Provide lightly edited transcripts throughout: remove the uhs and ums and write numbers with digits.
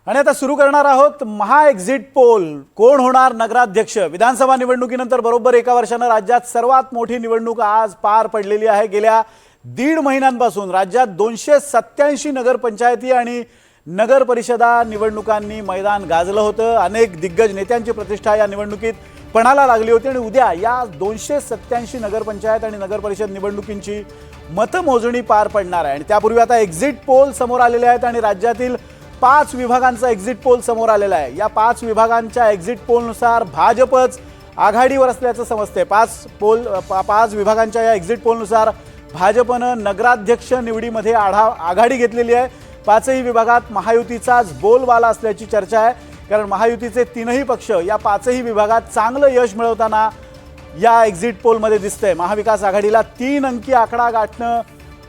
आणि आता सुरू करणार आहोत महा एक्झिट पोल। कोण होणार नगराध्यक्ष? विधानसभा निवडणुकीनंतर बरोबर एका वर्षानं राज्यात सर्वात मोठी निवडणूक आज पार पडलेली आहे। गेल्या दीड महिन्यांपासून राज्यात 287 नगरपंचायती आणि नगर परिषदा निवडणुकांनी मैदान गाजलं होतं। अनेक दिग्गज नेत्यांची प्रतिष्ठा या निवडणुकीत पणाला लागली होती आणि उद्या या 287 नगरपंचायत आणि नगर परिषद निवडणुकींची मतमोजणी पार पडणार आहे। आणि त्यापूर्वी आता एक्झिट पोल समोर आलेले आहेत आणि राज्यातील 5 विभागांचा एक्झिट पोल समोर आलेला आहे। या 5 विभागांच्या एक्झिट पोलनुसार भाजपच आघाडीवर असल्याचं समजते। 5 विभागांच्या या एक्झिट पोलनुसार भाजपनं नगराध्यक्ष निवडीमध्ये आघाडी घेतलेली आहे। 5ही विभागात महायुतीचाच बोलबाला असल्याची चर्चा आहे, कारण महायुतीचे 3ही पक्ष या 5ही विभागात चांगलं यश मिळवताना या एक्झिट पोलमध्ये दिसतंय। महाविकास आघाडीला 3 अंकी आकडा गाठणं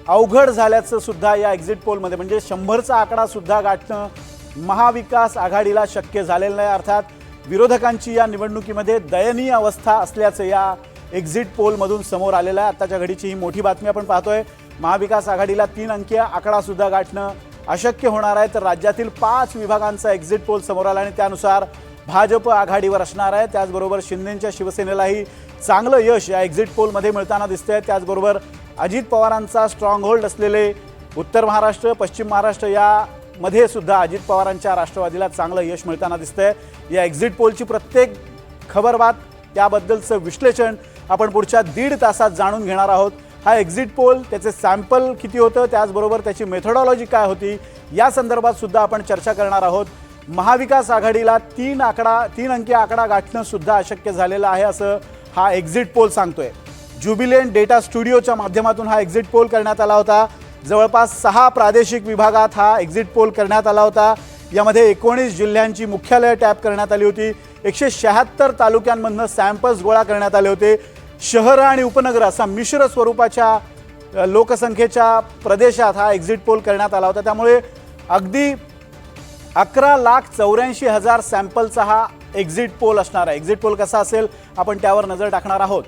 अवघड झाल्याचं सुद्धा या एक्झिट पोलमध्ये, म्हणजे 100चा आकडा सुद्धा गाठणं महाविकास आघाडीला शक्य झालेलं नाही। अर्थात विरोधकांची या निवडणुकीमध्ये दयनीय अवस्था असल्याचं या एक्झिट पोलमधून समोर आलेलं आहे। आत्ताच्या घडीची ही मोठी बातमी आपण पाहतोय। महाविकास आघाडीला 3 अंकी आकडा सुद्धा गाठणं अशक्य होणार आहे। तर राज्यातील 5 विभागांचा एक्झिट पोल समोर आला आणि त्यानुसार भाजप आघाडीवर असणार आहे। त्याचबरोबर शिंदेंच्या शिवसेनेलाही चांगलं यश या एक्झिट पोलमध्ये मिळताना दिसतंय। त्याचबरोबर अजित पवारांचा स्ट्रॉंग होल्ड असलेले उत्तर महाराष्ट्र, पश्चिम महाराष्ट्र यामध्ये सुद्धा अजित पवारांच्या राष्ट्रवादीला चांगलं यश मिळताना दिसतंय। या एक्झिट पोलची प्रत्येक खबरबात त्याबद्दलचं विश्लेषण आपण पुढच्या 1.5 तासात जाणून घेणार आहोत। हा एक्झिट पोल, त्याचे सॅम्पल किती होतं, त्याचबरोबर त्याची मेथोडॉलॉजी काय होती, या संदर्भात सुद्धा आपण चर्चा करणार आहोत। महाविकास आघाडीला 3 अंकी आकडा गाठणं सुद्धा अशक्य झालेलं आहे असं हा एक्झिट पोल सांगतोय। ज्युबिलियंट डेटा स्टुडिओच्या माध्यमातून हा एक्झिट पोल करण्यात आला होता। जवळपास 6 प्रादेशिक विभागात हा एक्झिट पोल करण्यात आला होता। यामध्ये 19 जिल्ह्यांची मुख्यालय टॅप करण्यात आली होती। 176 तालुक्यांमधनं सॅम्पल्स गोळा करण्यात आले होते। शहर आणि उपनगर असा मिश्र स्वरूपाच्या लोकसंख्येच्या प्रदेशात हा एक्झिट पोल करण्यात आला होता। त्यामुळे अगदी 11,84,000 सॅम्पलचा हा एक्झिट पोल असणार आहे। एक्झिट पोल कसा असेल आपण त्यावर नजर टाकणार आहोत।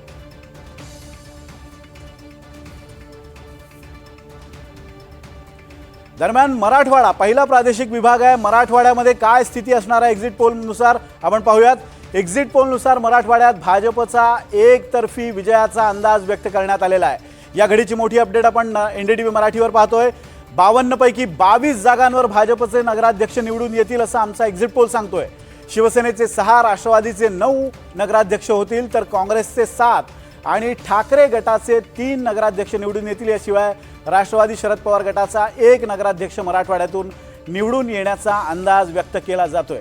दरम्यान मराठवाडा पहिला प्रादेशिक विभाग आहे। मराठवाड्यामध्ये काय स्थिती असणार आहे एक्झिट पोलनुसार आपण पाहूयात। एक्झिट पोलनुसार मराठवाड्यात भाजपचा एकतर्फी विजयाचा अंदाज व्यक्त करण्यात आलेला आहे। या घडीची मोठी अपडेट आपण एनडीटीव्ही मराठीवर पाहतोय। 52 पैकी 22 जागांवर भाजपचे नगराध्यक्ष निवडून येतील असं आमचा एक्झिट पोल सांगतोय। शिवसेनेचे 6, राष्ट्रवादीचे 9 नगराध्यक्ष होतील, तर काँग्रेसचे 7 आणि ठाकरे गटाचे 3 नगराध्यक्ष निवडून येतील। याशिवाय राष्ट्रवादी शरद पवार गटाचा 1 नगराध्यक्ष मराठवाड्यातून निवडून येण्याचा अंदाज व्यक्त केला जातोय।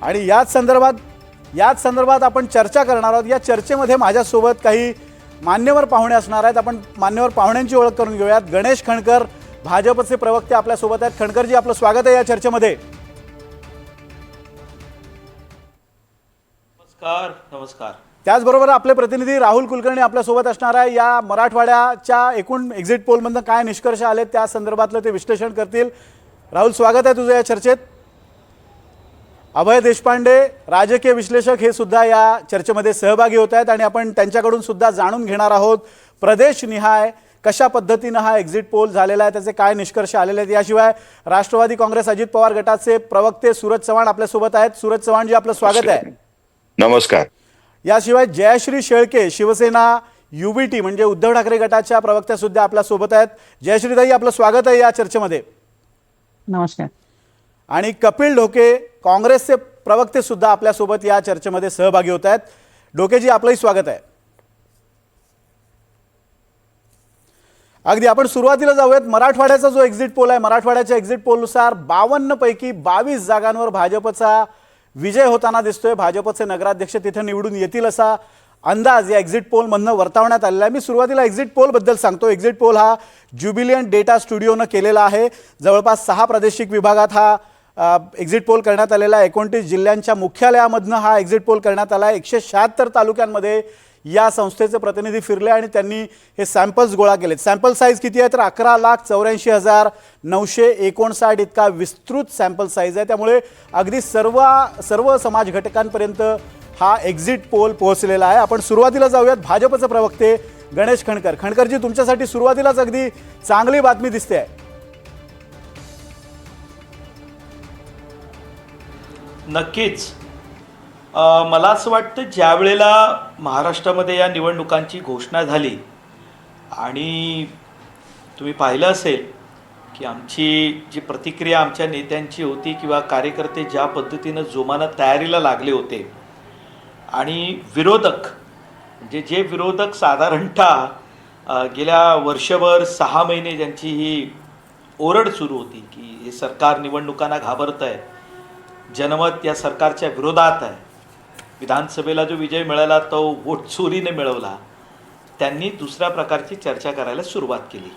आणि याच संदर्भात आपण चर्चा करणार आहोत। या चर्चेमध्ये माझ्यासोबत काही मान्यवर पाहुणे असणार आहेत। आपण मान्यवर पाहुण्यांची ओळख करून घेऊयात। गणेश खणकर भाजपचे प्रवक्ते आपल्या सोबत आहेत। खणकरजी, आपलं स्वागत आहे या चर्चेमध्ये। नमस्कार। त्याचबरोबर आपले प्रतिनिधी राहुल कुलकर्णी आपल्या सोबत असणार आहे। या मराठवाड्याच्या एकूण एक्झिट पोलमधून काय निष्कर्ष आले त्या संदर्भातलं ते विश्लेषण करतील। राहुल, स्वागत आहे तुझं या चर्चेत। अभय देशपांडे राजकीय विश्लेषक हे सुद्धा या चर्चेमध्ये सहभागी होत आहेत आणि आपण त्यांच्याकडून सुद्धा जाणून घेणार आहोत प्रदेशनिहाय कशा पद्धतीनं हा एक्झिट पोल झालेला आहे, त्याचे काय निष्कर्ष आलेले आहेत। याशिवाय राष्ट्रवादी काँग्रेस अजित पवार गटाचे प्रवक्ते सूरज चव्हाण आपल्यासोबत आहेत। सूरज चव्हाणजी, आपलं स्वागत आहे। नमस्कार। याशिवाय जयश्री शेळके शिवसेना युबीटी म्हणजे उद्धव ठाकरे गटाच्या प्रवक्त्या सुद्धा आपल्या सोबत आहेत। जयश्रीताई, आपलं स्वागत आहे या चर्चेमध्ये। नमस्कार। आणि कपिल ढोके काँग्रेसचे प्रवक्ते सुद्धा आपल्या सोबत या चर्चेमध्ये सहभागी होत आहेत। ढोकेजी, आपलंही स्वागत आहे। अगदी आपण सुरुवातीला जाऊयात। मराठवाड्याचा जो एक्झिट पोल आहे, मराठवाड्याच्या एक्झिट पोलनुसार 52 पैकी 22 जागांवर भाजपचा विजय होताना दिसतोय। भाजपचे नगराध्यक्ष तिथे निवडून येतील असा अंदाज या एक्झिट पोलमधनं वर्तवण्यात आलेला आहे। मी सुरुवातीला एक्झिट पोलबद्दल सांगतो। एक्झिट पोल हा ज्युबिलियंट डेटा स्टुडिओनं केलेला आहे। जवळपास 6 प्रादेशिक विभागात हा एक्झिट पोल करण्यात आलेला आहे। 29 जिल्ह्यांच्या मुख्यालयामधनं हा एक्झिट पोल करण्यात आला आहे। 176 तालुक्यांमध्ये या संस्थेचे प्रतिनिधी फिरले आणि त्यांनी हे सॅम्पल्स गोळा केलेत। सॅम्पल साईज किती आहे तर 11,84,959 इतका विस्तृत सॅम्पल साईज आहे। त्यामुळे अगदी सर्व समाज घटकांपर्यंत हा एक्झिट पोल पोहोचलेला आहे। आपण सुरुवातीला जाऊयात भाजपचे प्रवक्ते गणेश खणकर। खणकरजी, तुमच्यासाठी सुरुवातीलाच अगदी चांगली बातमी दिसते आहे। नक्कीच. मला असं वाटतं ज्या वेळेला महाराष्ट्रामध्ये या निवडणुकांची घोषणा झाली आणि तुम्ही पाहिलं असेल की आमची जी प्रतिक्रिया आमच्या नेत्यांची होती किंवा कार्यकर्ते ज्या पद्धतीनं जोमानं तयारीला लागले होते आणि विरोधक म्हणजे जे विरोधक साधारणतः गेल्या वर्षभर 6 महिने ज्यांची ही ओरड सुरू होती की हे सरकार निवडणुकांना घाबरतं आहे, जनमत या सरकारच्या विरोधात आहे, विधानसभेला जो विजय मिळाला तो वोट चोरीने मिळवला, त्यांनी दुसऱ्या प्रकारची चर्चा करायला सुरुवात केली.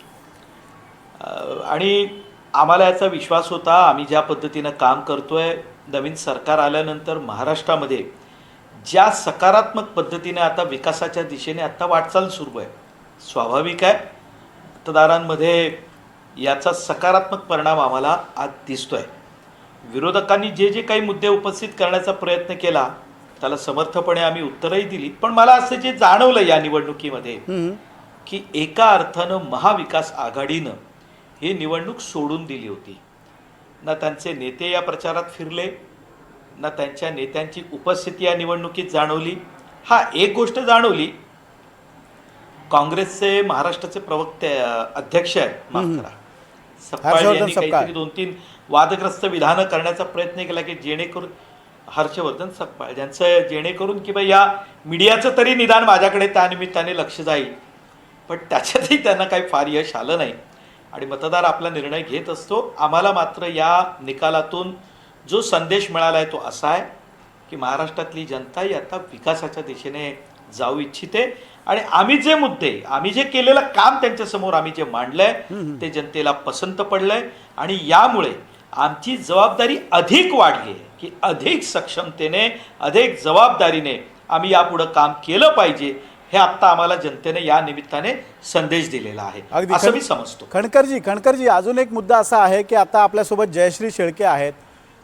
आणि आम्हाला याचा विश्वास होता. आम्ही ज्या पद्धतीनं काम करतोय, नवीन सरकार आल्यानंतर महाराष्ट्रामध्ये ज्या सकारात्मक पद्धतीने आता विकासाच्या दिशेने आता वाटचाल सुरू आहे, स्वाभाविक आहे मतदारांमध्ये याचा सकारात्मक परिणाम आम्हाला आज दिसतोय. विरोधकांनी जे जे काही मुद्दे उपस्थित करण्याचा प्रयत्न केला त्याला समर्थपणे आम्ही उत्तरही दिली. पण मला असं जे जाणवलं या निवडणुकीमध्ये की एका अर्थानं महाविकास आघाडीनं ही निवडणूक सोडून दिली होती. ना त्यांचे नेते या प्रचारात फिरले, ना त्यांच्या नेत्यांची उपस्थिती या निवडणुकीत जाणवली. हा, एक गोष्ट जाणवली, काँग्रेसचे महाराष्ट्राचे प्रवक्ते अध्यक्ष आहेत, माफ करा, सपकाळ यांनी काहीतरी 2-3 वादग्रस्त विधानं करण्याचा प्रयत्न केला की जेणेकरून हर्षवर्धन सपकाळ ज्यांचं जेणेकरून की बाई या मीडियाचं तरी निदान माझ्याकडे त्यानिमित्ताने लक्ष जाईल. पण त्याच्यातही त्यांना काही फार यश आलं नाही आणि मतदार आपला निर्णय घेत असतो. आम्हाला मात्र या निकालातून जो संदेश मिळाला आहे तो असा आहे की महाराष्ट्रातली जनता ही आता विकासाच्या दिशेने जाऊ इच्छिते आणि आम्ही जे मुद्दे, आम्ही जे केलेलं काम त्यांच्यासमोर आम्ही जे मांडलंय ते जनतेला पसंत पडलंय आणि यामुळे आमची जबाबदारी अधिक वाढली आहे की अधिक सक्षमतेने, अधिक जबाबदारीने आम्ही यापुढं काम केलं पाहिजे. हे आत्ता आम्हाला जनतेने या निमित्ताने संदेश दिलेला आहे असं मी समजतो. खणकरजी, अजून एक मुद्दा असा आहे की आता आपल्यासोबत जयश्री शेळके आहेत.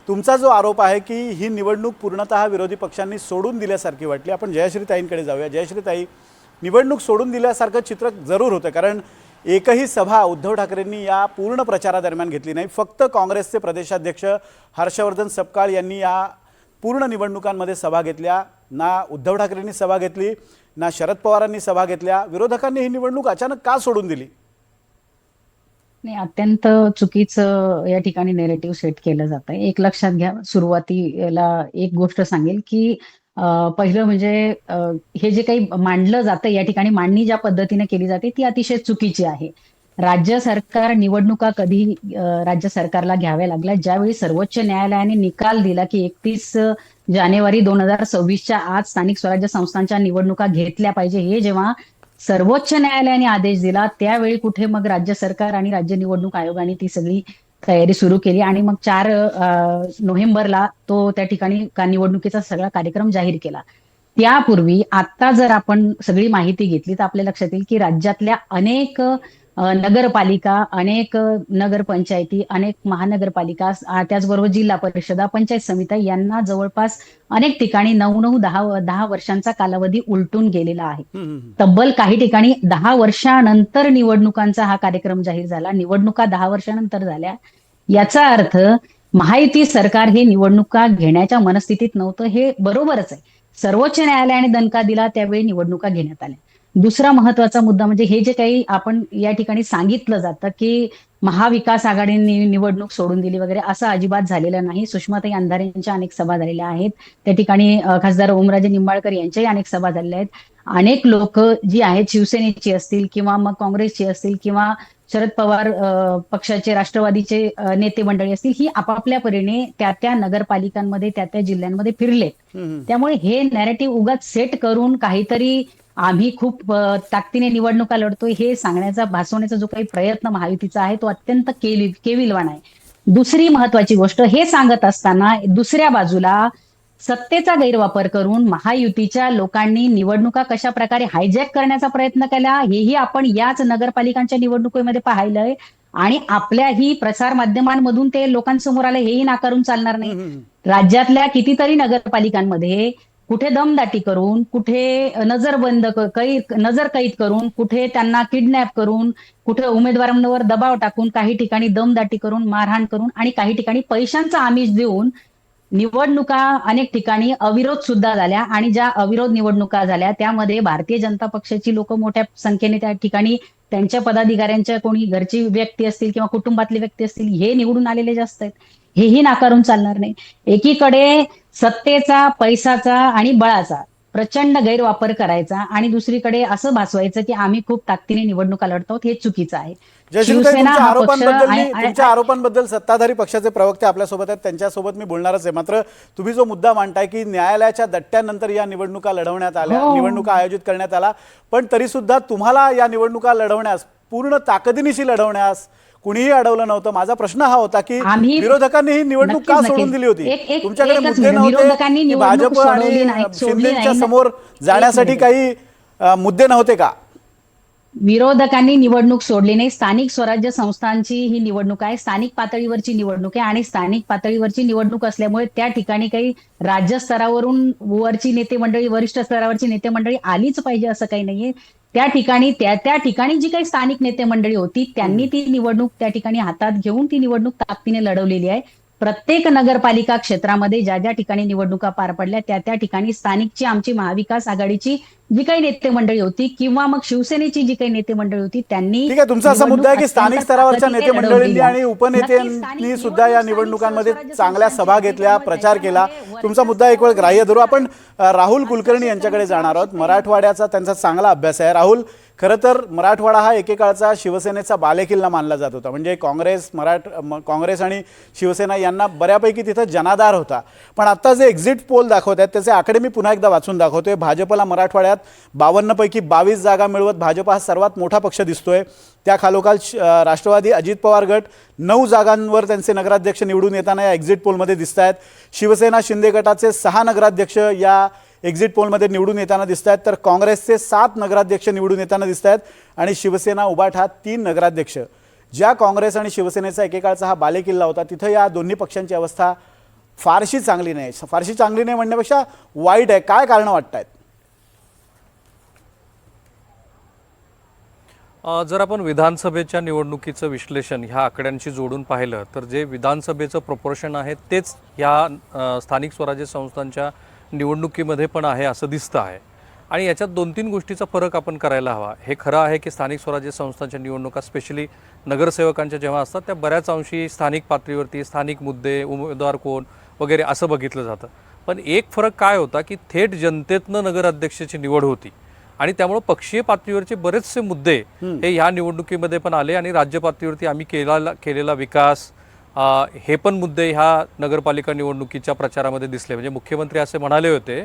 तुमचा जो आरोप आहे की ही निवडणूक पूर्णतः विरोधी पक्षांनी सोडून दिल्यासारखी वाटली. आपण जयश्रीताईंकडे जाऊया. जयश्रीताई, निवडणूक सोडून दिल्यासारखं चित्र जरूर होतं, कारण एकही सभा उद्धव ठाकरेंनी या पूर्ण प्रचारादरम्यान घेतली नाही. फक्त काँग्रेसचे प्रदेशाध्यक्ष हर्षवर्धन सपकाळ यांनी या पूर्ण निवडणुकांमध्ये सभा घेतल्या. ना उद्धव ठाकरेंनी सभा घेतली, ना शरद पवारांनी सभा घेतल्या. विरोधकांनी ही निवडणूक अचानक का सोडून दिली? नाही, अत्यंत चुकीचं या ठिकाणी नेरेटिव्ह सेट केलं जात आहे. एक लक्षात घ्या, सुरुवातीला एक गोष्ट सांगेल की पहिलं म्हणजे हे जे काही मांडलं जातं या ठिकाणी, मांडणी ज्या पद्धतीने केली जाते ती अतिशय चुकीची आहे. राज्य सरकार निवडणुका कधी राज्य सरकारला घ्याव्या लागल्या ज्यावेळी सर्वोच्च न्यायालयाने निकाल दिला की 31 जानेवारी 2026च्या आत स्थानिक स्वराज्य संस्थांच्या निवडणुका घेतल्या पाहिजे. हे जेव्हा सर्वोच्च न्यायालयाने आदेश दिला त्यावेळी कुठे मग राज्य सरकार आणि राज्य निवडणूक आयोगाने ती सगळी तयारी सुरू केली आणि मग 4 नोव्हेंबरला तो त्या ठिकाणी निवडणुकीचा सगळा कार्यक्रम जाहीर केला. त्यापूर्वी आता जर आपण सगळी माहिती घेतली तर आपल्या लक्षात येईल की राज्यातल्या अनेक नगरपालिका, अनेक नगरपंचायती, अनेक महानगरपालिका, त्याचबरोबर जिल्हा परिषदा, पंचायत समित्या यांना जवळपास अनेक ठिकाणी 9-10 वर्षांचा कालावधी उलटून गेलेला आहे. तब्बल काही ठिकाणी 10 वर्षानंतर निवडणुकांचा हा कार्यक्रम जाहीर झाला. निवडणुका 10 वर्षानंतर झाल्या. याचा अर्थ महायुती सरकार हे निवडणुका घेण्याच्या मनस्थितीत नव्हतं, हे बरोबरच आहे. सर्वोच्च न्यायालयाने दणका दिला त्यावेळी निवडणुका घेण्यात आल्या. दुसरा महत्वाचा मुद्दा म्हणजे हे जे काही आपण या ठिकाणी सांगितलं जातं की महाविकास आघाडीने निवडणूक सोडून दिली वगैरे, असं अजिबात झालेलं नाही. सुषमाताई अंधारे यांच्या अनेक सभा झालेल्या आहेत. त्या ठिकाणी खासदार ओमराजे निंबाळकर यांच्याही अनेक सभा झालेल्या आहेत. अनेक लोक जी आहेत, शिवसेनेची असतील किंवा मग काँग्रेसची असतील किंवा शरद पवार पक्षाचे, राष्ट्रवादीचे नेते मंडळी असतील, ही आपापल्या परीने त्या नगरपालिकांमध्ये त्या जिल्ह्यांमध्ये फिरलेत. त्यामुळे हे नॅरेटिव्ह उगाच सेट करून काहीतरी आम्ही खूप ताकदीने निवडणुका लढतोय हे सांगण्याचा, भासवण्याचा जो काही प्रयत्न महायुतीचा आहे तो अत्यंत केविलवाण आहे. दुसरी महत्वाची गोष्ट, हे सांगत असताना दुसऱ्या बाजूला सत्तेचा गैरवापर करून महायुतीच्या लोकांनी निवडणुका कशा प्रकारे हायजॅक करण्याचा प्रयत्न केला हेही आपण याच नगरपालिकांच्या निवडणुकीमध्ये पाहिलंय आणि आपल्याही प्रसार माध्यमांमधून ते लोकांसमोर आलं, हेही नाकारून चालणार नाही. राज्यातल्या कितीतरी नगरपालिकांमध्ये कुठे दमदाटी करून, कुठे नजर कैद करून, कुठे त्यांना किडनॅप करून, कुठे उमेदवारांवर दबाव टाकून, काही ठिकाणी दमदाटी करून, मारहाण करून आणि काही ठिकाणी पैशांचा आमिष देऊन निवडणुका अनेक ठिकाणी अविरोध सुद्धा झाल्या आणि ज्या अविरोध निवडणुका झाल्या त्यामध्ये भारतीय जनता पक्षाची लोक मोठ्या संख्येने त्या ठिकाणी त्यांच्या पदाधिकाऱ्यांच्या कोणी घरची व्यक्ती असतील किंवा कुटुंबातले व्यक्ती असतील हे निवडून आलेले जास्त आहेत. हेही नाकारून चालणार नाही. एकीकडे सत्तेचा, पैसाचा आणि बळाचा प्रचंड गैरवापर करायचा आणि दुसरीकडे असं भासवायचं की आम्ही खूप ताकदीने निवडणुका लढतो, हे चुकीचं आहे. जयश्रीताई, शिवसेना तुमच्या हा पक्ष तुमच्या आरोपांबद्दल सत्ताधारी पक्षाचे प्रवक्ते आपल्यासोबत आहेत, त्यांच्यासोबत मी बोलणारच आहे. मात्र तुम्ही जो मुद्दा मांडताय की न्यायालयाच्या दट्ट्यानंतर या निवडणुका लढवण्यात आल्या, निवडणुका आयोजित करण्यात आला, पण तरी सुद्धा तुम्हाला या निवडणुका लढवण्यास, पूर्ण ताकदीनिशी लढवण्यास कुणीही अडवलं नव्हतं. माझा प्रश्न हा होता की विरोधकांनी ही निवडणूक का सोडून दिली होती? तुमच्याकडे मुद्दे नव्हते की भाजप आणि शिंदेच्या समोर जाण्यासाठी काही मुद्दे नव्हते का? विरोधकांनी निवडणूक सोडली नाही. स्थानिक स्वराज्य संस्थांची ही निवडणूक आहे, स्थानिक पातळीवरची निवडणूक आहे आणि स्थानिक पातळीवरची निवडणूक असल्यामुळे त्या ठिकाणी काही राज्य स्तरावरून वरची नेते मंडळी, वरिष्ठ स्तरावरची नेते मंडळी आलीच पाहिजे असं काही नाहीये. त्या ठिकाणी जी काही स्थानिक नेते मंडळी होती त्यांनी ती निवडणूक त्या ठिकाणी हातात घेऊन ती निवडणूक ताकदीने लढवलेली आहे. प्रत्येक नगरपालिका क्षेत्रामध्ये ज्या ज्या ठिकाणी निवडणुका पार पडल्या त्या ठिकाणी स्थानिकची आमची महाविकास आघाडीची जी काही नेते मंडळी होती किंवा मग शिवसेनेची जी काही नेते मंडळी होती त्यांनी, ठीक आहे, तुमचा असा मुद्दा आहे की स्थानिक स्तरावरच्या नेते मंडळींनी आणि उपनेत्यांनी सुद्धा या निवडणुकांमध्ये चांगल्या सभा घेतल्या, प्रचार केला. तुमचा मुद्दा एक वेळ ग्राह्य धरू. आपण राहुल कुलकर्णी यांच्याकडे जाणार आहोत. मराठवाड्याचा त्यांचा चांगला अभ्यास आहे. राहुल, खरं तर मराठवाडा हा एकेकाळचा शिवसेनेचा बालेकिल्ला मानला जात होता. म्हणजे काँग्रेस आणि शिवसेना यांना बऱ्यापैकी तिथं जनाधार होता. पण आता जे एक्झिट पोल दाखवत आहेत त्याचे आकडे मी पुन्हा एकदा वाचून दाखवतोय. भाजपला मराठवाड्यात 52 पैकी 22 जागा मिळवत भाजप हा सर्वात मोठा पक्ष दिसतोय. त्या खालोखाल राष्ट्रवादी अजित पवार गट 9 जागांवर त्यांचे नगराध्यक्ष निवडून येताना या एक्झिट पोलमध्ये दिसत आहेत. शिवसेना शिंदे गटाचे 6 नगराध्यक्ष या एक्झिट पोलमध्ये निवडून येताना दिसत आहेत, तर काँग्रेसचे 7 नगराध्यक्ष निवडून येताना दिसत आहेत आणि शिवसेना उभाठ 3 नगराध्यक्ष. ज्या काँग्रेस आणि शिवसेनेचा एकेकाळचा हा बालेकिल्ला होता तिथं या दोन्ही पक्षांची अवस्था फारशी चांगली नाही. फारशी चांगली नाही म्हणण्यापेक्षा वाईट आहे. काय कारण वाटतायत? जर आपण विधानसभेच्या निवडणुकीचं विश्लेषण ह्या आकड्यांशी जोडून पाहिलं तर जे विधानसभेचं प्रपोर्शन आहे तेच ह्या स्थानिक स्वराज्य संस्थांच्या निवडणुकीमध्ये पण आहे असं दिसतं आहे. आणि याच्यात 2-3 गोष्टीचा फरक आपण करायला हवा. हे खरं आहे की स्थानिक स्वराज्य संस्थांच्या निवडणुका स्पेशली नगरसेवकांच्या जेव्हा असतात त्या बऱ्याच अंशी स्थानिक पातळीवरती स्थानिक मुद्दे, उमेदवार कोण वगैरे असं बघितलं जातं. पण एक फरक काय होता की थेट जनतेतनं नगराध्यक्षाची निवड होती आणि त्यामुळे पक्षीय पातळीवरचे बरेचसे मुद्दे हे ह्या निवडणुकीमध्ये पण आले आणि राज्य पातळीवरती आम्ही केलेला विकास हे पण मुद्दे ह्या नगरपालिका निवडणुकीच्या प्रचारामध्ये दिसले. म्हणजे मुख्यमंत्री असे म्हणाले होते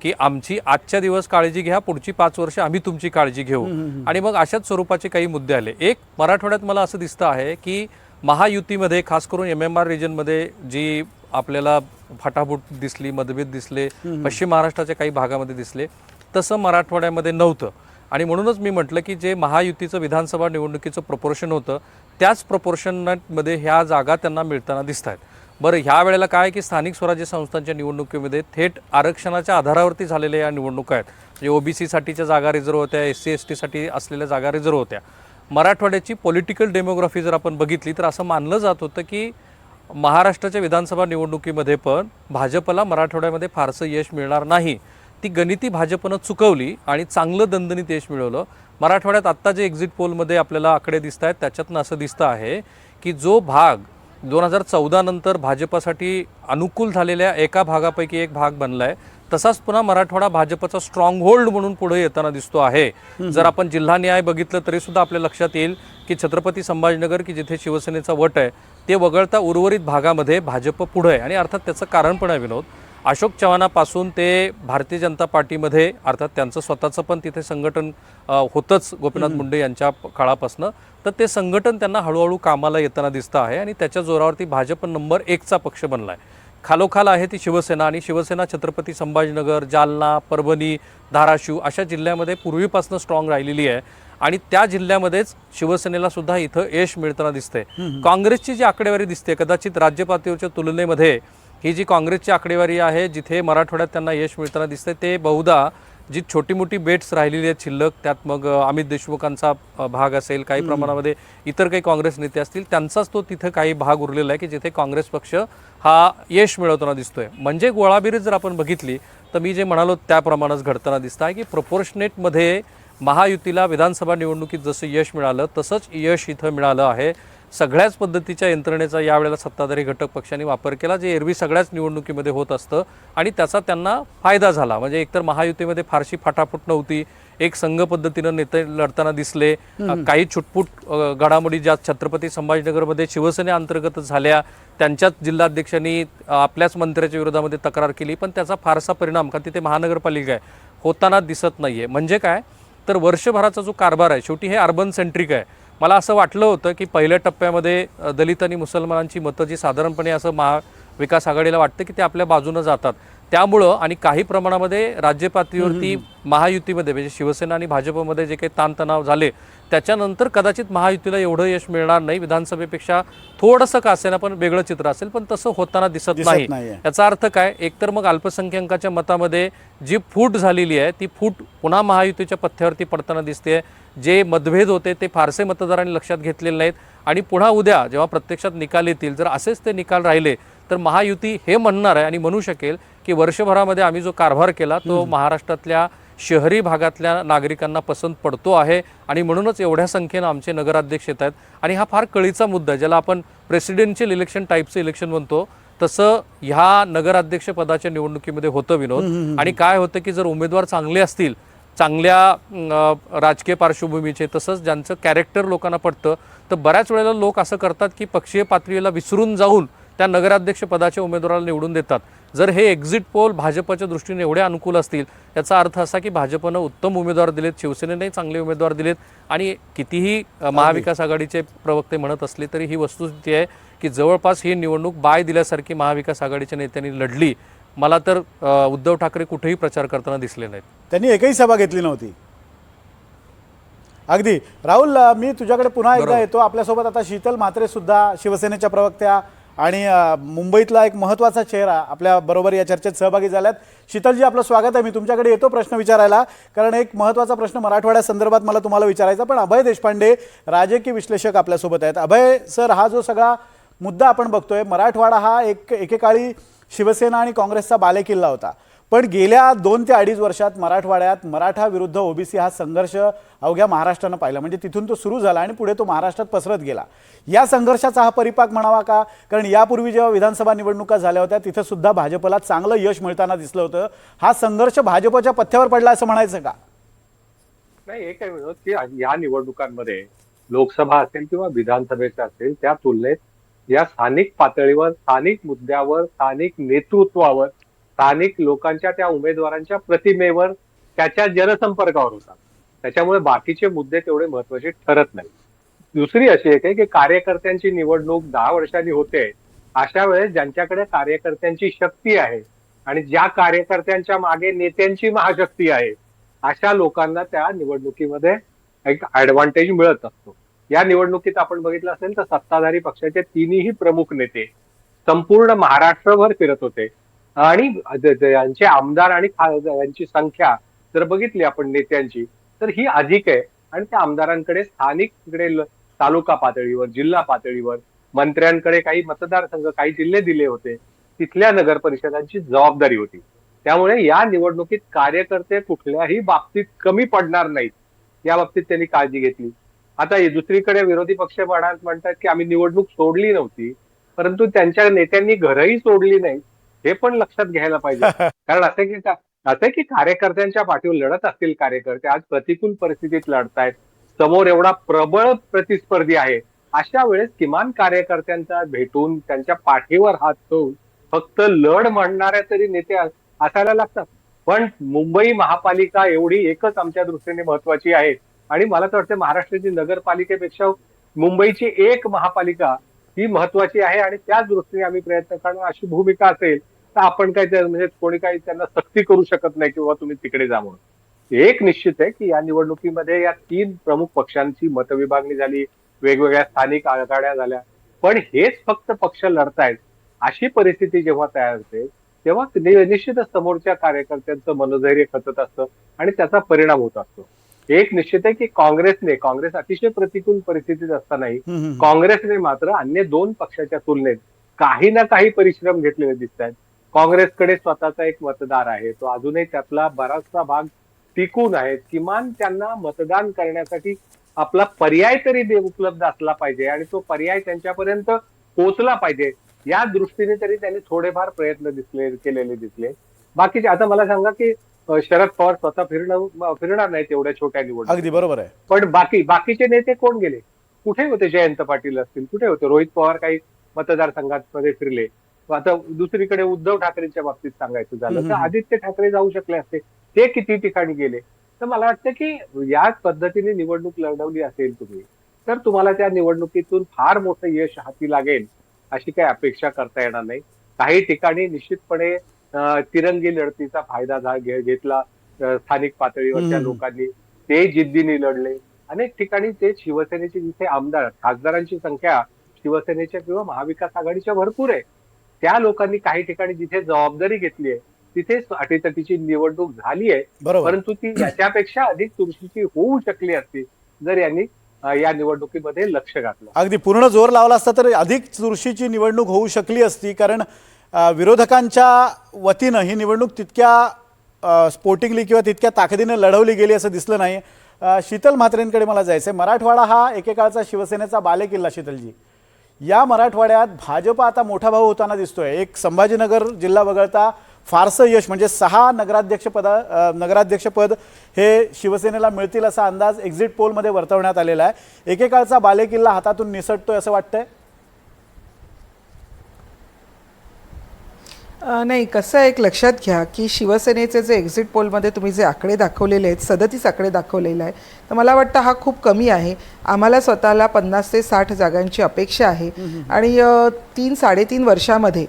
की आमची आजच्या दिवस काळजी घ्या, पुढची 5 वर्ष आम्ही तुमची काळजी घेऊ. आणि मग अशाच स्वरूपाचे काही मुद्दे आले. एक मराठवाड्यात मला असं दिसतं आहे की महायुतीमध्ये खास करून MMR रिजनमध्ये जी आपल्याला फाटाफूट दिसली, मतभेद दिसले, पश्चिम महाराष्ट्राच्या काही भागामध्ये दिसले, तसं मराठवाड्यामध्ये नव्हतं. आणि म्हणूनच मी म्हटलं की जे महायुतीचं विधानसभा निवडणुकीचं प्रपोर्शन होतं त्याच प्रपोर्शनमध्ये ह्या जागा त्यांना मिळताना दिसत आहेत. बरं, ह्या वेळेला काय की स्थानिक स्वराज्य संस्थांच्या निवडणुकीमध्ये थेट आरक्षणाच्या आधारावरती झालेल्या या निवडणुका आहेत. म्हणजे OBC-साठीच्या जागा रिझर्व होत्या, SC-ST-साठी असलेल्या जागा रिझर्व होत्या. मराठवाड्याची पॉलिटिकल डेमोग्राफी जर आपण बघितली तर असं मानलं जात होतं की महाराष्ट्राच्या विधानसभा निवडणुकीमध्ये पण भाजपला मराठवाड्यामध्ये फारसं यश मिळणार नाही. ती गणिती भाजपनं चुकवली आणि चांगलं दणदणीत यश मिळवलं. मराठवाड्यात आत्ता जे एक्झिट पोलमध्ये आपल्याला आकडे दिसत आहेत त्याच्यातनं असं दिसतं आहे की जो भाग 2014 नंतर भाजपसाठी अनुकूल झालेल्या एका भागापैकी एक भाग बनला आहे तसाच पुन्हा मराठवाडा भाजपचा स्ट्रॉंग होल्ड म्हणून पुढे येताना दिसतो आहे. जर आपण जिल्हा न्याय बघितलं तरी सुद्धा आपल्या लक्षात येईल की छत्रपती संभाजीनगर की जिथे शिवसेनेचा वट आहे ते वगळता उर्वरित भागामध्ये भाजप पुढे आहे. आणि अर्थात त्याचं कारण पण आहे विनोद, अशोक चव्हाणापासून ते भारतीय जनता पार्टीमध्ये अर्थात त्यांचं स्वतःचं पण तिथे संघटन होतंच गोपीनाथ मुंडे यांच्या काळापासून, तर ते संघटन त्यांना हळूहळू कामाला येताना दिसतं आहे आणि त्याच्या जोरावरती भाजप नंबर 1चा पक्ष बनला आहे. खालोखाल आहे ती शिवसेना आणि शिवसेना छत्रपती संभाजीनगर, जालना, परभणी, धाराशिव अशा जिल्ह्यामध्ये पूर्वीपासून स्ट्रॉंग राहिलेली आहे आणि त्या जिल्ह्यामध्येच शिवसेनेला सुद्धा इथं यश मिळताना दिसते. काँग्रेसची जी आकडेवारी दिसते कदाचित राज्य पातळीवरच्या तुलनेमध्ये ही जी काँग्रेसची आकडेवारी आहे जिथे मराठवाड्यात त्यांना यश मिळताना दिसते ते बहुधा जी छोटी मोठी बेट्स राहिलेली आहेत शिल्लक, त्यात मग अमित देशमुखांचा भाग असेल, काही प्रमाणामध्ये इतर काही काँग्रेस नेते असतील, त्यांचाच तो तिथं काही भाग उरलेला आहे की जिथे काँग्रेस पक्ष हा यश मिळवताना दिसतोय. म्हणजे गोळाबेरीज जर आपण बघितली तर मी जे म्हणालो त्याप्रमाणेच घडताना दिसतं आहे की प्रपोर्शनेटमध्ये महायुतीला विधानसभा निवडणुकीत जसं यश मिळालं तसंच यश इथं मिळालं आहे. सगळ्याच पद्धतीच्या यंत्रणेचा यावेळेला सत्ताधारी घटक पक्षांनी वापर केला, जे एरवी सगळ्याच निवडणुकीमध्ये होत असतं, आणि त्याचा त्यांना फायदा झाला. म्हणजे एकतर महायुतीमध्ये फारशी फाटाफूट नव्हती, एक संघ पद्धतीनं नेते लढताना दिसले, काही छुटपूट घडामोडी ज्या छत्रपती संभाजीनगरमध्ये शिवसेनेअंतर्गतच झाल्या, त्यांच्याच जिल्हाध्यक्षांनी आपल्याच मंत्र्याच्या विरोधामध्ये तक्रार केली, पण त्याचा फारसा परिणाम, कारण तिथे महानगरपालिका आहे, होताना दिसत नाहीये. म्हणजे काय तर वर्षभराचा जो कारभार आहे शेवटी हे अर्बन सेंट्रिक आहे. मला असं वाटलं होतं की पहिल्या टप्प्यामध्ये दलित आणि मुसलमानांची मतं जी साधारणपणे असं महाविकास आघाडीला वाटतं की ते आपल्या बाजूनं जातात, त्यामुळं आणि काही प्रमाणामध्ये राज्य पातळीवरती महायुतीमध्ये म्हणजे शिवसेना आणि भाजपमध्ये जे काही ताणतणाव झाले त्याच्यानंतर कदाचित महायुतीला एवढं यश मिळणार नाही, विधानसभेपेक्षा थोडंसं का असेल पण वेगळं चित्र असेल, पण तसं होताना दिसत नाही. याचा अर्थ काय, एकतर मग अल्पसंख्याकांच्या मतामध्ये जी फूट झालेली आहे ती फूट पुन्हा महायुतीच्या पथ्यावरती पडताना दिसते. जे मतभेद होते ते फारसे मतदारांनी लक्षात घेतलेले नाहीत, आणि पुन्हा उद्या जेव्हा प्रत्यक्षात निकाल येतील, जर असेच ते निकाल राहिले तर महायुती हे म्हणणार आहे आणि म्हणू शकेल की वर्षभरामध्ये आम्ही जो कारभार केला तो महाराष्ट्रातल्या शहरी भागातल्या नागरिकांना पसंत पडतो आहे, आणि म्हणूनच एवढ्या संख्येनं आमचे नगराध्यक्ष येत आहेत. आणि हा फार कळीचा मुद्दा आहे, ज्याला आपण प्रेसिडेन्शियल इलेक्शन टाईपचं इलेक्शन म्हणतो, तसं ह्या नगराध्यक्ष पदाच्या निवडणुकीमध्ये होतं विनोद. आणि काय होतं की जर उमेदवार चांगले असतील, चांगल्या राजकीय पार्श्वभूमीचे, तसंच ज्यांचं कॅरेक्टर लोकांना पडतं, तर बऱ्याच वेळेला लोक असं करतात की पक्षीय पातळीला विसरून जाऊन त्या नगराध्यक्ष पदाच्या उमेदवाराला निवडून देतात. जर हे एक्झिट पोल भाजपच्या दृष्टीने एवढे अनुकूल असतील, याचा अर्थ असा की भाजपनं उत्तम उमेदवार दिलेत, शिवसेनेने चांगले उमेदवार दिलेत, आणि कितीही महाविकास आघाडीचे प्रवक्ते म्हणत असले तरी ही वस्तुस्थिती आहे की जवळपास ही निवडणूक बाय दिल्यासारखी महाविकास आघाडीच्या नेत्यांनी लढली. मला तर उद्धव ठाकरे कुठेही प्रचार करताना दिसले नाहीत, त्यांनी एकही सभा घेतली नव्हती. अगदी राहुल, मी तुझ्याकडे पुन्हा एकदा येतो. आपल्यासोबत आता शीतल म्हात्रे सुद्धा, शिवसेनेच्या प्रवक्त्या आणि मुंबईतला एक महत्त्वाचा चेहरा आपल्या बरोबर या चर्चेत सहभागी झाल्यात. शीतलजी, आपलं स्वागत आहे. मी तुमच्याकडे येतो प्रश्न विचारायला, कारण एक महत्त्वाचा प्रश्न मराठवाड्या संदर्भात मला तुम्हाला विचारायचा. पण अभय देशपांडे राजकीय विश्लेषक आपल्यासोबत आहेत. अभय सर, हा जो सगळा मुद्दा आपण बघतोय, मराठवाडा हा एकेकाळी शिवसेना आणि काँग्रेसचा बालेकिल्ला होता, पण गेल्या 2 ते 2.5 वर्षात मराठवाड्यात मराठा विरुद्ध ओबीसी हा संघर्ष अवघ्या महाराष्ट्रानं पाहिला. म्हणजे तिथून तो सुरू झाला आणि पुढे तो महाराष्ट्रात पसरत गेला. या संघर्षाचा हा परिपाक म्हणावा का? कारण यापूर्वी जेव्हा विधानसभा निवडणुका झाल्या होत्या तिथं सुद्धा भाजपला चांगलं यश मिळताना दिसलं होतं. हा संघर्ष भाजपच्या पथ्यावर पडला असं म्हणायचं का? नाही, एक आहे विनोद की या निवडणुकांमध्ये लोकसभा असेल किंवा विधानसभेचा असेल, त्या तुलनेत या स्थानिक पातळीवर, स्थानिक मुद्द्यावर, स्थानिक नेतृत्वावर, स्थानिक लोकांच्या, त्या उमेदवारांच्या प्रतिमेवर, त्याच्या जनसंपर्कावर होतात. त्याच्यामुळे बाकीचे मुद्दे तेवढे महत्वाचे ठरत नाही. दुसरी अशी एक आहे की कार्यकर्त्यांची निवडणूक 10 वर्षांनी होते. अशा वेळेस ज्यांच्याकडे कार्यकर्त्यांची शक्ती आहे आणि ज्या कार्यकर्त्यांच्या मागे नेत्यांची महाशक्ती आहे, अशा लोकांना त्या निवडणुकीमध्ये एक ऍडव्हान्टेज मिळत असतो. या निवडणुकीत आपण बघितलं असेल तर सत्ताधारी पक्षाचे तिन्ही प्रमुख नेते संपूर्ण महाराष्ट्रभर फिरत होते, आणि यांचे आमदार आणि यांची संख्या जर बघितली आपण नेत्यांची तर ही अधिक आहे. आणि त्या आमदारांकडे स्थानिक तिकडे तालुका पातळीवर, जिल्हा पातळीवर, मंत्र्यांकडे काही मतदारसंघ, काही जिल्हे दिले होते, तिथल्या नगर परिषदांची जबाबदारी होती. त्यामुळे या निवडणुकीत कार्यकर्ते कुठल्याही बाबतीत कमी पडणार नाहीत, या बाबतीत त्यांनी काळजी घेतली. आता दुसरीकडे विरोधी पक्ष म्हणतात की आम्ही निवडणूक सोडली नव्हती, परंतु त्यांच्या नेत्यांनी घरही सोडली नाही, हे पण लक्षात घ्यायला पाहिजे. कारण असं की कार्यकर्त्यांच्या पाठीवर लढत असतील कार्यकर्ते, आज प्रतिकूल परिस्थितीत लढतायत, समोर एवढा प्रबळ प्रतिस्पर्धी आहे, अशा वेळेस किमान कार्यकर्त्यांचा भेटून त्यांच्या पाठीवर हात ठेवून फक्त लढ म्हणणाऱ्या तरी नेते असायला लागतात. पण मुंबई महापालिका एवढी एकच आमच्या दृष्टीने महत्वाची आहे, आणि मला तर वाटतं महाराष्ट्राची नगरपालिकेपेक्षा मुंबईची एक महापालिका ही महत्वाची आहे, आणि त्याच दृष्टीने आम्ही प्रयत्न करणं, अशी भूमिका असेल तर आपण काय म्हणजे कोणी काही त्यांना सक्ती करू शकत नाही किंवा तुम्ही तिकडे जा म्हणून. एक निश्चित आहे की या निवडणुकीमध्ये या 3 प्रमुख पक्षांची मतविभागणी झाली, वेगवेगळ्या स्थानिक आघाड्या झाल्या, पण हेच फक्त पक्ष लढतायत अशी परिस्थिती जेव्हा तयार होते तेव्हा निश्चितच समोरच्या कार्यकर्त्यांचं मनोधैर्य खचत असतं आणि त्याचा परिणाम होत असतो. एक निश्चित आहे की काँग्रेस अतिशय प्रतिकूल परिस्थितीत असतानाही काँग्रेसने मात्र अन्य दोन पक्षाच्या तुलनेत काही ना काही परिश्रम घेतलेले दिसत आहेत. काँग्रेसकडे स्वतःचा एक मतदार आहे, तो अजूनही त्यातला बराचसा भाग टिकून आहे. किमान त्यांना मतदान करण्यासाठी आपला पर्याय तरी उपलब्ध असला पाहिजे आणि तो पर्याय त्यांच्यापर्यंत पोहोचला पाहिजे, या दृष्टीने तरी त्यांनी थोडेफार प्रयत्न केलेले दिसले. बाकीचे आता मला सांगा की शरद पवार स्वतः फिरणार नाहीत एवढ्या छोट्या निवडणुकीत. अगदी बरोबर आहे. पण बाकीचे नेते कोण गेले, कुठे होते? जयंत पाटील असतील, कुठे होते? रोहित पवार काही मतदारसंघांमध्ये फिरले. आता दुसरीकडे उद्धव ठाकरेंच्या बाबतीत सांगायचं झालं तर आदित्य ठाकरे जाऊ शकले असते, ते किती ठिकाणी गेले. तर मला वाटतं की याच पद्धतीने निवडणूक लढवली असेल तुम्ही तर तुम्हाला त्या निवडणुकीतून फार मोठं यश हाती लागेल अशी काही अपेक्षा करता येणार नाही. काही ठिकाणी निश्चितपणे तिरंगी लढतीचा फायदा घेतला स्थानिक पातळीवरच्या लोकांनी, ते जिद्दीने लढले. अनेक ठिकाणी ते शिवसेनेचे जिथे आमदार खासदारांची संख्या शिवसेनेच्या किंवा महाविकास आघाडीच्या भरपूर आहे, त्या लोकांनी काही ठिकाणी जिथे जबाबदारी घेतली आहे तिथे अटीतटीची निवडणूक झाली आहे. परंतु ती याच्यापेक्षा अधिक चुरशीची होऊ शकली असती जर यांनी या निवडणुकीमध्ये लक्ष घातलं. अगदी पूर्ण जोर लावला असता तर अधिक चुरशीची निवडणूक होऊ शकली असती, कारण विरोधकांच्या वतीनं ही निवडणूक तितक्या स्पोर्टिंगली किंवा तितक्या ताकदीने लढवली गेली असं दिसलं नाही. शीतल म्हात्रेंकडे मला जायचंय. मराठवाडा हा एकेकाळचा शिवसेनेचा बालेकिल्ला. शीतलजी, या मराठवाड्यात भाजप आता मोठा भाऊ होताना दिसतोय. एक संभाजीनगर जिल्हा वगळता फारसं यश म्हणजे 6 नगराध्यक्षपद हे शिवसेनेला मिळतील असा अंदाज एक्झिट पोलमध्ये वर्तवण्यात आलेला आहे. एकेकाळचा बालेकिल्ला हातातून निसटतोय असं वाटतंय? नाही, कसं आहे, एक लक्षात घ्या की शिवसेनेचे जे एक्झिट पोलमध्ये तुम्ही जे आकडे दाखवलेले आहेत, 37 आकडे दाखवलेले आहे, तर मला वाटतं हा खूप कमी आहे. आम्हाला स्वतःला 50 ते 60 जागांची अपेक्षा आहे आणि 3-3.5 वर्षामध्ये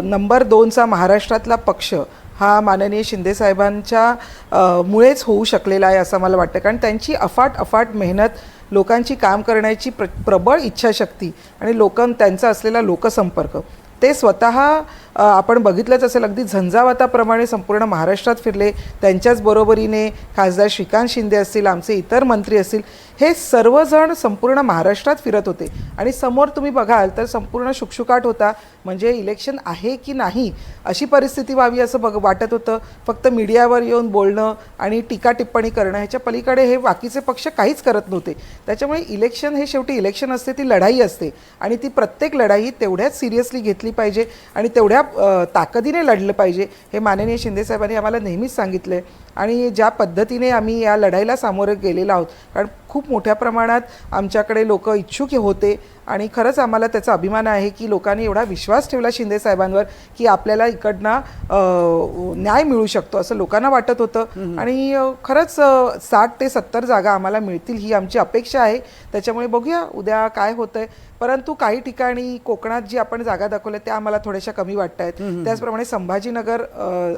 नंबर 2चा महाराष्ट्रातला पक्ष हा माननीय शिंदेसाहेबांच्या मुळेच होऊ शकलेला आहे असं मला वाटतं. कारण त्यांची अफाट मेहनत, लोकांची काम करण्याची प्रबळ इच्छाशक्ती आणि त्यांचा असलेला लोकसंपर्क, ते स्वतः आपण बघितलंच असेल, अगदी झंझावाताप्रमाणे संपूर्ण महाराष्ट्रात फिरले. त्यांच्याच बरोबरीने खासदार श्रीकांत शिंदे असतील, आमचे इतर मंत्री असतील, हे सर्वजण संपूर्ण महाराष्ट्रात फिरत होते आणि समोर तुम्ही बघाल तर संपूर्ण शुकशुकाट होता. म्हणजे इलेक्शन आहे की नाही अशी परिस्थिती व्हावी असं वाटत होतं. फक्त मीडियावर येऊन बोलणं आणि टीका टिप्पणी करणं ह्याच्या पलीकडे हे बाकीचे पक्ष काहीच करत नव्हते. त्याच्यामुळे इलेक्शन हे शेवटी इलेक्शन असते, ती लढाई असते आणि ती प्रत्येक लढाई तेवढ्याच सिरियसली घेतली पाहिजे आणि तेवढ्या ताकदीने लढलं पाहिजे, हे माननीय शिंदेसाहेबांनी आम्हाला नेहमीच सांगितलं आहे. आणि ज्या पद्धतीने आम्ही या लढाईला सामोरे गेलेलो आहोत, कारण खूप मोठ्या प्रमाणात आमच्याकडे लोक इच्छुक होते आणि खरंच आम्हाला त्याचा अभिमान आहे की लोकांनी एवढा विश्वास ठेवला शिंदेसाहेबांवर की आपल्याला इकडनं न्याय मिळू शकतो असं लोकांना वाटत होतं. आणि खरंच 60 ते 70 जागा आम्हाला मिळतील ही आमची अपेक्षा आहे. त्याच्यामुळे बघूया उद्या काय होतंय. परंतु काही ठिकाणी कोकणात जी आपण जागा दाखवल्या त्या आम्हाला थोड्याशा कमी वाटत आहेत. त्याचप्रमाणे संभाजीनगर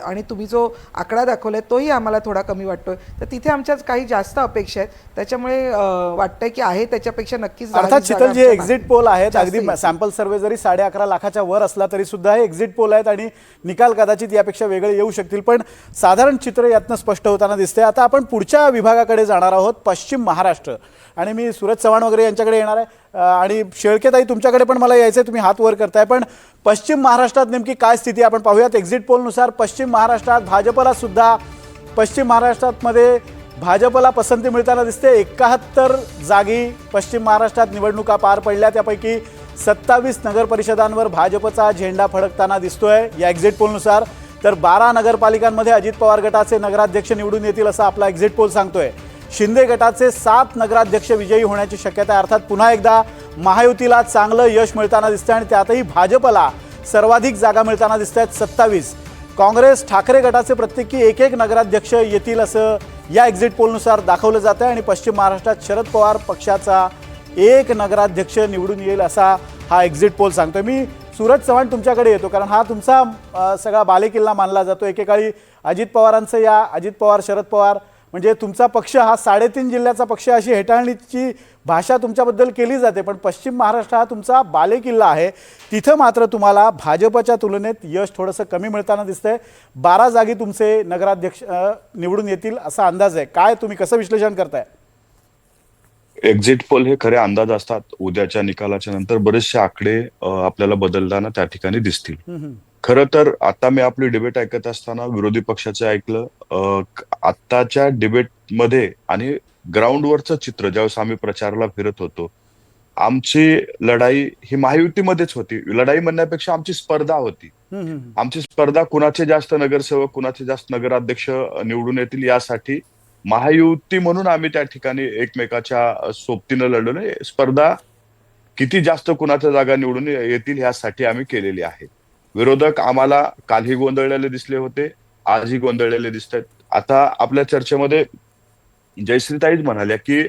आणि तुम्ही जो आकडा दाखवलाय तोही आम्हाला थोडा कमी वाटतोय. तर तिथे आमच्या काही जास्त अपेक्षा आहेत. त्याच्यामुळे वाटतंय की आहे त्याच्यापेक्षा नक्कीच. अर्थात शीतल, जे एक्झिट पोल आहेत, अगदी सॅम्पल सर्वे जरी 11.5 लाखाच्या वर असला तरी सुद्धा हे एक्झिट पोल आहेत आणि निकाल कदाचित यापेक्षा वेगळे येऊ शकतील, पण साधारण चित्र यातनं स्पष्ट होताना दिसते. आता आपण पुढच्या विभागाकडे जाणार आहोत, पश्चिम महाराष्ट्र. आणि मी सूरज चव्हाण वगैरे यांच्याकडे येणार आहे आणि शेळकेताई तुमच्याकडे पण मला यायचं आहे, तुम्ही हात वर करताय. पण पश्चिम महाराष्ट्रात नेमकी काय स्थिती आपण पाहूयात. एक्झिट पोलनुसार पश्चिम महाराष्ट्रात भाजपला सुद्धा पश्चिम महाराष्ट्रामध्ये भाजपला पसंती मिळताना दिसते. 71 जागी पश्चिम महाराष्ट्रात निवडणुका पार पडल्या, त्यापैकी 27 नगर परिषदांवर भाजपचा झेंडा फडकताना दिसतोय या एक्झिट पोलनुसार. तर 12 नगरपालिकांमध्ये अजित पवार गटाचे नगराध्यक्ष निवडून येतील असा आपला एक्झिट पोल सांगतोय. शिंदे गटाचे 7 नगराध्यक्ष विजयी होण्याची शक्यता आहे. अर्थात पुन्हा एकदा महायुतीला चांगलं यश मिळताना दिसतंय आणि त्यातही भाजपला सर्वाधिक जागा मिळताना दिसत आहेत, 27. काँग्रेस ठाकरे गटाचे प्रत्येकी 1 नगराध्यक्ष येतील असं या एक्झिट पोलनुसार दाखवलं जातं आहे आणि पश्चिम महाराष्ट्रात शरद पवार पक्षाचा 1 नगराध्यक्ष निवडून येईल असा हा एक्झिट पोल सांगतोय. मी सूरज चव्हाण तुमच्याकडे येतो, कारण हा तुमचा सगळा बालेकिल्ला मानला जातो. एकेकाळी अजित पवारांचं अजित पवार शरद पवार म्हणजे तुमचा पक्ष हा 3.5 जिल्ह्याचा पक्ष अशी हेटाळणीची भाषा तुमच्याबद्दल केली जाते, पण पश्चिम महाराष्ट्र हा तुमचा बालेकिल्ला आहे. तिथं मात्र तुम्हाला भाजपच्या तुलनेत यश थोडंसं कमी मिळताना दिसतंय. 12 जागी तुमचे नगराध्यक्ष निवडून येतील असा अंदाज आहे. काय तुम्ही कसं विश्लेषण करताय? एक्झिट पोल हे खरे अंदाज असतात. उद्याच्या निकालाच्या नंतर बरेचसे आकडे आपल्याला बदलताना त्या ठिकाणी दिसतील. खरं तर आता मी आपली डिबेट ऐकत असताना विरोधी पक्षाचं ऐकलं. आत्ताच्या डिबेटमध्ये आणि ग्राउंडवरचं चित्र ज्यावेळेस आम्ही प्रचाराला फिरत होतो, आमची लढाई ही महायुतीमध्येच होती. लढाई म्हणण्यापेक्षा आमची स्पर्धा होती. आमची स्पर्धा कुणाचे जास्त नगरसेवक, कुणाचे जास्त नगराध्यक्ष निवडून येतील यासाठी महायुती म्हणून आम्ही त्या ठिकाणी एकमेकाच्या सोबतीनं लढलो. स्पर्धा किती जास्त कुणाच्या जागा निवडून येतील यासाठी आम्ही केलेली आहे. विरोधक आम्हाला कालही गोंधळलेले दिसले होते, आजही गोंधळलेले दिसत आहेत. आता आपल्या चर्चेमध्ये जयश्रीताईच म्हणाल्या की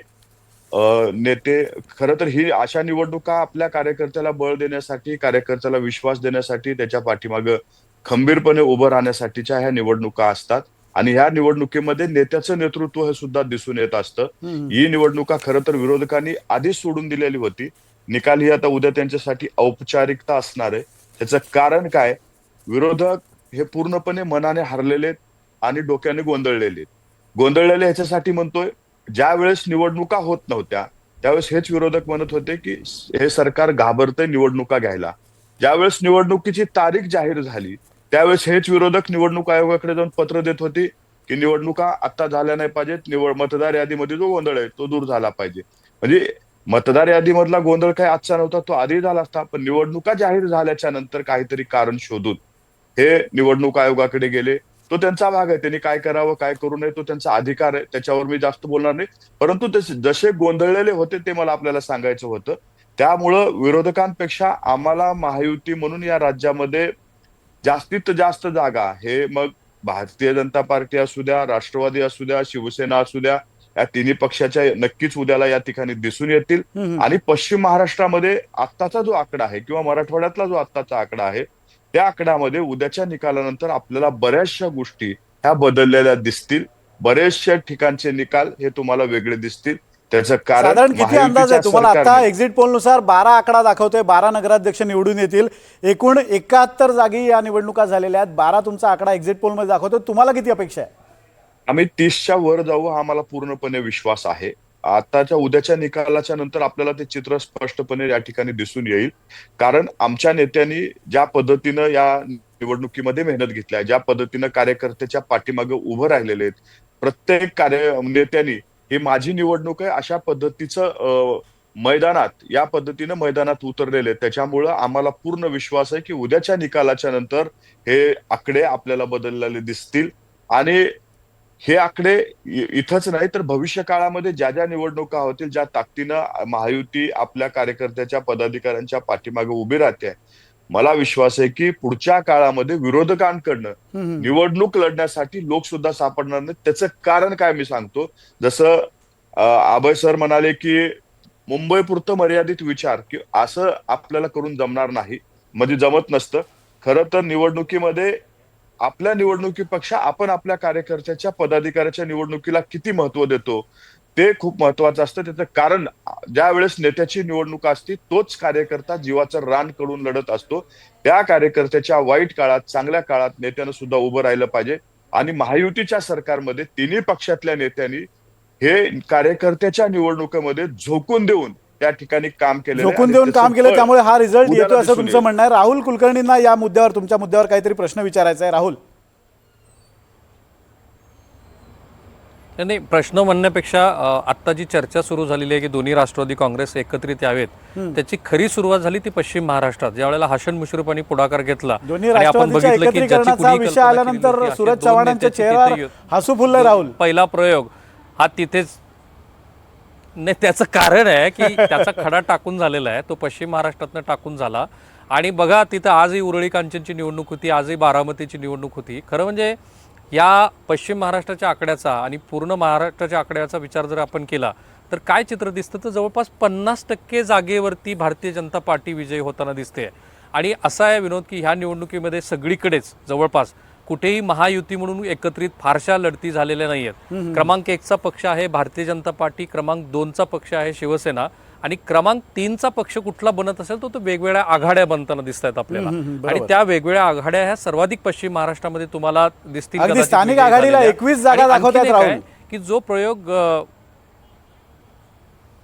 नेते, खरं तर ही अशा निवडणुका आपल्या कार्यकर्त्याला बळ देण्यासाठी, कार्यकर्त्याला विश्वास देण्यासाठी, त्याच्या पाठीमागं खंबीरपणे उभं राहण्यासाठीच्या ह्या निवडणुका असतात. आणि ह्या निवडणुकीमध्ये नेत्याचं नेतृत्व हे सुद्धा दिसून येत असतं. ही निवडणुका खरं तर विरोधकांनी आधीच सोडून दिलेली होती. निकाल ही आता उद्या त्यांच्यासाठी औपचारिकता असणार आहे. त्याचं कारण काय? विरोधक हे पूर्णपणे मनाने हरलेले आणि डोक्याने गोंधळलेले ह्याच्यासाठी म्हणतोय, ज्या वेळेस निवडणुका होत नव्हत्या त्यावेळेस हेच विरोधक म्हणत होते की हे सरकार घाबरतंय निवडणुका घ्यायला. ज्यावेळेस निवडणुकीची तारीख जाहीर झाली त्यावेळेस हेच विरोधक निवडणूक आयोगाकडे जाऊन पत्र देत होते की निवडणुका आता झाल्या नाही पाहिजेत, मतदार यादीमध्ये जो गोंधळ आहे तो दूर झाला पाहिजे. म्हणजे मतदार यादीमधला गोंधळ काही आजचा नव्हता, तो आधी झाला असता. पण निवडणुका जाहीर झाल्याच्या नंतर काहीतरी कारण शोधून हे निवडणूक आयोगाकडे गेले. तो त्यांचा भाग आहे, त्यांनी काय करावं काय करू नये तो त्यांचा अधिकार आहे, त्याच्यावर मी जास्त बोलणार नाही. परंतु ते जसे गोंधळलेले होते ते मला आपल्याला सांगायचं होतं. त्यामुळं विरोधकांपेक्षा आम्हाला महायुती म्हणून या राज्यामध्ये जास्तीत जास्त जागा, हे मग भारतीय जनता पार्टी असू द्या, राष्ट्रवादी असू द्या, शिवसेना असू द्या, या तिन्ही पक्षाच्या नक्कीच उद्याला या ठिकाणी दिसून येतील. आणि पश्चिम महाराष्ट्रामध्ये आत्ताचा जो आकडा आहे किंवा मराठवाड्यातला जो आत्ताचा आकडा आहे त्या आकड्यामध्ये उद्याच्या निकालानंतर आपल्याला बऱ्याचशा गोष्टी ह्या बदललेल्या दिसतील. बरेचशा ठिकाणचे निकाल हे तुम्हाला वेगळे दिसतील. त्याचं कारण साधारण किती अंदाज आहे तुम्हाला? आता एक्झिट पोल नुसार 12 आकडा दाखवतोय, 12 नगराध्यक्ष निवडून येतील. एकूण 71 जागी या निवडणुका झालेल्या आहेत. 12 तुमचा आकडा एक्झिट पोल मध्ये दाखवतोय. तुम्हाला किती अपेक्षा आहे? आम्ही 30च्या वर जाऊ हा आम्हाला पूर्णपणे विश्वास आहे. आताच्या उद्याच्या निकालाच्या नंतर आपल्याला ते चित्र स्पष्टपणे या ठिकाणी दिसून येईल. कारण आमच्या नेत्यांनी ज्या पद्धतीनं या निवडणुकीमध्ये मेहनत घेतली आहे, ज्या पद्धतीनं कार्यकर्त्याच्या पाठीमागे उभं राहिलेले आहेत, प्रत्येक नेत्यांनी ही माझी निवडणूक आहे अशा पद्धतीचं या पद्धतीनं मैदानात उतरलेले. त्याच्यामुळं आम्हाला पूर्ण विश्वास आहे की उद्याच्या निकालाच्या नंतर हे आकडे आपल्याला बदललेले दिसतील. आणि हे आकडे इथंच नाही तर भविष्य काळामध्ये ज्या ज्या निवडणुका होतील, ज्या ताकदीनं महायुती आपल्या कार्यकर्त्याच्या पदाधिकाऱ्यांच्या पाठीमागे उभी राहते, मला विश्वास आहे की पुढच्या काळामध्ये विरोधकांकडनं निवडणूक लढण्यासाठी लोक सुद्धा सापडणार नाहीत. त्याचं कारण काय मी सांगतो. जसं अभय सर म्हणाले की मुंबई पुरतं मर्यादित विचार, की असं आपल्याला करून जमणार नाही, म्हणजे जमत नसतं. खरं तर निवडणुकीमध्ये आपल्या निवडणुकीपेक्षा आपण आपल्या कार्यकर्त्याच्या पदाधिकाऱ्याच्या निवडणुकीला किती महत्व देतो ते खूप महत्वाचं असतं. त्याचं कारण ज्या वेळेस नेत्याची निवडणूक असते तोच कार्यकर्ता जीवाचं रान करून लढत असतो. त्या कार्यकर्त्याच्या वाईट काळात, चांगल्या काळात नेत्यानं सुद्धा उभं राहिलं पाहिजे. आणि महायुतीच्या सरकारमध्ये तिन्ही पक्षातल्या नेत्यांनी हे कार्यकर्त्याच्या निवडणुकीमध्ये झोकून देऊन त्या ठिकाणी काम केलं, त्यामुळे हा रिझल्ट येतो असं तुमचं म्हणणं आहे. राहुल कुलकर्णींना या मुद्द्यावर, तुमच्या मुद्द्यावर काहीतरी प्रश्न विचारायचा आहे. राहुल. नाही, प्रश्न म्हणण्यापेक्षा आत्ता जी चर्चा सुरू झालेली आहे की दोन्ही राष्ट्रवादी काँग्रेस एकत्रित यावेत, त्याची खरी सुरुवात झाली ती पश्चिम महाराष्ट्रात, ज्या वेळेला हसन मुश्रीफांनी पुढाकार घेतला. दोन्ही राष्ट्रवादीच्या एकत्रीकरणाचा विषय आल्यानंतर सूरज चव्हाणांच्या चेहऱ्यावर हसू फुललं. राहुल, पहिला प्रयोग हा तिथेच नाही. त्याचं कारण आहे की त्याचा खडा टाकून झालेला आहे, तो पश्चिम महाराष्ट्रातनं टाकून झाला. आणि बघा तिथं आजही उरळी कांचनची निवडणूक होती, आजही बारामतीची निवडणूक होती. खरं म्हणजे या पश्चिम महाराष्ट्राच्या आकड्याचा आणि पूर्ण महाराष्ट्राच्या आकड्याचा विचार जर आपण केला तर काय चित्र दिसतं, तर जवळपास 50% जागेवरती भारतीय जनता पार्टी विजयी होताना दिसते. आणि असा आहे विनोद की ह्या निवडणुकीमध्ये सगळीकडेच जवळपास कुठेही महायुती म्हणून एकत्रित फारशा लढती झालेल्या नाही आहेत. क्रमांक 1चा पक्ष आहे भारतीय जनता पार्टी, क्रमांक 2चा पक्ष आहे शिवसेना आणि क्रमांक 3चा पक्ष कुठला बनत असेल तो वेगवेगळ्या आघाड्या बनताना दिसत आहेत आपल्याला. आणि त्या वेगवेगळ्या आघाड्या ह्या सर्वाधिक पश्चिम महाराष्ट्रामध्ये तुम्हाला दिसतील. अगदी कदाचित स्थानिक विजयी आघाडीला झालेल्या. 21 जागा आणि दाखवतात आणखीन एक आहे राहुल. की जो प्रयोग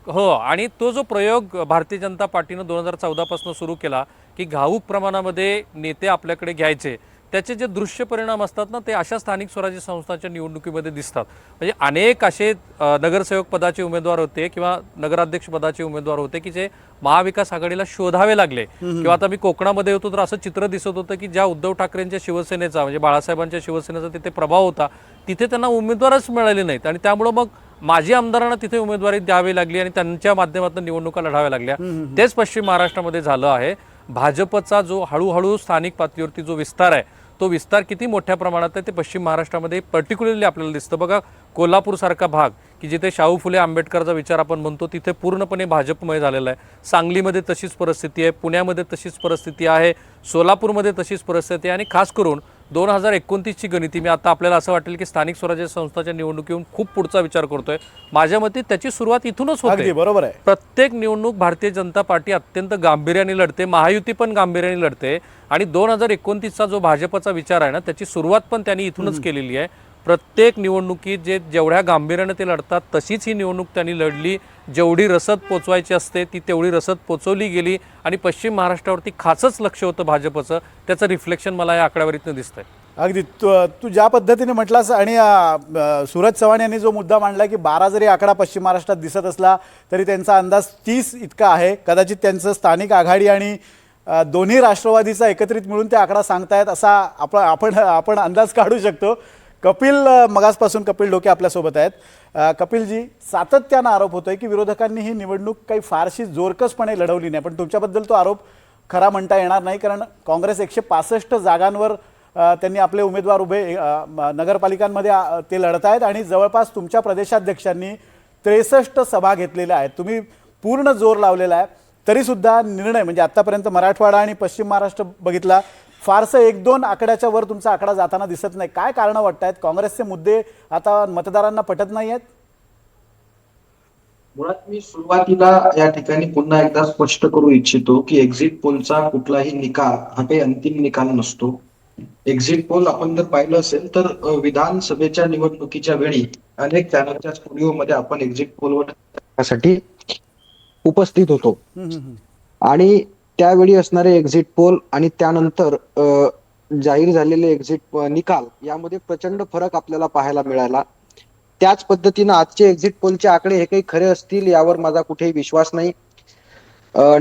हो आणि तो जो प्रयोग भारतीय जनता पार्टीनं 2014 पासून सुरू केला की घाऊक प्रमाणामध्ये नेते आपल्याकडे घ्यायचे, त्याचे जे दृश्य परिणाम असतात ना ते अशा स्थानिक स्वराज्य संस्थांच्या निवडणुकीमध्ये दिसतात. म्हणजे अनेक असे नगरसेवक पदाचे उमेदवार होते किंवा नगराध्यक्ष पदाचे उमेदवार होते की जे महाविकास आघाडीला शोधावे लागले. किंवा आता मी कोकणामध्ये होतो तर असं चित्र दिसत होतं की ज्या उद्धव ठाकरेंच्या शिवसेनेचा म्हणजे बाळासाहेबांच्या शिवसेनेचा तिथे प्रभाव होता, तिथे त्यांना उमेदवारच मिळाले नाहीत आणि त्यामुळं मग माजी आमदारांना तिथे उमेदवारी द्यावी लागली आणि त्यांच्या माध्यमातून निवडणुका लढाव्या लागल्या. तेच पश्चिम महाराष्ट्रामध्ये झालं आहे. भाजपचा जो हळूहळू स्थानिक पातळीवरती जो विस्तार आहे तो विस्तार किती मोठ्या प्रमाणात आहे ते पश्चिम महाराष्ट्रामध्ये पर्टिक्युलरली आपल्याला दिसतं. बघा कोल्हापूर सारखा भाग की जिथे शाहू फुले आंबेडकरचा विचार आपण म्हणतो तिथे पूर्णपणे भाजपमय झालेला आहे. सांगलीमध्ये तशीच परिस्थिती आहे, पुण्यामध्ये तशीच परिस्थिती आहे, सोलापूरमध्ये तशीच परिस्थिती आहे. आणि खास करून 2029ची गणिती मी आता आपल्याला असं वाटेल की स्थानिक स्वराज्य संस्थाच्या निवडणुकीहून खूप पुढचा विचार करतोय. माझ्या मते त्याची सुरुवात इथूनच होते. बरोबर आहे. प्रत्येक निवडणूक भारतीय जनता पार्टी अत्यंत गांभीर्याने लढते, महायुती पण गांभीर्याने लढते आणि 2029चा जो भाजपचा विचार आहे ना त्याची सुरुवात पण त्यांनी इथूनच केलेली आहे. प्रत्येक निवडणुकीत जेवढ्या गांभीर्याने ते लढतात तशीच ही निवडणूक त्यांनी लढली. जेवढी रसद पोचवायची असते ती तेवढी रसद पोचवली गेली आणि पश्चिम महाराष्ट्रावरती खासच लक्ष होतं भाजपचं. त्याचं रिफ्लेक्शन मला या आकड्यावरीतनं दिसतंय. अगदी तू ज्या पद्धतीने म्हटलास आणि सूरज चव्हाण यांनी जो मुद्दा मांडला की 12 जरी आकडा पश्चिम महाराष्ट्रात दिसत असला तरी त्यांचा अंदाज 30 इतका आहे. कदाचित त्यांचं स्थानिक आघाडी आणि दोन्ही राष्ट्रवादीचा एकत्रित मिळून ते आकडा सांगतायत असा आपण अंदाज काढू शकतो. कपिल मगासपासून कपिल डोके आपल्यासोबत आहेत. कपिलजी, सातत्यानं आरोप होतोय की विरोधकांनी ही निवडणूक काही फारशी जोरकसपणे लढवली नाही, पण तुमच्याबद्दल तो आरोप खरा म्हणता येणार नाही कारण काँग्रेस 165 जागांवर त्यांनी आपले उमेदवार उभे नगरपालिकांमध्ये ते लढत आहेत आणि जवळपास तुमच्या प्रदेशाध्यक्षांनी 63 सभा घेतलेल्या आहेत. तुम्ही पूर्ण जोर लावलेला आहे तरीसुद्धा निर्णय म्हणजे आत्तापर्यंत मराठवाडा आणि पश्चिम महाराष्ट्र बघितला फारसं 1-2 आकड्याच्या वर तुमचा आकडा जाताना दिसत नाही. काय कारणं वाटतायत? काँग्रेसचे मुद्दे आता मतदारांना पटत नाही आहेत? मुळात मी सुरुवातीला या ठिकाणी पुन्हा एकदा स्पष्ट करू इच्छितो की एक्झिट पोलचा कुठलाही निकाल हा काही अंतिम निकाल नसतो. एक्झिट पोल आपण जर पाहिलं असेल तर विधानसभेच्या निवडणुकीच्या वेळी अनेक चॅनलच्या स्टुडिओमध्ये आपण एक्झिट पोलवर उपस्थित होतो आणि त्यावेळी असणारे एक्झिट पोल आणि त्यानंतर जाहीर झालेले एक्झिट निकाल यामध्ये प्रचंड फरक आपल्याला पाहायला मिळाला. त्याच पद्धतीनं आजचे एक्झिट पोलचे आकडे हे काही खरे असतील यावर माझा कुठेही विश्वास नाही.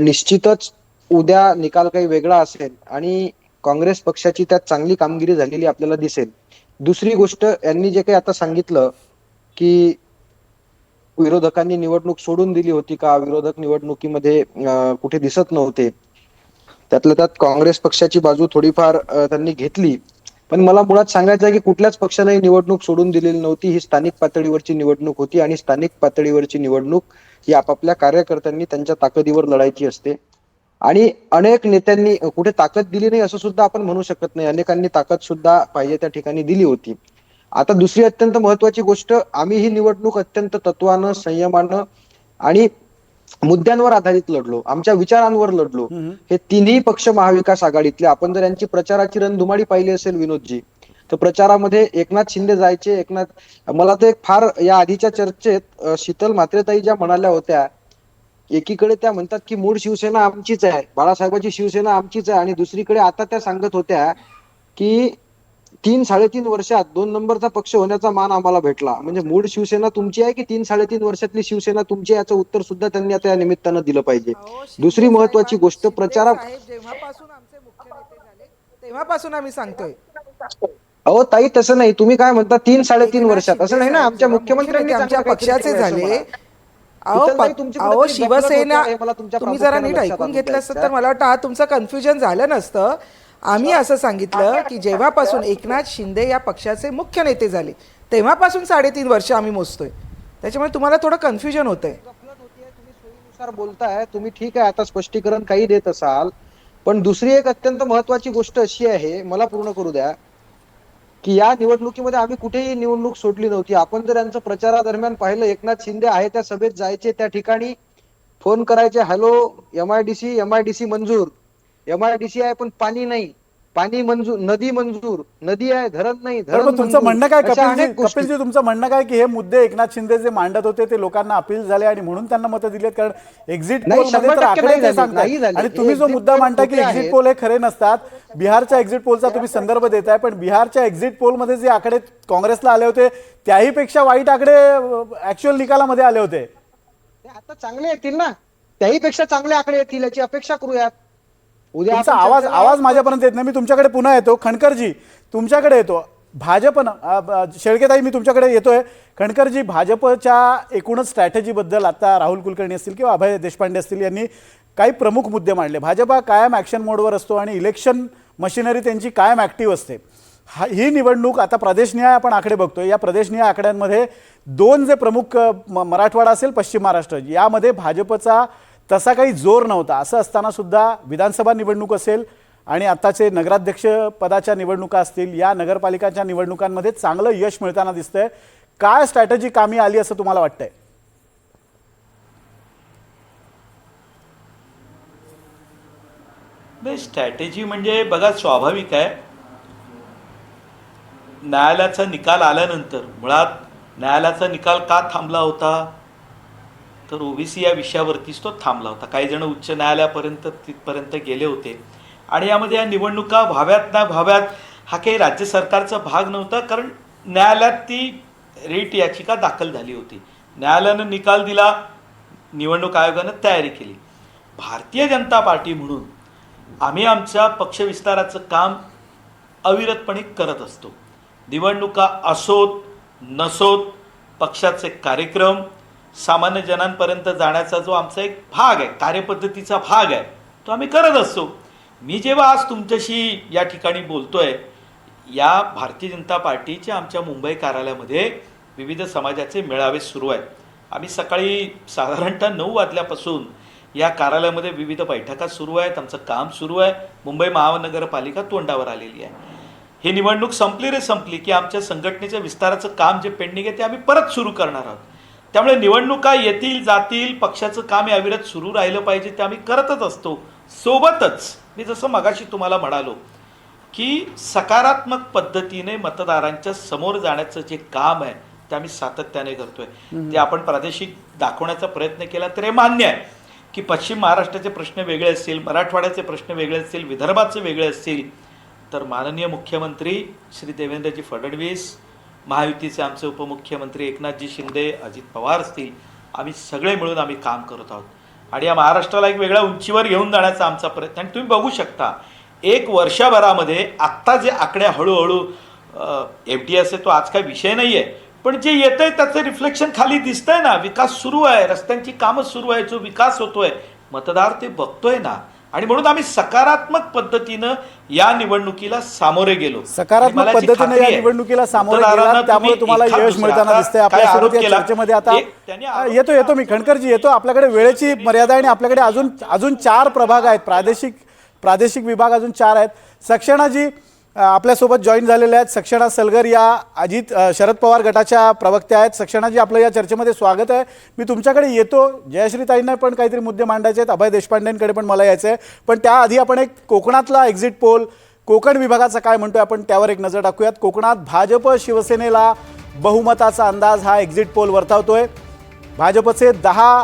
निश्चितच उद्या निकाल काही वेगळा असेल आणि काँग्रेस पक्षाची त्यात चांगली कामगिरी झालेली आपल्याला दिसेल. दुसरी गोष्ट, यांनी जे काही आता सांगितलं की विरोधकांनी निवडणूक सोडून दिली होती का, विरोधक निवडणुकीमध्ये कुठे दिसत नव्हते, त्यातल्या त्यात काँग्रेस पक्षाची बाजू थोडीफार त्यांनी घेतली. पण मला मुळात सांगायचं आहे की कुठल्याच पक्षाने निवडणूक सोडून दिलेली नव्हती. ही स्थानिक पातळीवरची निवडणूक होती आणि स्थानिक पातळीवरची निवडणूक ही आपापल्या कार्यकर्त्यांनी त्यांच्या ताकदीवर लढायची असते. आणि अनेक नेत्यांनी कुठे ताकद दिली नाही असं सुद्धा आपण म्हणू शकत नाही. अनेकांनी ताकद सुद्धा पाहिजे त्या ठिकाणी दिली होती. आता दुसरी अत्यंत महत्वाची गोष्ट, आम्ही ही निवडणूक अत्यंत तत्वानं, संयमानं आणि मुद्द्यांवर आधारित लढलो, आमच्या विचारांवर लढलो. हे तिन्ही पक्ष महाविकास आघाडीतले, आपण जर यांची प्रचाराची रणधुमाळी पाहिली असेल विनोदजी, तर प्रचारामध्ये एकनाथ शिंदे जायचे. मला तर एक फार या आधीच्या चर्चेत शीतल म्हात्रेताई ज्या म्हणाल्या होत्या, एकीकडे त्या म्हणतात की मूळ शिवसेना आमचीच आहे, बाळासाहेबांची शिवसेना आमचीच आहे, आणि दुसरीकडे आता त्या सांगत होत्या की 3-3.5 वर्षात 2 नंबरचा पक्ष होण्याचा मान आम्हाला भेटला. म्हणजे मूळ शिवसेना तुमची आहे की 3-3.5 वर्षातली शिवसेना तुमची, याचं उत्तर सुद्धा त्यांनी आता या निमित्तानं दिलं पाहिजे. दुसरी महत्वाची गोष्ट, प्रचारात जेव्हापासून आमचे मुख्य नेते झाले तेव्हापासून आम्ही सांगतोय. अहो ताई, तसं नाही. तुम्ही काय म्हणता 3-3.5 वर्षात? असं नाही ना, आमच्या मुख्यमंत्र्यांनी आमच्या पक्षाचे झाले. अहो शिवसेना, तुम्ही जरा नीट ऐकून घेतलं असतं तर मला वाटतं हा तुमचं कन्फ्युजन झालं नसतं. आम्ही असं सांगितलं की जेव्हापासून एकनाथ शिंदे या पक्षाचे मुख्य नेते झाले तेव्हापासून 3.5 वर्ष आम्ही मोजतोय. त्याच्यामुळे तुम्हाला थोडं कन्फ्युजन होतंय. तुम्ही सोयीनुसार बोलताय, तुम्ही ठीक आहे आता स्पष्टीकरण काही देत असाल, पण दुसरी एक अत्यंत महत्वाची गोष्ट अशी आहे, मला पूर्ण करू द्या. की या निवडणुकीमध्ये आम्ही कुठेही निवडणूक सोडली नव्हती. आपण जर यांचं प्रचारादरम्यान पाहिलं, एकनाथ शिंदे आहे त्या सभेत जायचे, त्या ठिकाणी फोन करायचे, हॅलो एमआयडीसी मंजूर, एमआयडीसी आहे पण पाणी नाही, पाणी मंजूर, नदी मंजूर, नदी आहे धरण नाही, तर धरण मग तुमचं मंजूर. म्हणणं काय अशा अनेक गोष्टी. कपिलजी तुमचं म्हणणं काय की हे मुद्दे एकनाथ शिंदे जे मांडत होते ते लोकांना अपील झाले आणि म्हणून त्यांना मतं दिलीत? कारण एक्झिट नाही, पोल मध्ये 100% तर आकडे नाही ते झाली, सांगतात नाही झाली. आणि हे तुम्ही जो exit मुद्दा poll मांडता की खोटे एक्झिट आहेत. पोल हे खरे नसतात, बिहारच्या एक्झिट पोलचा तुम्ही संदर्भ देताय, पण बिहारच्या एक्झिट पोलमध्ये जे आकडे काँग्रेसला आले होते त्याही पेक्षा वाईट आकडे ऍक्च्युअल निकालामध्ये आले होते. ते आता चांगले येतील ना, त्याही पेक्षा चांगले आकडे येतील याची अपेक्षा करूयात. उद्या तुमचा आपण आवाज चर्चेला आवाज माझ्यापर्यंत येत नाही. मी तुमच्याकडे पुन्हा येतो. खणकरजी तुमच्याकडे येतो. भाजपनं शेळकेताई मी तुमच्याकडे येतोय. खणकरजी, भाजपच्या एकूणच स्ट्रॅटेजीबद्दल आता राहुल कुलकर्णी असतील किंवा अभय देशपांडे असतील यांनी काही प्रमुख मुद्दे मांडले. भाजपा कायम ॲक्शन मोडवर असतो आणि इलेक्शन मशिनरी त्यांची कायम ॲक्टिव्ह असते. ही निवडणूक आता प्रदेशनिहाय आपण आकडे बघतोय. या प्रदेशनिहाय आकड्यांमध्ये दोन जे प्रमुख मराठवाडा असेल, पश्चिम महाराष्ट्र, यामध्ये भाजपचा तसा काही जोर नव्हता. असं असताना सुद्धा विधानसभा निवडणूक असेल आणि आताचे नगराध्यक्ष पदाच्या निवडणुका असतील, या नगरपालिकांच्या निवडणुकांमध्ये चांगलं यश मिळताना दिसतंय. काय स्ट्रॅटेजी कामी आली असं तुम्हाला वाटतंय? नाही, स्ट्रॅटेजी म्हणजे बघा, स्वाभाविक आहे. न्यायालयाचा निकाल आल्यानंतर मुळात न्यायालयाचा निकाल का थांबला होता, तर ओबीसी या विषयावरतीच तो थांबला होता. काही जण उच्च न्यायालयापर्यंत तिथपर्यंत गेले होते आणि यामध्ये या निवडणुका व्हाव्यात ना व्हाव्यात हा काही राज्य सरकारचा भाग नव्हता, कारण न्यायालयात ती रिट याचिका दाखल झाली होती. न्यायालयानं निकाल दिला, निवडणूक आयोगानं तयारी केली. भारतीय जनता पार्टी म्हणून आम्ही आमच्या पक्षविस्ताराचं काम अविरतपणे करत असतो. निवडणुका असोत नसोत, पक्षाचे कार्यक्रम, सामान्य जनांपर्यंत जाण्याचा जो आमचा एक भाग आहे, कार्यपद्धतीचा भाग आहे, तो आम्ही करत असतो. मी जेव्हा आज तुमच्याशी या ठिकाणी बोलतोय, या भारतीय जनता पार्टीच्या आमच्या मुंबई कार्यालयामध्ये विविध समाजाचे मेळावे सुरू आहेत. आम्ही सकाळी साधारणतः 9 वाजल्यापासून या कार्यालयामध्ये विविध बैठका सुरू आहेत. आमचं काम सुरू आहे. मुंबई महानगरपालिका तोंडावर आलेली आहे. ही निवडणूक संपली रे संपली की आमच्या संघटनेच्या विस्ताराचं काम जे पेंडिंग आहे ते आम्ही परत सुरू करणार आहोत. त्यामुळे निवडणुका येतील जातील, पक्षाचं काम हे अविरत सुरू राहिलं पाहिजे, ते आम्ही करतच असतो. सोबतच मी जसं मगाशी तुम्हाला म्हणालो की सकारात्मक पद्धतीने मतदारांच्या समोर जाण्याचं जे काम आहे ते आम्ही सातत्याने करतोय. ते आपण प्रादेशिक दाखवण्याचा प्रयत्न केला तर हे मान्य आहे की पश्चिम महाराष्ट्राचे प्रश्न वेगळे असतील, मराठवाड्याचे प्रश्न वेगळे असतील, विदर्भाचे वेगळे असतील, तर माननीय मुख्यमंत्री श्री देवेंद्रजी फडणवीस, महायुतीचे आमचे उपमुख्यमंत्री एकनाथजी शिंदे, अजित पवार असतील, आम्ही सगळे मिळून आम्ही काम करत आहोत आणि या महाराष्ट्राला एक वेगळ्या उंचीवर घेऊन जाण्याचा आमचा प्रयत्न. आणि तुम्ही बघू शकता 1 वर्षभरामध्ये आत्ता जे आकडे हळूहळू FDS आहे तो आज काही विषय नाही आहे, पण जे येत आहे त्याचं रिफ्लेक्शन खाली दिसतंय ना. विकास सुरू आहे, रस्त्यांची कामं सुरू आहे, जो विकास होतोय मतदार ते बघतोय ना. आणि म्हणून आम्ही सकारात्मक पद्धतीनं या निवडणुकीला सामोरे गेलो. सकारात्मक पद्धतीने या निवडणुकीला सामोरे गेलात, त्यामुळे तुम्हाला यश मिळताना दिसतंय. आपल्यासोबत या चर्चेमध्ये आता येतो मी खणकरजी येतो. आपल्याकडे वेळेची मर्यादा आहे आणि आपल्याकडे अजून 4 प्रभाग आहेत, प्रादेशिक विभाग अजून 4 आहेत. सक्सेनाजी आपल्यासोबत जॉईन झालेले आहेत. सक्सेना सलगर या शरद पवार गटाच्या प्रवक्त्या आहेत. सक्सेनाजी, आपलं या चर्चेमध्ये स्वागत आहे. मी तुमच्याकडे येतो. जयश्रीताईंना पण काहीतरी मुद्दे मांडायचे आहेत, अभय देशपांडेंकडे पण मला यायचं आहे, पण त्याआधी आपण एक कोकणातला एक्झिट पोल, कोकण विभागाचा काय म्हणतोय आपण त्यावर एक नजर टाकूयात. कोकणात भाजप शिवसेनेला बहुमताचा अंदाज हा एक्झिट पोल वर्तवतोय. भाजपचे 10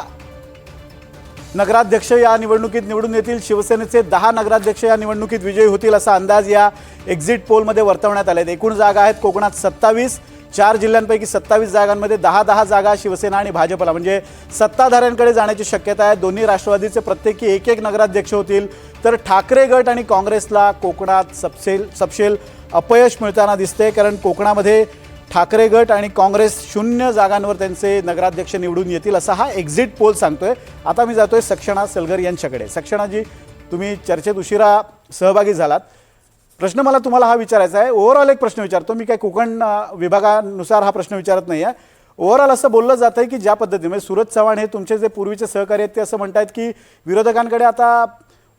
नगराध्यक्ष या निवडणुकीत निवडून येतील, शिवसेनेचे 10 नगराध्यक्ष या निवडणुकीत विजयी होतील असा अंदाज या एक्झिट पोलमध्ये वर्तवण्यात आले. एकूण जागा आहेत कोकणात 27, 4 जिल्ह्यांपैकी 27 जागांमध्ये 10-10 जागा शिवसेना आणि भाजपला, म्हणजे सत्ताधाऱ्यांकडे जाण्याची शक्यता आहे. दोन्ही राष्ट्रवादीचे प्रत्येकी 1-1 नगराध्यक्ष होतील, तर ठाकरे गट आणि काँग्रेसला कोकणात सपशेल अपयश मिळताना दिसते, कारण कोकणामध्ये ठाकरे गट आणि काँग्रेस 0 जागांवर त्यांचे नगराध्यक्ष निवडून येतील असा हा एक्झिट पोल सांगतोय. आता मी जातोय सक्सेना सलगर यांच्याकडे. सक्सेनाजी, तुम्ही चर्चेत उशिरा सहभागी झालात. प्रश्न मला तुम्हाला हा विचारायचा आहे. ओव्हरऑल एक प्रश्न विचारतो मी, काय कोकण विभागानुसार हा प्रश्न विचारत नाही आहे. ओव्हरऑल असं बोललं जातं आहे की ज्या पद्धतीने म्हणजे सूरज चव्हाण हे तुमचे जे पूर्वीचे सहकारी आहेत ते असं म्हणतात की विरोधकांकडे आता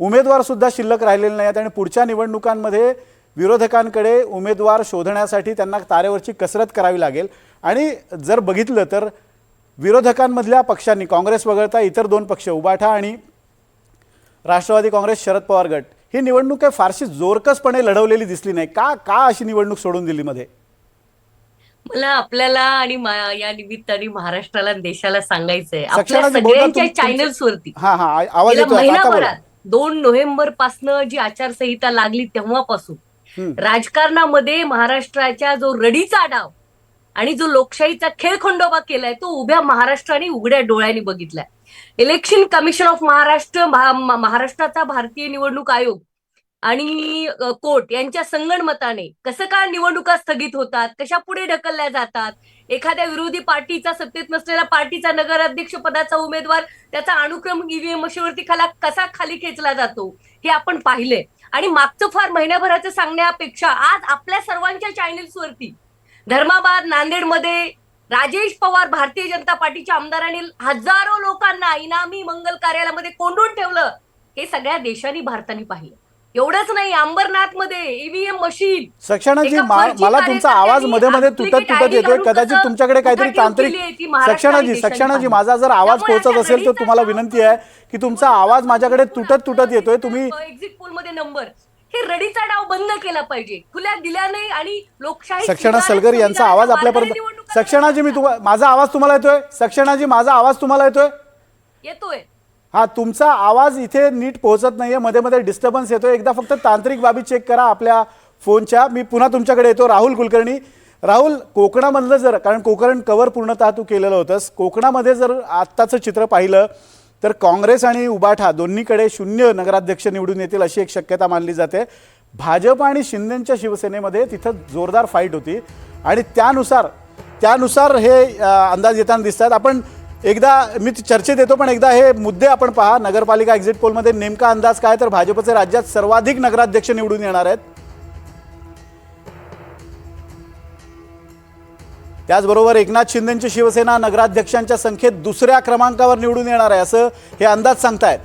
उमेदवारसुद्धा शिल्लक राहिलेले नाही आहेत आणि पुढच्या निवडणुकांमध्ये विरोधकांकडे उमेदवार शोधण्यासाठी त्यांना तारेवरची कसरत करावी लागेल. आणि जर बघितलं तर विरोधकांमधल्या पक्षांनी काँग्रेस वगळता इतर 2 पक्ष उबाठा आणि राष्ट्रवादी काँग्रेस शरद पवार गट ही निवडणूक काही फारशी जोरकसपणे लढवलेली दिसली नाही. का अशी निवडणूक सोडून दिली मध्ये? मला आपल्याला आणि या निमित्ताने महाराष्ट्राला आणि देशाला सांगायचंय, आपल्या सक्षानाजी, बहुधा सगळ्यांच्या चॅनल्सवरती हा आवाज गेल्या येतोय, आता बोला. महिनाभरात 2 नोव्हेंबर पासनं जी आचारसंहिता लागली तेव्हापासून राजकारणामध्ये महाराष्ट्राच्या जो रडीचा डाव आणि जो लोकशाहीचा खेळखंडोबा केलाय तो उभ्या महाराष्ट्राने उघड्या डोळ्यांनी बघितलाय. इलेक्शन कमिशन ऑफ महाराष्ट्र, महाराष्ट्राचा भारतीय निवडणूक आयोग आणि कोर्ट यांच्या संगनमताने कसं काय निवडणुका स्थगित होतात, कशा पुढे ढकलल्या जातात, एखाद्या विरोधी पार्टीचा, सत्तेत नसलेल्या पार्टीचा नगराध्यक्ष पदाचा उमेदवार त्याचा अनुक्रम ईव्हीएम मशीनवरती कसा खाली खेचला जातो हे आपण पाहिलंय. आणि मागचं फार महिन्याभराचं सांगण्यापेक्षा आज आपल्या सर्वांच्या चॅनेल्सवरती धर्माबाद, नांदेडमध्ये राजेश पवार भारतीय जनता पार्टीच्या आमदारांनी हजारो लोकांना इनामी मंगल कार्यालयामध्ये कोंडून ठेवलं हे सगळ्या देशांनी, भारताने पाहिलं. एवढंच नाही, अंबरनाथमध्ये ईव्हीएम मशीन. सक्षानाजी, मला तुमचा आवाज मध्ये मध्ये तुटत येतोय. कदाचित तुमच्याकडे काहीतरी तांत्रिक सक्षानाजी माझा जर आवाज पोहोचत असेल तर तुम्हाला विनंती आहे की तुमचा आवाज माझ्याकडे तुटत येतोय. तुम्ही एक्झिट पोल मध्ये नंबर हे रडीचा डाव बंद केला पाहिजे, खुल्या दिल्याने आणि लोकशाही. सक्षणा सलगर यांचा आवाज आपल्यापर्यंत. सक्षणाजी, माझा आवाज तुम्हाला येतोय? सक्षणाजी, माझा आवाज तुम्हाला येतोय? हा, तुमचा आवाज इथे नीट पोहोचत नाहीये, मध्ये मध्ये डिस्टर्बन्स येतोय. एकदा फक्त तांत्रिक बाबी चेक करा आपल्या फोनच्या. मी पुन्हा तुमच्याकडे येतो. राहुल कुलकर्णी. राहुल, कोकणामधलं जर, कारण कोकण कव्हर पूर्णतः तू केलेलं होतंस, कोकणामध्ये जर आत्ताचं चित्र पाहिलं तर काँग्रेस आणि उबाठा दोन्हीकडे 0 नगराध्यक्ष निवडून येतील अशी एक शक्यता मानली जाते. भाजप आणि शिंदेच्या शिवसेनेमध्ये तिथं जोरदार फाईट होती आणि त्यानुसार हे अंदाज येताना दिसतात. आपण एकदा, मी चर्चेत येतो पण एकदा हे मुद्दे आपण पहा. नगरपालिका एक्झिट पोलमध्ये नेमका अंदाज काय? तर भाजपचे राज्यात सर्वाधिक नगराध्यक्ष निवडून येणार आहेत. त्याचबरोबर एकनाथ शिंदेची शिवसेना नगराध्यक्षांच्या संख्येत 2ऱ्या क्रमांकावर निवडून येणार आहे असं हे अंदाज सांगतायत.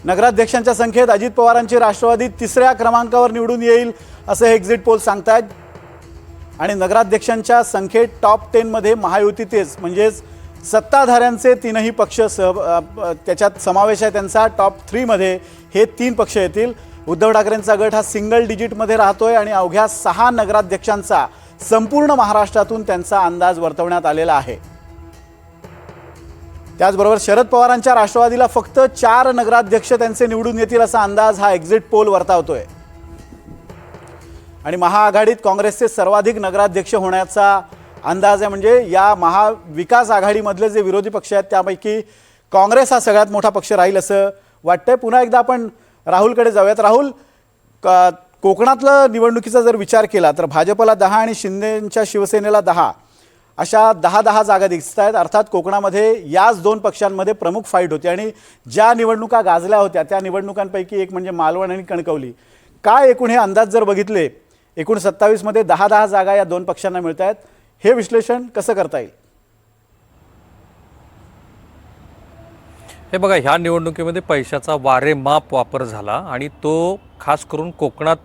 नगराध्यक्षांच्या संख्येत अजित पवारांची राष्ट्रवादी 3ऱ्या क्रमांकावर निवडून येईल असं हे एक्झिट पोल सांगतायत. आणि नगराध्यक्षांच्या संख्येत टॉप 10 मध्ये महायुती तेच, म्हणजेच सत्ताधाऱ्यांचे 3ही पक्ष त्याच्यात समावेश आहे त्यांचा. टॉप 3 मध्ये हे 3 पक्ष येतील. उद्धव ठाकरेंचा गट हा सिंगल डिजिटमध्ये राहतोय आणि अवघ्या 6 नगराध्यक्षांचा संपूर्ण महाराष्ट्रातून त्यांचा अंदाज वर्तवण्यात आलेला आहे. त्याचबरोबर शरद पवारांच्या राष्ट्रवादीला फक्त 4 नगराध्यक्ष त्यांचे निवडून येतील असा अंदाज हा एक्झिट पोल वर्तवतोय. आणि महाआघाडीत काँग्रेसचे सर्वाधिक नगराध्यक्ष होण्याचा अंदाज आहे. म्हणजे या महाविकास आघाडीमधले जे विरोधी पक्ष आहेत त्यापैकी काँग्रेस हा सगळ्यात मोठा पक्ष राहील असं वाटतंय. पुन्हा एकदा आपण राहुलकडे जाऊयात. राहुल, कोकणातलं निवडणुकीचा जर विचार केला तर भाजपला 10 आणि शिंदेच्या शिवसेनेला 10 अशा 10 जागा दिसत आहेत. अर्थात कोकणामध्ये याच 2 पक्षांमध्ये प्रमुख फाईट होती आणि ज्या निवडणुका गाजल्या होत्या त्या निवडणुकांपैकी एक म्हणजे मालवण आणि कणकवली. काय एकूण हे अंदाज जर बघितले, एकूण 27 मध्ये 10 जागा या 2 पक्षांना मिळत आहेत. हे विश्लेषण कसं करता येईल? हे बघा, ह्या निवडणुकीमध्ये पैशाचा वारेमाप वापर झाला आणि तो खास करून कोकणात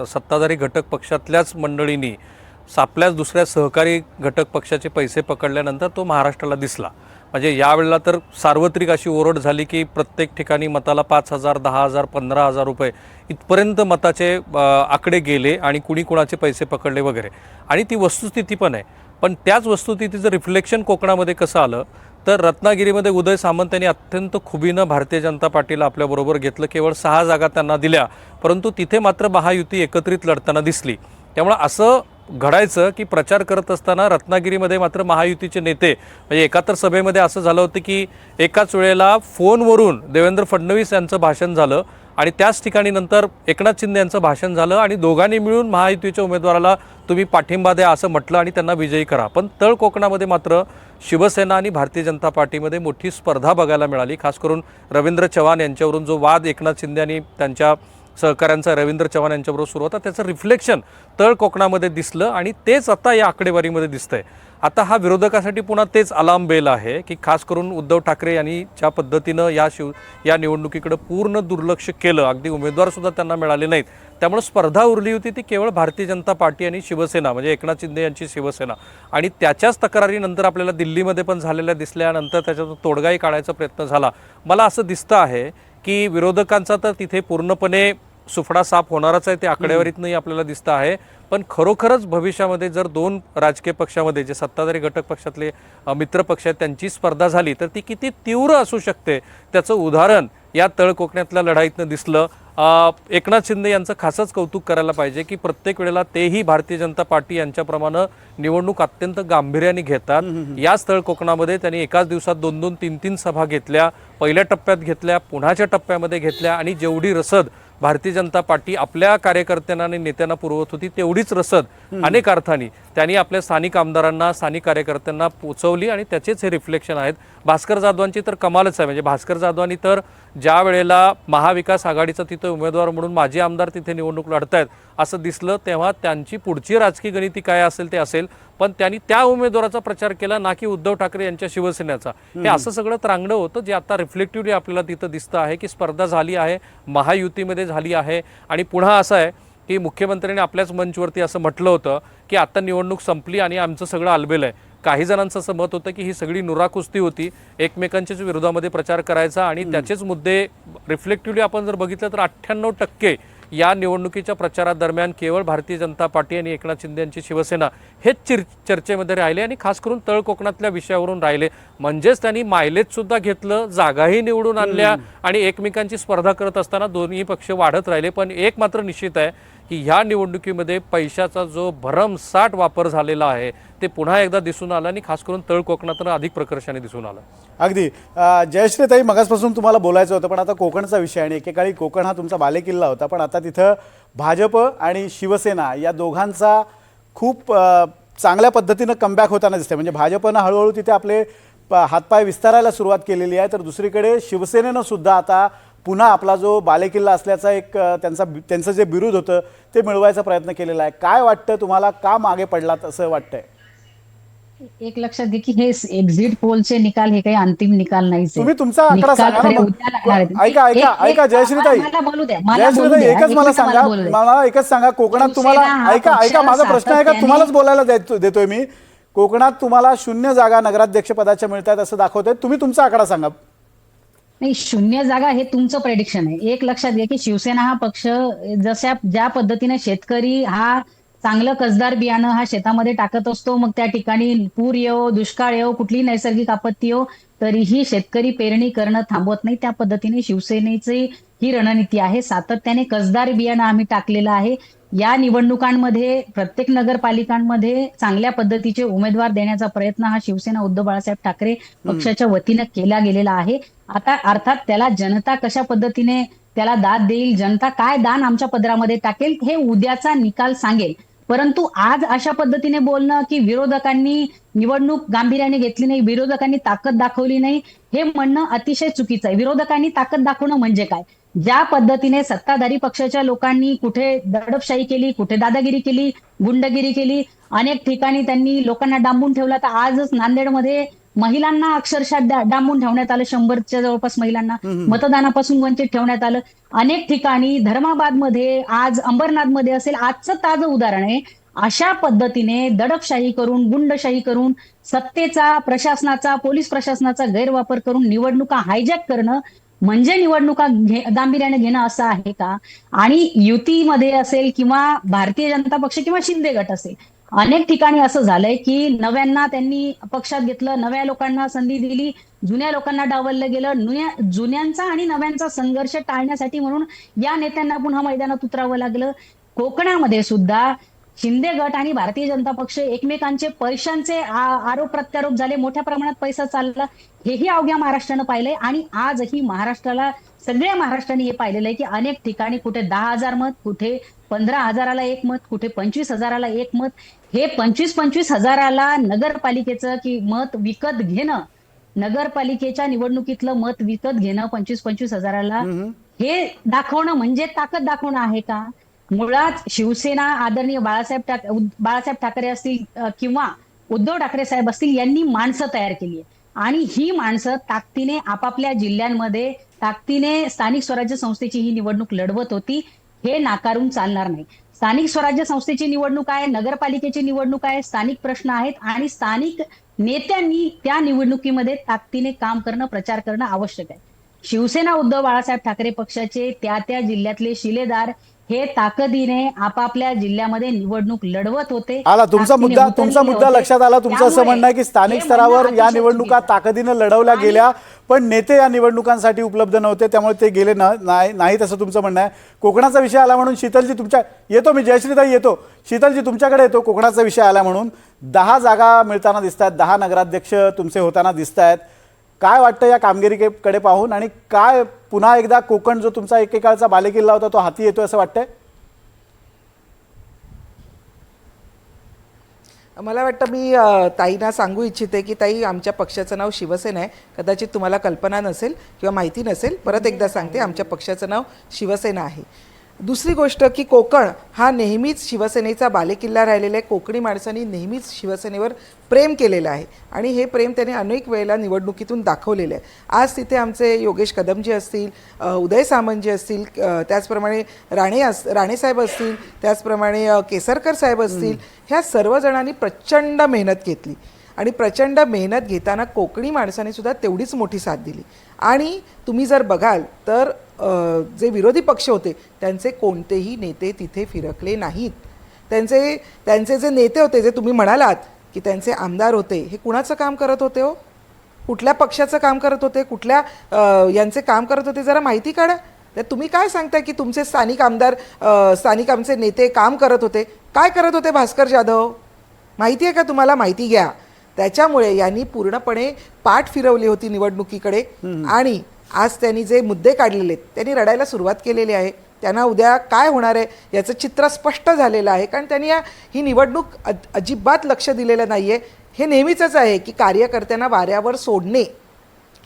सत्ताधारी घटक पक्षातल्याच मंडळींनी आपल्याच दुसऱ्या सहकारी घटक पक्षाचे पैसे पकडल्यानंतर तो महाराष्ट्राला दिसला. म्हणजे यावेळेला तर सार्वत्रिक अशी ओरड झाली की प्रत्येक ठिकाणी मताला 5,000, 10,000, 15,000 रुपये इथपर्यंत मताचे आकडे गेले आणि कुणी कुणाचे पैसे पकडले वगैरे. आणि ती वस्तुस्थिती पण आहे. पण त्याच वस्तुस्थितीचं रिफ्लेक्शन कोकणामध्ये कसं आलं तर रत्नागिरीमध्ये उदय सामंत यांनी अत्यंत खुबीनं भारतीय जनता पार्टीला आपल्याबरोबर घेतलं. केवळ 6 जागा त्यांना दिल्या, परंतु तिथे मात्र महायुती एकत्रित लढताना दिसली. त्यामुळे असं घडायचं की प्रचार करत असताना रत्नागिरीमध्ये मात्र महायुतीचे नेते, म्हणजे एका तर सभेमध्ये असं झालं होतं की एकाच वेळेला फोनवरून देवेंद्र फडणवीस यांचं भाषण झालं आणि त्याच ठिकाणी नंतर एकनाथ शिंदे यांचं भाषण झालं आणि दोघांनी मिळून महायुतीच्या उमेदवाराला तुम्ही पाठिंबा द्या असं म्हटलं आणि त्यांना विजयी करा. पण तळ कोकणामध्ये मात्र शिवसेना आणि भारतीय जनता पार्टीमध्ये मोठी स्पर्धा बघायला मिळाली. खास करून रवींद्र चव्हाण यांच्यावरून जो वाद एकनाथ शिंदे आणि त्यांच्या सहकाऱ्यांचा रवींद्र चव्हाण यांच्याबरोबर सुरू होता, त्याचं रिफ्लेक्शन तळ कोकणामध्ये दिसलं आणि तेच आता या आकडेवारीमध्ये दिसतंय. आता हा विरोधकासाठी पुन्हा तेच अलार्म बेल आहे की खास करून उद्धव ठाकरे यांनी ज्या पद्धतीनं या निवडणुकीकडे पूर्ण दुर्लक्ष केलं, अगदी उमेदवारसुद्धा त्यांना मिळाले नाहीत, त्यामुळे स्पर्धा उरली होती ती केवळ भारतीय जनता पार्टी आणि शिवसेना, म्हणजे एकनाथ शिंदे यांची शिवसेना. आणि त्याच्याच तक्रारीनंतर आपल्याला दिल्लीमध्ये पण झालेल्या दिसल्यानंतर त्याच्यात तोडगाही काढायचा प्रयत्न झाला. मला असं दिसतं आहे की विरोधकांचा तर तिथे पूर्णपणे सुफडा साफ होणारच आहे, ते आकडेवारीतनंही आपल्याला दिसतं आहे. पण खरोखरच भविष्यामध्ये जर दोन राजकीय पक्षामध्ये जे सत्ताधारी घटक पक्षातले मित्र पक्ष आहेत त्यांची स्पर्धा झाली तर ती किती तीव्र असू शकते त्याचं उदाहरण या तळ कोकणातल्या लढाईतनं दिसलं. एकनाथ शिंदे यांचं खासच कौतुक करायला पाहिजे की प्रत्येक वेळेला तेही भारतीय जनता पार्टी यांच्याप्रमाणे निवडणूक अत्यंत गांभीर्याने घेतात. याच तळ कोकणामध्ये त्यांनी एकाच दिवसात 2-2, 3-3 सभा घेतल्या, पहिल्या टप्प्यात घेतल्या, पुण्याच्या टप्प्यामध्ये घेतल्या आणि जेवढी रसद भारतीय जनता पार्टी आपल्या कार्यकर्त्यांना आणि नेत्यांना पुरवत होती तेवढीच रसद अनेक अर्थाने त्यांनी आपल्या स्थानिक आमदारांना, स्थानिक कार्यकर्त्यांना पोचवली आणि त्याचेच हे रिफ्लेक्शन आहेत. भास्कर जाधवांची तर कमालच आहे. म्हणजे भास्कर जाधवांनी तर ज्या वेळेला महाविकास आघाडीचा तिथे उमेदवार म्हणून माजी आमदार तिथे निवडणूक लढतायत असं दिसलं तेव्हा त्यांची पुढची राजकीय गणिती काय असेल ते असेल, पण त्यांनी त्या उमेदवाराचा प्रचार केला ना की उद्धव ठाकरे यांच्या शिवसेनेचा. हे असं सगळं त्रांगणं होतं जे आता रिफ्लेक्टिव्हली आपल्याला तिथं दिसतं आहे की स्पर्धा झाली आहे, महायुतीमध्ये झाली आहे. आणि पुन्हा असं आहे की मुख्यमंत्र्यांनी आपल्याच मंचवरती असं म्हटलं होतं की आता निवडणूक संपली आणि आमचं सगळं आलबेल आहे. काही जणांचं असं मत होतं की ही सगळी नुराकुस्ती होती, एकमेकांच्याच विरोधामध्ये प्रचार करायचा आणि त्याचेच मुद्दे रिफ्लेक्टिव्हली आपण जर बघितलं तर 98% या निवडणुकीच्या प्रचारादरम्यान केवळ भारतीय जनता पार्टी आणि एकनाथ शिंदे यांची शिवसेना हेच चर्चेमध्ये राहिले आणि खास करून तळ कोकणातल्या विषयावरून राहिले. म्हणजेच त्यांनी मायलेजसुद्धा घेतलं, जागाही निवडून आणल्या आणि एकमेकांची स्पर्धा करत असताना दोन्ही पक्ष वाढत राहिले. पण एक मात्र निश्चित आहे की ह्या निवडणुकीमध्ये पैशाचा जो भरमसाठ वापर झालेला आहे ते पुन्हा एकदा दिसून आला आणि खास करून तळ कोकणात अधिक प्रकर्षाने दिसून आला. अगदी जयश्रीताई, मगासपासून तुम्हाला बोलायचं होतं पण आता कोकणचा विषय आणि एकेकाळी कोकण हा तुमचा बालेकिल्ला होता, पण आता तिथं भाजप आणि शिवसेना या दोघांचा खूप चांगल्या पद्धतीनं कमबॅक होताना दिसतंय. म्हणजे भाजपनं हळूहळू तिथे आपले हातपाय विस्तारायला सुरुवात केलेली आहे, तर दुसरीकडे शिवसेनेनं सुद्धा आता पुन्हा आपला जो बालेकिल्ला असल्याचा एक त्यांचं जे बिरुद होतं ते मिळवायचा प्रयत्न केलेला आहे. काय वाटतं तुम्हाला, का मागे पडलात असं वाटतंय? एक लक्षात घे की हे एक्झिट पोलचे निकाल हे काही अंतिम निकाल नाहीच. तुम्ही तुमचा आकडा सांगा ना. ऐका जयश्रीताई, एकच मला सांगा, मला एकच सांगा, कोकणात तुम्हाला ऐका माझा प्रश्न आहे का तुम्हालाच बोलायला देतोय मी. कोकणात तुम्हाला 0 जागा नगराध्यक्ष पदाच्या मिळतात असं दाखवतोय, तुम्ही तुमचा आकडा सांगा. नाही, 0 जागा हे तुमचं प्रेडिक्शन आहे. एक लक्षात घ्या की शिवसेना हा पक्ष ज्या पद्धतीने शेतकरी हा चांगलं कसदार बियाणं हा शेतामध्ये टाकत असतो, मग त्या ठिकाणी पूर येवो, दुष्काळ येवो, कुठलीही नैसर्गिक आपत्ती येवो, तरीही शेतकरी पेरणी करणं थांबवत नाही. त्या पद्धतीने शिवसेनेची ही रणनीती आहे. सातत्याने कसदार बियाणं आम्ही टाकलेलं आहे. या निवडणुकांमध्ये प्रत्येक नगरपालिकांमध्ये चांगल्या पद्धतीचे उमेदवार देण्याचा प्रयत्न हा शिवसेना उद्धव बाळासाहेब ठाकरे पक्षाच्या वतीनं केला गेलेला आहे. आता अर्थात त्याला जनता कशा पद्धतीने त्याला दाद देईल, जनता काय दान आमच्या पदरामध्ये टाकेल हे उद्याचा निकाल सांगेल. परंतु आज अशा पद्धतीने बोलणं की विरोधकांनी निवडणूक गांभीर्याने घेतली नाही, विरोधकांनी ताकद दाखवली नाही, हे म्हणणं अतिशय चुकीचं आहे. विरोधकांनी ताकद दाखवणं म्हणजे काय? ज्या पद्धतीने सत्ताधारी पक्षाच्या लोकांनी कुठे दडपशाही केली, कुठे दादागिरी केली, गुंडगिरी केली, अनेक ठिकाणी त्यांनी लोकांना डांबून ठेवला. तर आजच नांदेडमध्ये महिलांना अक्षरशः डांबून ठेवण्यात आलं, 100च्या जवळपास महिलांना मतदानापासून वंचित ठेवण्यात आलं. अनेक ठिकाणी धर्माबादमध्ये, आज अंबरनाथमध्ये असेल, आजचं ताजं उदाहरण आहे. अशा पद्धतीने दडपशाही करून, गुंडशाही करून, सत्तेचा, प्रशासनाचा, पोलीस प्रशासनाचा गैरवापर करून निवडणुका हायजॅक करणं म्हणजे निवडणुका गांभीर्याने घेणं असं आहे का? आणि युतीमध्ये असेल किंवा भारतीय जनता पक्ष किंवा शिंदे गट असेल, अनेक ठिकाणी असं झालंय की नव्यांना त्यांनी पक्षात घेतलं, नव्या लोकांना संधी दिली, जुन्या लोकांना डावललं गेलं. जुन्यांचा आणि नव्यांचा संघर्ष टाळण्यासाठी म्हणून या नेत्यांना पुन्हा मैदानात उतरावं लागलं. कोकणामध्ये सुद्धा शिंदे गट आणि भारतीय जनता पक्ष एकमेकांचे पैशांचे आरोप प्रत्यारोप झाले, मोठ्या प्रमाणात पैसा चालला, हेही अवघ्या महाराष्ट्रानं पाहिलंय. आणि आजही महाराष्ट्राला, सगळ्या महाराष्ट्राने हे पाहिलेलं आहे की अनेक ठिकाणी कुठे 10,000 मत, कुठे 15,000ला 1 मत, कुठे 25,000ला 1 मत. हे 25,000ला नगरपालिकेचं की मत विकत घेणं, नगरपालिकेच्या निवडणुकीतलं मत विकत घेणं 25,000ला हे दाखवणं म्हणजे ताकद दाखवणं आहे का? मुळात शिवसेना आदरणीय बाळासाहेब ठाकरे असतील किंवा उद्धव ठाकरे साहेब असतील, यांनी माणसं तयार केली आहे आणि ही माणसं ताकदीने आपापल्या जिल्ह्यांमध्ये ताकदीने स्थानिक स्वराज्य संस्थेची ही निवडणूक लढवत होती. हे नाकारून चालणार नाही. स्थानिक स्वराज्य संस्थेची निवडणूक आहे, नगरपालिकेची निवडणूक आहे, स्थानिक प्रश्न आहेत आणि स्थानिक नेत्यांनी त्या निवडणुकीमध्ये ताकदीने काम करणं, प्रचार करणं आवश्यक आहे. शिवसेना उद्धव बाळासाहेब ठाकरे पक्षाचे त्या जिल्ह्यातले शिलेदार हे ताकदीने आपापल्या जिल्ह्यामध्ये निवडणूक लढवत होते. आला तुमचा मुद्दा उतरलेले होते. लक्षात आला. तुमचं असं त्यामुळे म्हणणं आहे की स्थानिक हे स्तरावर म्हणणं या अतिशय निवडणुका चुकीचं आहे. ताकदीनं लढवल्या गेल्या, पण नेते या निवडणुकांसाठी उपलब्ध नव्हते, त्यामुळे ते गेले नाहीत असं तुमचं म्हणणं आहे. कोकणाचा विषय आला म्हणून शीतलजी तुमच्या येतो, मी जयश्रीताई येतो, शीतलजी तुमच्याकडे येतो. कोकणाचा विषय आला म्हणून 10 जागा मिळताना दिसत आहेत, 10 नगराध्यक्ष तुमचे होताना दिसत आहेत. काय वाटतं या कामगिरीकडे पाहून, आणि काय पुन्हा एकदा कोकण जो तुमचा एकेकाळचा बालेकिल्ला होता तो हाती येतोय असं वाटतंय? मला वाटतं मी ताईंना सांगू इच्छिते की ताई, आमच्या पक्षाचं नाव शिवसेना आहे. कदाचित तुम्हाला कल्पना नसेल किंवा माहिती नसेल, परत एकदा सांगते, आमच्या पक्षाचं नाव शिवसेना आहे. दुसरी गोष्ट की कोकण हा नेहमीच शिवसेनेचा बालेकिल्ला राहिलेला आहे. कोकणी माणसांनी नेहमीच शिवसेनेवर प्रेम केलेलं आहे आणि हे प्रेम त्यांनी अनेक वेळेला निवडणुकीतून दाखवलेलं आहे. आज तिथे आमचे योगेश कदमजी असतील, उदय सामंतजी असतील, त्याचप्रमाणे राणेसाहेब असतील, त्याचप्रमाणे केसरकर साहेब असतील, ह्या सर्वजणांनी प्रचंड मेहनत घेतली आणि प्रचंड मेहनत घेताना कोकणी माणसाने सुद्धा तेवढीच मोठी साथ दिली. आणि तुम्ही जर बघाल तर जे विरोधी पक्ष होते त्यांचे कोणतेही नेते तिथे फिरकले नाहीत. त्यांचे जे नेते होते, जे तुम्ही म्हणालात की त्यांचे आमदार होते, हे कुणाचं काम करत होते हो? कुठल्या पक्षाचं काम करत होते? कुठल्या यांचे काम करत होते? जरा माहिती काढा. तर तुम्ही काय सांगताय की तुमचे स्थानिक आमदार, स्थानिक आमचे नेते काम करत होते? काय करत होते भास्कर जाधव? माहिती आहे का तुम्हाला? माहिती घ्या. त्याच्यामुळे यांनी पूर्णपणे पाठ फिरवली होती निवडणुकीकडे आणि आज त्यांनी जे मुद्दे काढलेले आहेत त्यांनी रडायला सुरुवात केलेली आहे. त्यांना उद्या काय होणार आहे याचं चित्र स्पष्ट झालेलं आहे, कारण त्यांनी ही निवडणूक अजिबात लक्ष दिलेलं नाही आहे. हे नेहमीचंच आहे की कार्यकर्त्यांना वाऱ्यावर सोडणे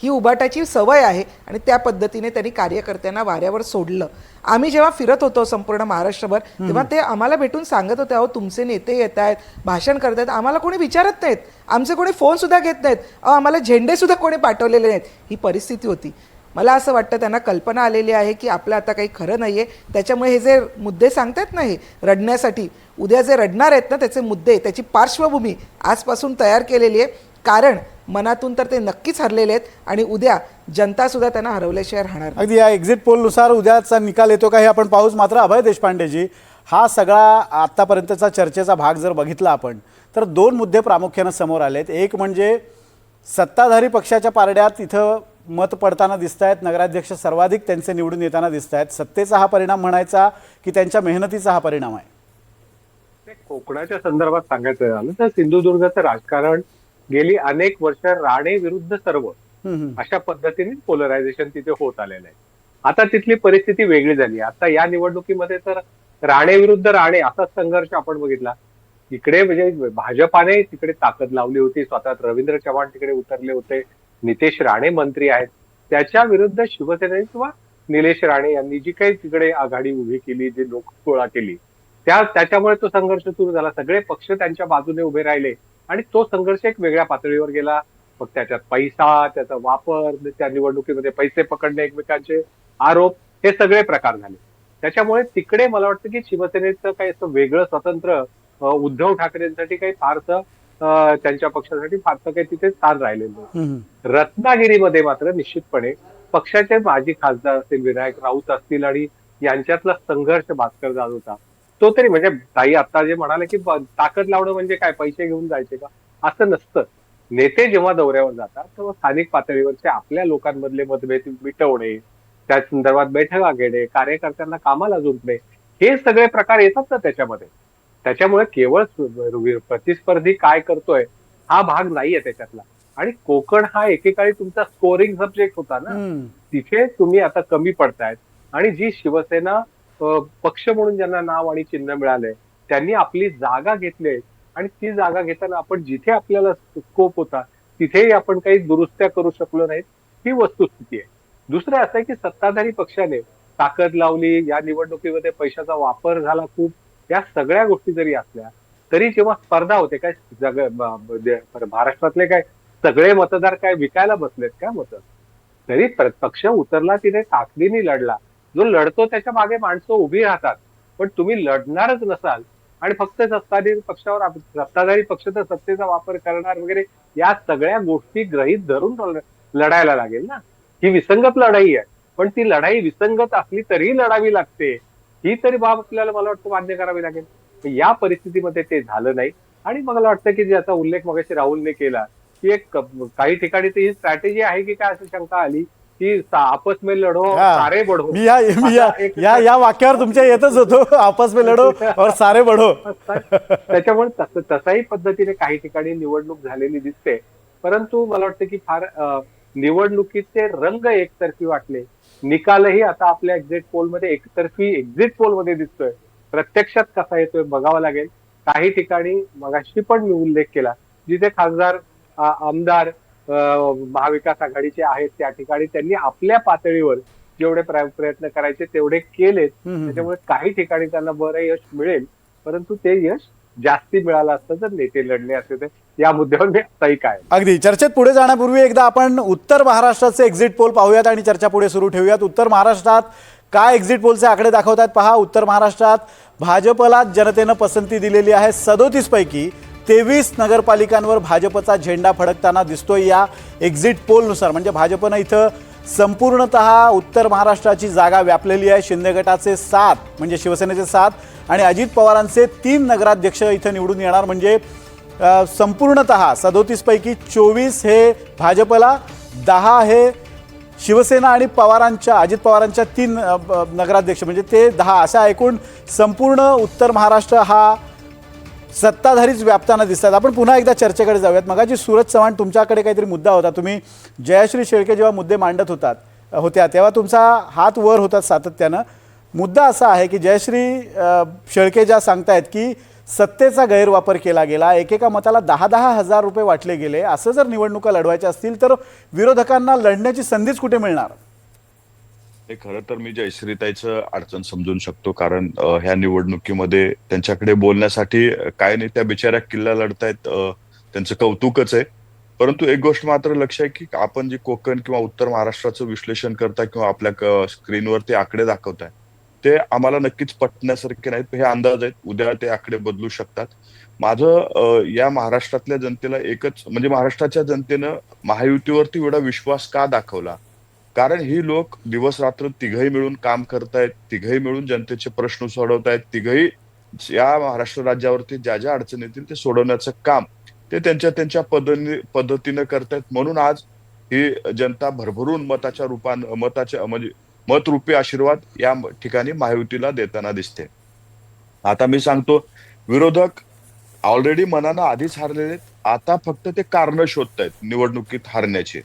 ही उबाटाची सवय आहे आणि त्या पद्धतीने त्यांनी कार्यकर्त्यांना वाऱ्यावर सोडलं. आम्ही जेव्हा फिरत होतो संपूर्ण महाराष्ट्रभर, तेव्हा ते आम्हाला भेटून सांगत होते, अहो तुमचे नेते येत आहेत, भाषण करत आहेत, आम्हाला कोणी विचारत नाहीत, आमचे कोणी फोनसुद्धा घेत नाहीत, आम्हाला झेंडेसुद्धा कोणी पाठवलेले नाहीत. ही परिस्थिती होती. मला असं वाटतं त्यांना कल्पना आलेली आहे की आपलं आता काही खरं नाही आहे. त्याच्यामुळे हे जे मुद्दे सांगतात ना, हे रडण्यासाठी, उद्या जे रडणार आहेत ना त्याचे मुद्दे, त्याची पार्श्वभूमी आजपासून तयार केलेली आहे. कारण मनातून तर ते नक्कीच हरलेले आहेत आणि उद्या जनतासुद्धा त्यांना हरवल्याशिवाय राहणार नाही. अगदी या एक्झिट पोलनुसार उद्याचा निकाल येतो का हे आपण पाहूच. मात्र अभय देशपांडेजी, हा सगळा आत्तापर्यंतचा चर्चेचा भाग जर बघितला आपण, तर 2 मुद्दे प्रामुख्यानं समोर आलेत. एक म्हणजे सत्ताधारी पक्षाच्या पारड्यात इथं मत पडताना दिसत आहेत, नगराध्यक्ष सर्वाधिक त्यांचे निवडून येताना दिसत आहेत. सत्तेचा हा परिणाम म्हणायचा की त्यांच्या मेहनतीचा हा परिणाम आहे? कोकणाच्या संदर्भात सांगायचं झालं तर सिंधुदुर्गाचं राजकारण गेली अनेक वर्ष राणे विरुद्ध सर्व अशा पद्धतीने पोलरायझेशन तिथे होत आलेलं आहे. आता तिथली परिस्थिती वेगळी झाली. आता या निवडणुकीमध्ये तर राणे विरुद्ध राणे असाच संघर्ष आपण बघितला. इकडे म्हणजे भाजपाने तिकडे ताकद लावली होती, स्वतः रवींद्र चव्हाण तिकडे उतरले होते, नितेश राणे मंत्री आहेत, त्याच्या विरुद्ध शिवसेनेने किंवा निलेश राणे यांनी जी काही तिकडे आघाडी उभी केली, जी लोक गोळा केली, त्याच्यामुळे तो संघर्ष सुरू झाला. सगळे पक्ष त्यांच्या बाजूने उभे राहिले आणि तो संघर्ष एक वेगळ्या पातळीवर गेला. मग त्याच्यात पैसा, त्याचा वापर, त्या निवडणुकीमध्ये पैसे पकडणे, एकमेकांचे आरोप, हे सगळे प्रकार झाले. त्याच्यामुळे तिकडे मला वाटतं की शिवसेनेचं काही असं वेगळं स्वतंत्र उद्धव ठाकरेंसाठी काही फारसं, त्यांच्या पक्षासाठी फारसं काही तिथे स्थान राहिलेलं नाही. रत्नागिरीमध्ये मात्र निश्चितपणे पक्षाचे माजी खासदार असतील, विनायक राऊत असतील, आणि यांच्यातला संघर्ष भास्कर जाधवचा, तो तरी म्हणजे ताई आता जे म्हणाले की ताकद लावणं म्हणजे काय, पैसे घेऊन जायचे का, असं नसतं. नेते जेव्हा दौऱ्यावर जातात तेव्हा स्थानिक पातळीवरचे आपल्या लोकांमधले मतभेद मिटवणे, त्या संदर्भात बैठका घेणे, कार्यकर्त्यांना कामाला जुंपणे, हे सगळे प्रकार येतात ना त्याच्यामध्ये. त्याच्यामुळे केवळ प्रतिस्पर्धी काय करतोय हा भाग नाहीये त्याच्यातला. आणि कोकण हा एकेकाळी तुमचा स्कोरिंग सब्जेक्ट होता ना, तिथे तुम्ही आता कमी पडतायत. आणि जी शिवसेना पक्ष म्हणून ज्यांना नाव आणि चिन्ह मिळालंय त्यांनी आपली जागा घेतली, आणि ती जागा घेताना आपण जिथे आपल्याला स्कोप होता तिथेही आपण काही दुरुस्त्या करू शकलो नाहीत, ही वस्तुस्थिती आहे. दुसरं असं आहे की सत्ताधारी पक्षाने ताकद लावली, या निवडणुकीमध्ये पैशाचा वापर झाला खूप, या सगळ्या गोष्टी जरी असल्या तरी जेव्हा स्पर्धा होते, काय महाराष्ट्रातले काय सगळे मतदार काय विकायला बसलेत का मत? तरी पक्ष उतरला, तिने ताकदीने लढला. जो लढतो त्याच्या मागे माणसं उभी राहतात. पण तुम्ही लढणारच नसाल आणि फक्त सत्ताधारी पक्ष तर सत्तेचा वापर करणार वगैरे, या सगळ्या गोष्टी गृहीत धरून लढायला लागेल ना. ही विसंगत लढाई आहे, पण ती लढाई विसंगत असली तरी लढावी लागते, ही तरी बाब आपल्याला मला वाटतं मान्य करावी लागेल. या परिस्थितीमध्ये ते झालं नाही. आणि मला वाटतं की ज्याचा उल्लेख मगाशी राहुलने केला की एक काही ठिकाणी ही स्ट्रॅटेजी आहे की काय, असं शंका आली की आपस में लढो सारे बढो. मी या वाक्यावर तुमच्या येतच होतो, आपस में लढो और सारे बढो. त्याच्यामुळे तसाही पद्धतीने काही ठिकाणी निवडणूक झालेली दिसते. परंतु मला वाटतं की फार निवडणुकीचे रंग एकतर्फी वाटले. निकालही आता आपल्या एक्झिट पोलमध्ये एकतर्फी एक्झिट पोलमध्ये दिसतोय. प्रत्यक्षात कसा येतोय बघावं लागेल. काही ठिकाणी मगाशी पण मी उल्लेख केला, जिथे खासदार आमदार महाविकास आघाडीचे आहेत त्या ठिकाणी त्यांनी आपल्या पातळीवर जेवढे प्रयत्न करायचे तेवढे केलेत. त्याच्यामुळे काही ठिकाणी त्यांना बरं यश मिळेल, परंतु ते यश जास्ती मिळालं असतं जर नेते लढले असते. तर या मुद्द्यावर मी आताही काय अगदी चर्चेत पुढे जाण्यापूर्वी एकदा आपण उत्तर महाराष्ट्राचे एक्झिट पोल पाहूयात आणि चर्चा पुढे सुरू ठेवूयात. उत्तर महाराष्ट्रात काय एक्झिट पोलचे आकडे दाखवतात पहा. उत्तर महाराष्ट्रात भाजपला जनतेनं पसंती दिलेली आहे. 37 पैकी 23 नगरपालिकांवर भाजपचा झेंडा फडकताना दिसतोय या एक्झिट पोलनुसार. म्हणजे भाजपनं इथं संपूर्णतः उत्तर महाराष्ट्राची जागा व्यापलेली आहे. शिंदे गटाचे 7 म्हणजे शिवसेनेचे 7 आणि अजित पवारांचे 3 नगराध्यक्ष इथं निवडून येणार. म्हणजे संपूर्णतः 37 पैकी 24 हे भाजपला, 10 हे शिवसेना आणि अजित पवारांच्या 3 नगराध्यक्ष म्हणजे ते 10, अशा एकूण संपूर्ण उत्तर महाराष्ट्र हा सत्ताधारीच व्यापताना दिसतात. आपण पुन्हा एकदा चर्चेकडे जाऊयात. मगाची सूरज चव्हाण तुमच्याकडे काहीतरी मुद्दा होता. तुम्ही जयश्री शेळके जेव्हा मुद्दे मांडत होत्या तेव्हा तुमचा हात वर होता सातत्यानं. मुद्दा असा आहे की जयश्री शेळके ज्या सांगतायत की सत्तेचा गैरवापर केला गेला, एकेका मताला 10-10 हजार रुपये वाटले गेले. असं जर निवडणुका लढवायच्या असतील तर विरोधकांना लढण्याची संधीच कुठे मिळणार? हे खरं तर मी जयश्रीताईचं अडचण समजून शकतो, कारण ह्या निवडणुकीमध्ये त्यांच्याकडे बोलण्यासाठी काय नाही, त्या बिचाऱ्या किल्ला लढतायत, त्यांचं कौतुकच आहे. परंतु एक गोष्ट मात्र लक्ष आहे की आपण जे कोकण किंवा उत्तर महाराष्ट्राचं विश्लेषण करताय किंवा आपल्या स्क्रीनवरती आकडे दाखवताय ते आम्हाला नक्कीच पटण्यासारखे नाहीत. हे अंदाज आहेत, उद्या ते आकडे बदलू शकतात. माझं या महाराष्ट्रातल्या जनतेला एकच, म्हणजे महाराष्ट्राच्या जनतेनं महायुतीवरती एवढा विश्वास का दाखवला? कारण ही लोक दिवस रात्र तिघही मिळून काम करतायत, तिघही मिळून जनतेचे प्रश्न सोडवतायत, तिघही या महाराष्ट्र राज्यावरती ज्या ज्या अडचणी येतील ते सोडवण्याचं काम ते त्यांच्या पद्धतीनं करतायत. म्हणून आज ही जनता भरभरून म्हणजे मतरूपी आशीर्वाद या ठिकाणी महायुतीला देताना दिसते. आता मी सांगतो, विरोधक ऑलरेडी मनानं आधीच हारलेले, आता फक्त ते कारण शोधतायत निवडणुकीत हारण्याचे.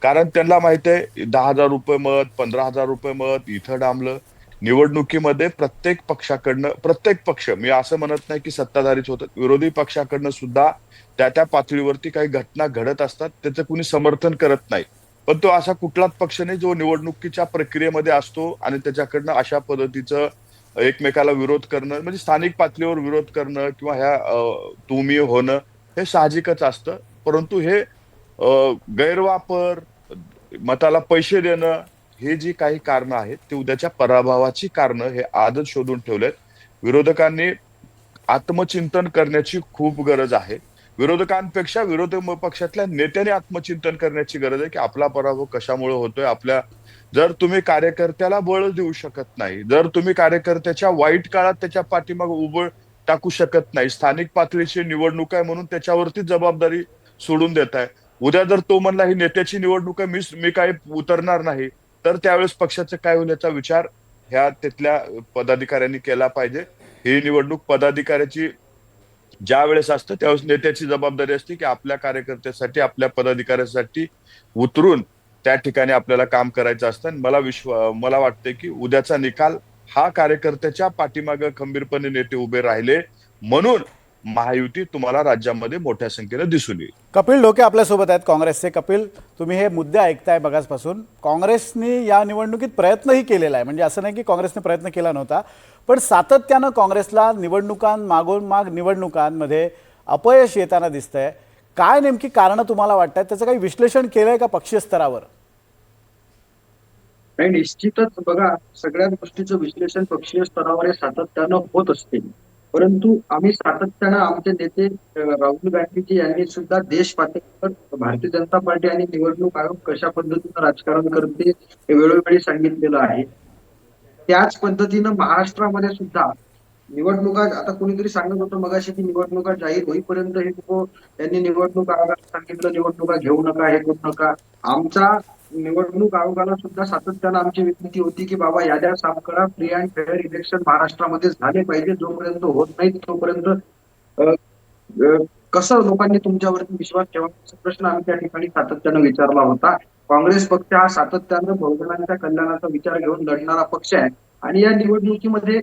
कारण त्यांना माहित आहे 10,000 रुपये मत, 15,000 रुपये मत इथं डांबलं. निवडणुकीमध्ये प्रत्येक पक्ष, मी असं म्हणत नाही की सत्ताधारीच होतात, विरोधी पक्षाकडनं सुद्धा त्या पातळीवरती काही घटना घडत असतात, त्याचं कुणी समर्थन करत नाही. पण तो असा कुठलाच पक्ष नाही जो निवडणुकीच्या प्रक्रियेमध्ये असतो आणि त्याच्याकडनं अशा पद्धतीचं एकमेकाला विरोध करणं, म्हणजे स्थानिक पातळीवर विरोध करणं किंवा ह्या तुम्ही होणं हे साहजिकच असतं. परंतु हे गैरवापर, मताला पैसे देणं, हे जी काही कारणं आहेत ते उद्याच्या पराभवाची कारणं हे आजच शोधून ठेवलेत. विरोधकांनी आत्मचिंतन करण्याची खूप गरज आहे. विरोधकांपेक्षा विरोधी पक्षातल्या नेत्यांनी आत्मचिंतन करण्याची गरज आहे की आपला पराभव कशामुळे होतोय. जर तुम्ही कार्यकर्त्याला बळ देऊ शकत नाही, जर तुम्ही कार्यकर्त्याच्या वाईट काळात त्याच्या पाठीमागे उभं टाकू शकत नाही, स्थानिक पातळीची निवडणूक आहे म्हणून त्याच्यावरती जबाबदारी सोडून देताय, उद्या जर तो म्हणला ही नेत्याची निवडणूक आहे, मी काही उतरणार नाही, तर त्यावेळेस पक्षाचं काय होईल याचा विचार ह्या तिथल्या पदाधिकाऱ्यांनी केला पाहिजे. ही निवडणूक पदाधिकाऱ्याची ज्या वेळेस असतं त्यावेळेस नेत्याची जबाबदारी असते की आपल्या कार्यकर्त्यासाठी, आपल्या पदाधिकाऱ्यासाठी उतरून त्या ठिकाणी आपल्याला काम करायचं असतं. मला वाटतं की उद्याचा निकाल हा कार्यकर्त्याच्या पाठीमागे खंबीरपणे नेते उभे राहिले म्हणून महायुती तुम्हाला राज्यामध्ये मोठ्या संख्येने दिसून येईल. कपिल ढोके आपल्यासोबत आहेत काँग्रेसचे. कपिल, तुम्ही हे मुद्दे ऐकताय बघाचपासून. काँग्रेसने या निवडणुकीत प्रयत्नही केलेला आहे, म्हणजे असं नाही की काँग्रेसने प्रयत्न केला नव्हता, पण सातत्यानं काँग्रेसला निवडणुकांमागून माग निवडणुकांमध्ये अपयश येताना दिसतंय. काय नेमकी कारणं तुम्हाला वाटतात? त्याचं काही विश्लेषण केलंय का पक्षीय स्तरावर? आणि निश्चितच बघा, सगळ्या गोष्टीचं विश्लेषण पक्षीय स्तरावर हे सातत्यानं होत असते. परंतु आम्ही सातत्यानं आमचे नेते राहुल गांधीजी यांनी सुद्धा देश पातळीवर भारतीय जनता पार्टी आणि निवडणूक आयोग कशा पद्धतीनं राजकारण करते हे वेळोवेळी सांगितलेलं आहे. त्याच पद्धतीनं महाराष्ट्रामध्ये सुद्धा निवडणुका, आता कोणीतरी सांगत होतं मगाशी की निवडणुका जाहीर होईपर्यंत हे लोक, त्यांनी निवडणूक आयोगाला सांगितलं निवडणुका घेऊ नका, हे करू नका. आमचा निवडणूक आयोगाला सुद्धा सातत्यानं आमची विनंती होती की बाबा याद्या साफ करा, फ्री अँड फेअर इलेक्शन महाराष्ट्रामध्ये झाले पाहिजे. जोपर्यंत होत नाही तोपर्यंत कसं लोकांनी तुमच्यावरती विश्वास ठेवायचा प्रश्न आम्ही त्या ठिकाणी सातत्यानं विचारला होता. काँग्रेस पक्ष हा सातत्यानं बहुजनांच्या कल्याणाचा विचार घेऊन लढणारा पक्ष आहे आणि या निवडणुकीमध्ये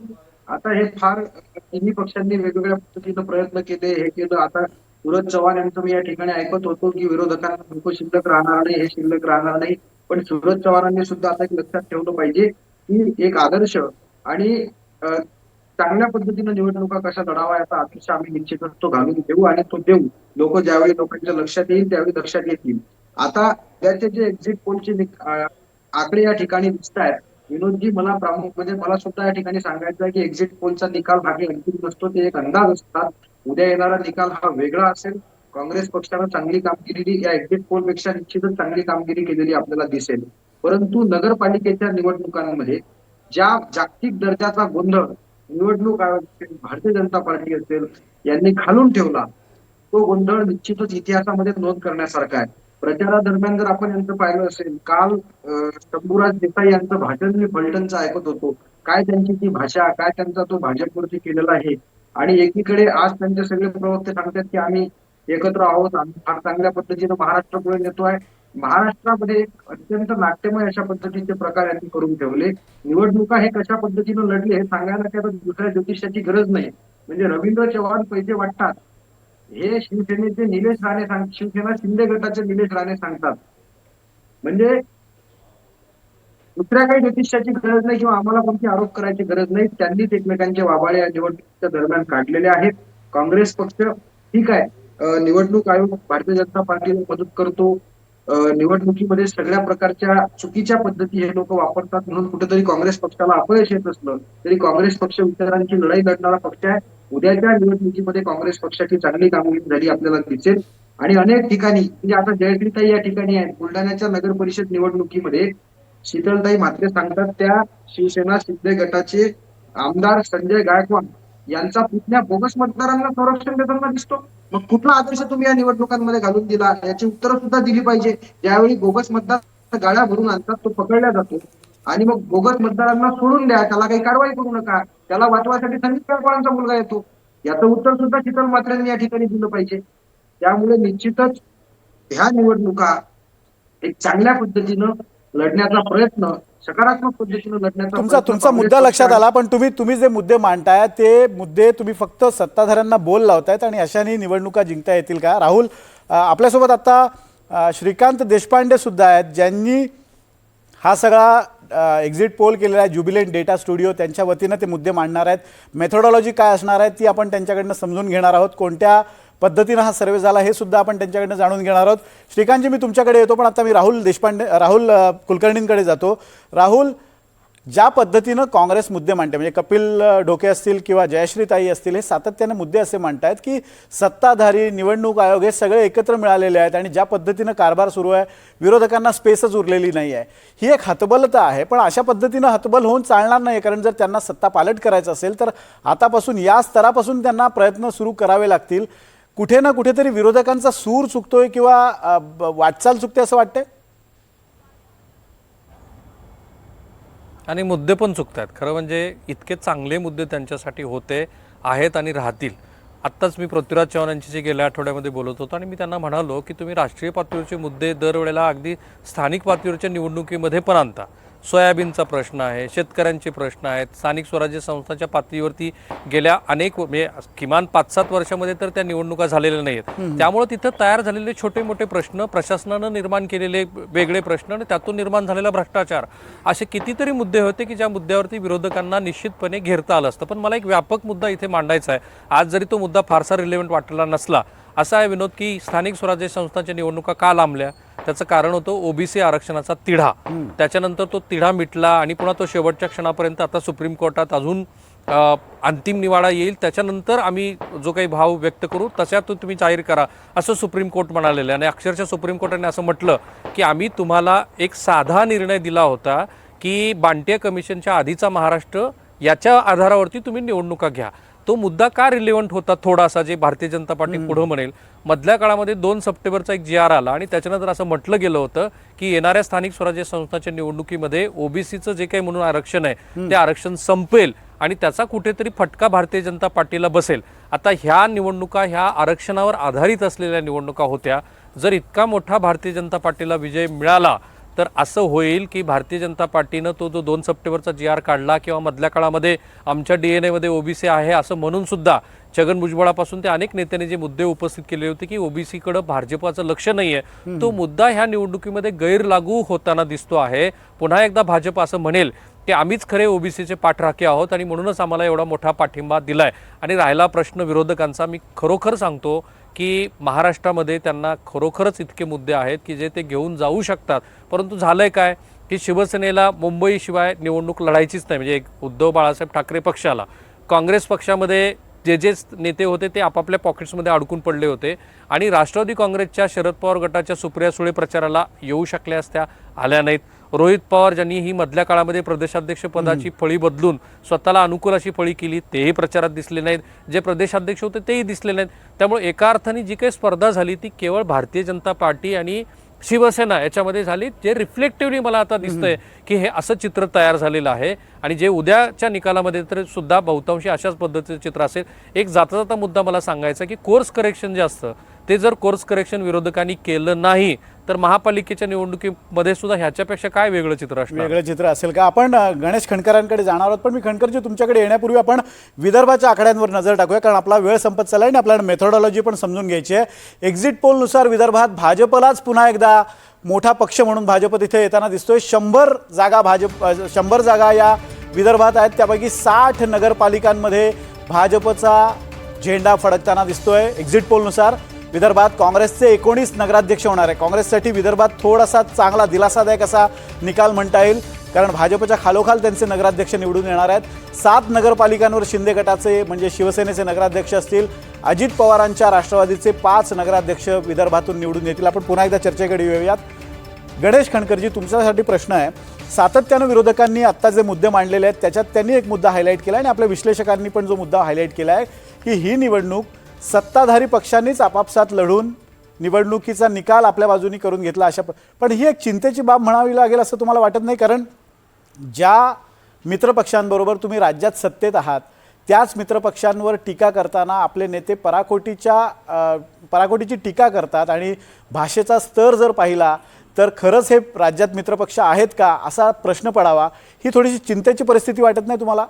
आता हे फार तिन्ही पक्षांनी वेगवेगळ्या पद्धतीनं प्रयत्न केले, हे केलं. आता सूरज चव्हाण यांचं मी या ठिकाणी ऐकत होतो की विरोधकांना धोको शिल्लक राहणार नाही, हे शिल्लक राहणार नाही. पण सूरज चव्हाणांनी सुद्धा आता एक लक्षात ठेवलं पाहिजे की एक आदर्श आणि चांगल्या पद्धतीनं निवडणुका कशा लढावा याचा आदर्श आम्ही निश्चितच तो घालून देऊ आणि तो देऊ. लोक ज्यावेळी लोकांच्या लक्षात येईल त्यावेळी लक्षात येतील. आता त्याचे जे एक्झिट पोलचे आकडे या ठिकाणी दिसत आहेत, विनोदजी, मला म्हणजे मला सुद्धा या ठिकाणी सांगायचं आहे की एक्झिट पोलचा निकाल हा काही अंतिम नसतो, ते एक अंदाज असतात. उद्या येणारा निकाल हा वेगळा असेल. काँग्रेस पक्षानं चांगली कामगिरी या एक्झिट पोल पेक्षा निश्चितच चांगली कामगिरी केलेली आपल्याला दिसेल. परंतु नगरपालिकेच्या निवडणुकांमध्ये ज्या जागतिक दर्जाचा गोंधळ निवडणूक आयोग असेल, भारतीय जनता पार्टी असेल यांनी घालून ठेवला, तो गोंधळ निश्चितच इतिहासामध्ये नोंद करण्यासारखा आहे. प्रचारादरम्यान जर आपण यांचं पाहिलं असेल, काल शंभूराज देसाई यांचं भाषण मी फलटणचं ऐकत होतो. काय त्यांची ती भाषा, काय त्यांचा तो भाजपवरती केलेला आहे. आणि एकीकडे आज त्यांचे सगळे प्रवक्ते सांगतात की आम्ही एकत्र आहोत, आम्ही फार चांगल्या पद्धतीनं महाराष्ट्र पुढे नेतोय. महाराष्ट्रामध्ये एक अत्यंत नाट्यमय अशा पद्धतीचे प्रकार यांनी करून ठेवले. निवडणुका हे कशा पद्धतीनं लढले हे सांगायला काही दुसऱ्या ज्योतिषाची गरज नाही. म्हणजे रवींद्र चव्हाण पैसे वाटतात हे शिवसेनेचे निलेश राणे शिवसेना शिंदे गटाचे निलेश राणे सांगतात. म्हणजे दुसऱ्या काही ज्योतिषाची गरज नाही किंवा आम्हाला कोणती आरोप करायची गरज नाही. त्यांनीच एकमेकांचे वाबाळे या निवडणुकीच्या दरम्यान काढलेले आहेत. काँग्रेस पक्ष ठीक आहे, निवडणूक आयोग भारतीय जनता पार्टीला मदत करतो, निवडणुकीमध्ये सगळ्या प्रकारच्या चुकीच्या पद्धती हे लोक वापरतात म्हणून कुठेतरी काँग्रेस पक्षाला अपयश येत असलं तरी काँग्रेस पक्ष विचारांची लढाई लढणारा पक्ष आहे. उद्याच्या निवडणुकीमध्ये काँग्रेस पक्षाची चांगली कामगिरी झाली आपल्याला दिसेल. आणि अनेक ठिकाणी म्हणजे आता जयश्रीताई या ठिकाणी आहेत, बुलढाण्याच्या नगर परिषद निवडणुकीमध्ये शीतलताई म्हात्रे सांगतात त्या शिवसेना शिंदे गटाचे आमदार संजय गायकवाड यांचा पुतण्या बोगस मतदारांना संरक्षण देताना दिसतो. मग कुठला आदर्श तुम्ही या निवडणुकांमध्ये घालून दिला याची उत्तरं सुद्धा दिली पाहिजे. ज्यावेळी बोगस मतदार गाड्या भरून आणतात तो पकडला जातो आणि मग बोगस मतदारांना सोडून द्या, त्याला काही कारवाई करू नका, त्याला वाचवायसाठी संजय गायकवाडांचा मुलगा येतो. याचं उत्तर सुद्धा शीतल म्हात्रेंनी या ठिकाणी दिलं पाहिजे. त्यामुळे निश्चितच ह्या निवडणुका एक चांगल्या पद्धतीनं लढण्याचा प्रयत्न, सकारात्मक पद्धतीनं लढण्याचा तुमचा मुद्दा लक्षात आला, पण तुम्ही जे मुद्दे मांडताय ते मुद्दे तुम्ही फक्त सत्ताधाऱ्यांना बोल लावतायत आणि अशाने निवडणुका जिंकता येतील का? राहुल, आपल्यासोबत आता श्रीकांत देशपांडे सुद्धा आहेत, ज्यांनी हा सगळा एक्झिट पोल केलेला आहे. ज्युबिलंट डेटा स्टुडिओ त्यांच्या वतीनं ते मुद्दे मांडणार आहेत. मेथोडॉलॉजी काय असणार आहे ती आपण त्यांच्याकडनं समजून घेणार आहोत. कोणत्या पद्धतीनं हा सर्वे झाला हे सुद्धा आपण त्यांच्याकडनं जाणून घेणार आहोत. श्रीकांतजी, मी तुमच्याकडे येतो, पण आता मी राहुल कुलकर्णींकडे जातो. राहुल, ज्या पद्धतीनं काँग्रेस मुद्दे मांडते, म्हणजे कपिल ढोके असतील किंवा जयश्रीताई असतील, हे सातत्याने मुद्दे असे मांडतायत की सत्ताधारी, निवडणूक आयोग हे सगळे एकत्र मिळालेले आहेत आणि ज्या पद्धतीनं कारभार सुरू आहे विरोधकांना स्पेसच उरलेली नाही आहे. ही एक हतबलता आहे, पण अशा पद्धतीनं हतबल होऊन चालणार नाही. कारण जर त्यांना सत्ता पालट करायचं असेल तर आतापासून या स्तरापासून त्यांना प्रयत्न सुरू करावे लागतील. कुठे ना कुठेतरी विरोधकांचा सूर चुकतोय किंवा वाटचाल चुकते असं वाटतंय आणि मुद्दे पण चुकतात. खरं म्हणजे इतके चांगले मुद्दे त्यांच्यासाठी होते, आहेत आणि राहतील. आत्ताच मी पृथ्वीराज चव्हाण यांच्याशी गेल्या आठवड्यामध्ये बोलत होतो आणि मी त्यांना म्हणालो की तुम्ही राष्ट्रीय पातळीवरचे मुद्दे दरवेळेला अगदी स्थानिक पातळीवरच्या निवडणुकीमध्ये पण आणता. सोयाबीनचा प्रश्न आहे, शेतकऱ्यांचे प्रश्न आहेत, स्थानिक स्वराज्य संस्थांच्या पातळीवरती गेल्या अनेक म्हणजे किमान 5-7 वर्षामध्ये तर त्या निवडणुका झालेल्या नाही आहेत. त्यामुळे तिथं तयार झालेले छोटे मोठे प्रश्न, प्रशासनानं निर्माण केलेले वेगळे प्रश्न आणि त्यातून निर्माण झालेला भ्रष्टाचार, असे कितीतरी मुद्दे होते की ज्या मुद्द्यावरती विरोधकांना निश्चितपणे घेरता आलं असतं. पण मला एक व्यापक मुद्दा इथे मांडायचा आहे. आज जरी तो मुद्दा फारसा रिलेव्हंट वाटला नसला, असा आहे विनोद की स्थानिक स्वराज्य संस्थांच्या निवडणुका का लांबल्या, त्याचं कारण होतं ओबीसी आरक्षणाचा तिढा. त्याच्यानंतर तो तिढा मिटला आणि पुन्हा तो शेवटच्या क्षणापर्यंत आता सुप्रीम कोर्टात अजून अंतिम निवाडा येईल, त्याच्यानंतर आम्ही जो काही भाव व्यक्त करू तशात तुम्ही जाहीर करा, असं सुप्रीम कोर्ट म्हणालेलं आहे. आणि अक्षरशः सुप्रीम कोर्टाने असं म्हटलं की आम्ही तुम्हाला एक साधा निर्णय दिला होता की बांटिया कमिशनच्या आधीचा महाराष्ट्र याच्या आधारावरती तुम्ही निवडणुका घ्या. तो मुद्दा का रिलेव्हंट होता थोडासा, जे भारतीय जनता पार्टी पुढे म्हणेल. मधल्या काळामध्ये 2 सप्टेंबरचा एक GR आला आणि त्याच्यानंतर असं म्हटलं गेलं होतं की येणाऱ्या स्थानिक स्वराज्य संस्थांच्या निवडणुकीमध्ये ओबीसीचं जे काही म्हणून आरक्षण आहे ते आरक्षण संपेल आणि त्याचा कुठेतरी फटका भारतीय जनता पार्टीला बसेल. आता ह्या निवडणुका ह्या आरक्षणावर आधारित असलेल्या निवडणुका होत्या. जर इतका मोठा भारतीय जनता पार्टीला विजय मिळाला तर असं होईल की भारतीय जनता पार्टीनं तो जो 2 सप्टेंबरचा GR काढला किंवा मधल्या काळामध्ये आमच्या DNA मध्ये ओबीसी आहे असं म्हणून सुद्धा छगन भुजबळापासून ते अनेक नेत्यांनी जे मुद्दे उपस्थित केले होते की ओबीसीकडे भाजपाचं लक्ष नाहीये, तो मुद्दा ह्या निवडणुकीमध्ये गैरलागू होताना दिसतो आहे. पुन्हा एकदा भाजप असं म्हणेल की आम्हीच खरे ओबीसीचे पाठराखे आहोत आणि म्हणूनच आम्हाला एवढा मोठा पाठिंबा दिलाय. आणि राहिला प्रश्न विरोधकांचा, मी खरोखर सांगतो की महाराष्ट्रामध्ये त्यांना खरोखरच इतके मुद्दे आहेत की जे ते घेऊन जाऊ शकतात. परंतु झालंय काय की शिवसेनेला मुंबईशिवाय निवडणूक लढायचीच नाही. म्हणजे एक उद्धव बाळासाहेब ठाकरे पक्षाला, काँग्रेस पक्षामध्ये जे नेते होते ते आपापल्या पॉकेट्समध्ये अडकून पडले होते आणि राष्ट्रवादी काँग्रेसच्या शरद पवार गटाच्या सुप्रिया सुळे प्रचाराला येऊ शकल्या असत्या, आल्या नाहीत. रोहित पवार ज्यांनी ही मधल्या काळामध्ये प्रदेशाध्यक्ष पदाची फळी बदलून स्वतःला अनुकूल अशी फळी केली, तेही प्रचारात दिसले नाहीत. जे प्रदेशाध्यक्ष होते तेही दिसले नाहीत. त्यामुळे एका अर्थाने जी काही स्पर्धा झाली ती केवळ भारतीय जनता पार्टी आणि शिवसेना याच्यामध्ये झाली, जे रिफ्लेक्टिव्हली मला आता दिसतंय की हे असं चित्र तयार झालेलं आहे. आणि जे उद्याच्या निकालामध्ये तर सुद्धा बहुतांशी अशाच पद्धतीचं चित्र असेल. एक जाता जाता मुद्दा मला सांगायचा की कोर्स करेक्शन जे असतं ते जर कोर्स करेक्शन विरोधकांनी केलं नाही तर महापालिकेच्या निवडणुकीमध्ये सुद्धा ह्याच्यापेक्षा काय वेगळं चित्र असणार, वेगळं चित्र असेल का. आपण गणेश खंडकरांकडे जाणार आहोत, पण मी खंडकरजी तुमच्याकडे येण्यापूर्वी आपण विदर्भाच्या आकड्यांवर नजर टाकूया, कारण आपला वेळ संपत चालला आहे आणि आपल्याला मेथोडॉलॉजी पण समजून घ्यायची आहे. एक्झिट पोलनुसार विदर्भात भाजपलाच पुन्हा एकदा मोठा पक्ष म्हणून भाजप तिथे येताना दिसतोय. 100 जागा या विदर्भात आहेत, त्यापैकी 60 नगरपालिकांमध्ये भाजपचा झेंडा फडकताना दिसतोय. एक्झिट पोलनुसार विदर्भात काँग्रेसचे 19 नगराध्यक्ष होणार आहे. काँग्रेससाठी विदर्भात थोडासा चांगला दिलासादायक असा निकाल म्हणता येईल, कारण भाजपच्या खालोखाल त्यांचे नगराध्यक्ष निवडून येणार आहेत. 7 नगरपालिकांवर शिंदे गटाचे म्हणजे शिवसेनेचे नगराध्यक्ष असतील. अजित पवारांच्या राष्ट्रवादीचे 5 नगराध्यक्ष विदर्भातून निवडून येतील. आपण पुन्हा एकदा चर्चेकडे येऊयात. गणेश खंडकरजी, तुमच्यासाठी प्रश्न आहे. सातत्यानं विरोधकांनी आत्ता जे मुद्दे मांडलेले आहेत त्याच्यात त्यांनी एक मुद्दा हायलाईट केला आणि आपल्या विश्लेषकांनी पण जो मुद्दा हायलाईट केला आहे की ही निवडणूक सत्ताधारी पक्षांनीच आपापसात लढून निवडणुकीचा निकाल आपल्या बाजूनी करून घेतला, अशा पण ही एक चिंतेची बाब म्हणावी लागेल असं तुम्हाला वाटत नाही? कारण ज्या मित्रपक्षांबरोबर तुम्ही राज्यात सत्तेत आहात त्याच मित्रपक्षांवर टीका करताना आपले नेते पराकोटीची टीका करतात आणि भाषेचा स्तर जर पाहिला तर खरंच हे राज्यात मित्रपक्ष आहेत का असा प्रश्न पडावा. ही थोडीशी चिंतेची परिस्थिती वाटत नाही तुम्हाला?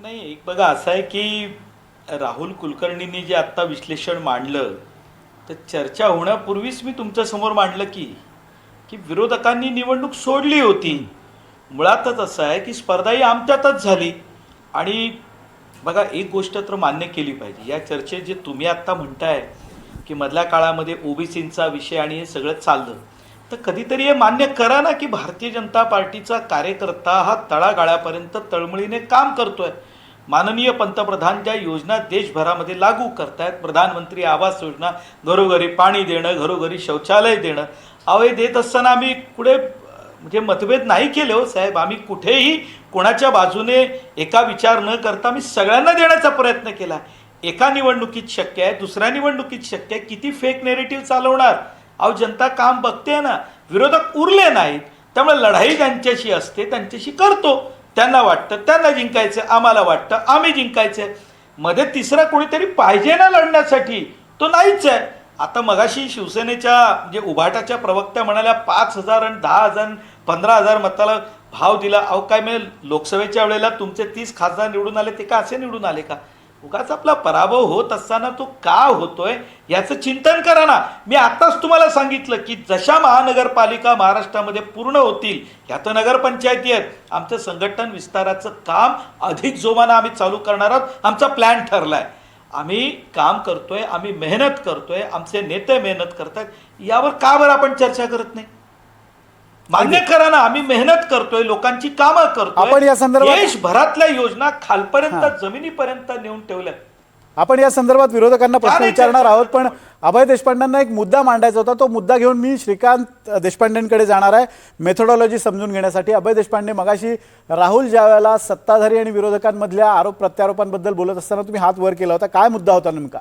नाही, एक बघा असं आहे की राहुल कुलकर्णींनी जे आत्ता विश्लेषण मांडलं तर चर्चा होण्यापूर्वीच मी तुमच्यासमोर मांडलं की विरोधकांनी निवडणूक सोडली होती. मुळातच असं आहे की स्पर्धा ही आमच्यातच झाली. आणि बघा, एक गोष्ट तर मान्य केली पाहिजे, या चर्चेत जे तुम्ही आत्ता म्हणताय की मधल्या काळामध्ये ओबीसींचा विषय आणि हे सगळं चाललं, तर कधीतरी हे मान्य करा ना की भारतीय जनता पार्टीचा कार्यकर्ता हा तळागाळापर्यंत तळमळीने काम करतोय. माननीय पंतप्रधान ज्या योजना देशभरामध्ये लागू करतायत, प्रधानमंत्री आवास योजना, घरोघरी पाणी देणं, घरोघरी शौचालय देणं, अवय देत असताना आम्ही कुठे म्हणजे मतभेद नाही केले हो साहेब. आम्ही कुठेही कोणाच्या बाजूने एका विचार न करता आम्ही सगळ्यांना देण्याचा प्रयत्न केला. एका निवडणुकीत शक्य आहे, दुसऱ्या निवडणुकीत शक्य आहे. किती फेक नेरेटिव्ह चालवणार? अहो, जनता काम बघते ना. विरोधक उरले नाहीत, त्यामुळे लढाई ज्यांच्याशी असते त्यांच्याशी करतो. त्यांना वाटतं त्यांना जिंकायचं, आम्हाला वाटतं आम्ही जिंकायचं. मध्ये तिसरा कोणीतरी पाहिजे ना लढण्यासाठी, तो नाहीच आहे. आता मगाशी शिवसेनेच्या जे उभाटाच्या प्रवक्त्या म्हणाल्या 5,000 आणि 10,000 15,000 मताला भाव दिला. अहो काय म्हणजे लोकसभेच्या वेळेला तुमचे 30 खासदार निवडून आले ते का असे निवडून आले का? उगाच आपला पराभव होत असताना तो का होतोय याचं चिंतन करा ना. मी आत्ताच तुम्हाला सांगितलं की जशा महानगरपालिका महाराष्ट्रामध्ये पूर्ण होतील, ह्या तर नगरपंचायती आहेत, आमचं संघटन विस्ताराचं काम अधिक जोमानं आम्ही चालू करणार आहोत. आमचा प्लॅन ठरलाय. आम्ही काम करतोय, आम्ही मेहनत करतोय, आमचे नेते मेहनत करतायत. यावर का बरं आपण चर्चा करत नाही? मान्य करा ना, आम्ही मेहनत करतोय, लोकांची कामं आपण या करतोय, संदर्भात देशभरातल्या योजना खालपर्यंत जमिनीपर्यंत नेऊन ठेवल्यात. आपण या संदर्भात विरोधकांना प्रश्न नाही विचारणार चर्चा आहोत, पण अभय देशपांडेंना एक मुद्दा मांडायचा होता. तो मुद्दा घेऊन मी श्रीकांत देशपांडेंकडे जाणार आहे मेथोडॉलॉजी समजून घेण्यासाठी. अभय देशपांडे, मगाशी राहुल ज्या वेळेला सत्ताधारी आणि विरोधकांमधल्या आरोप प्रत्यारोपांबद्दल बोलत असताना तुम्ही हात वर केला होता, काय मुद्दा होता नेमका?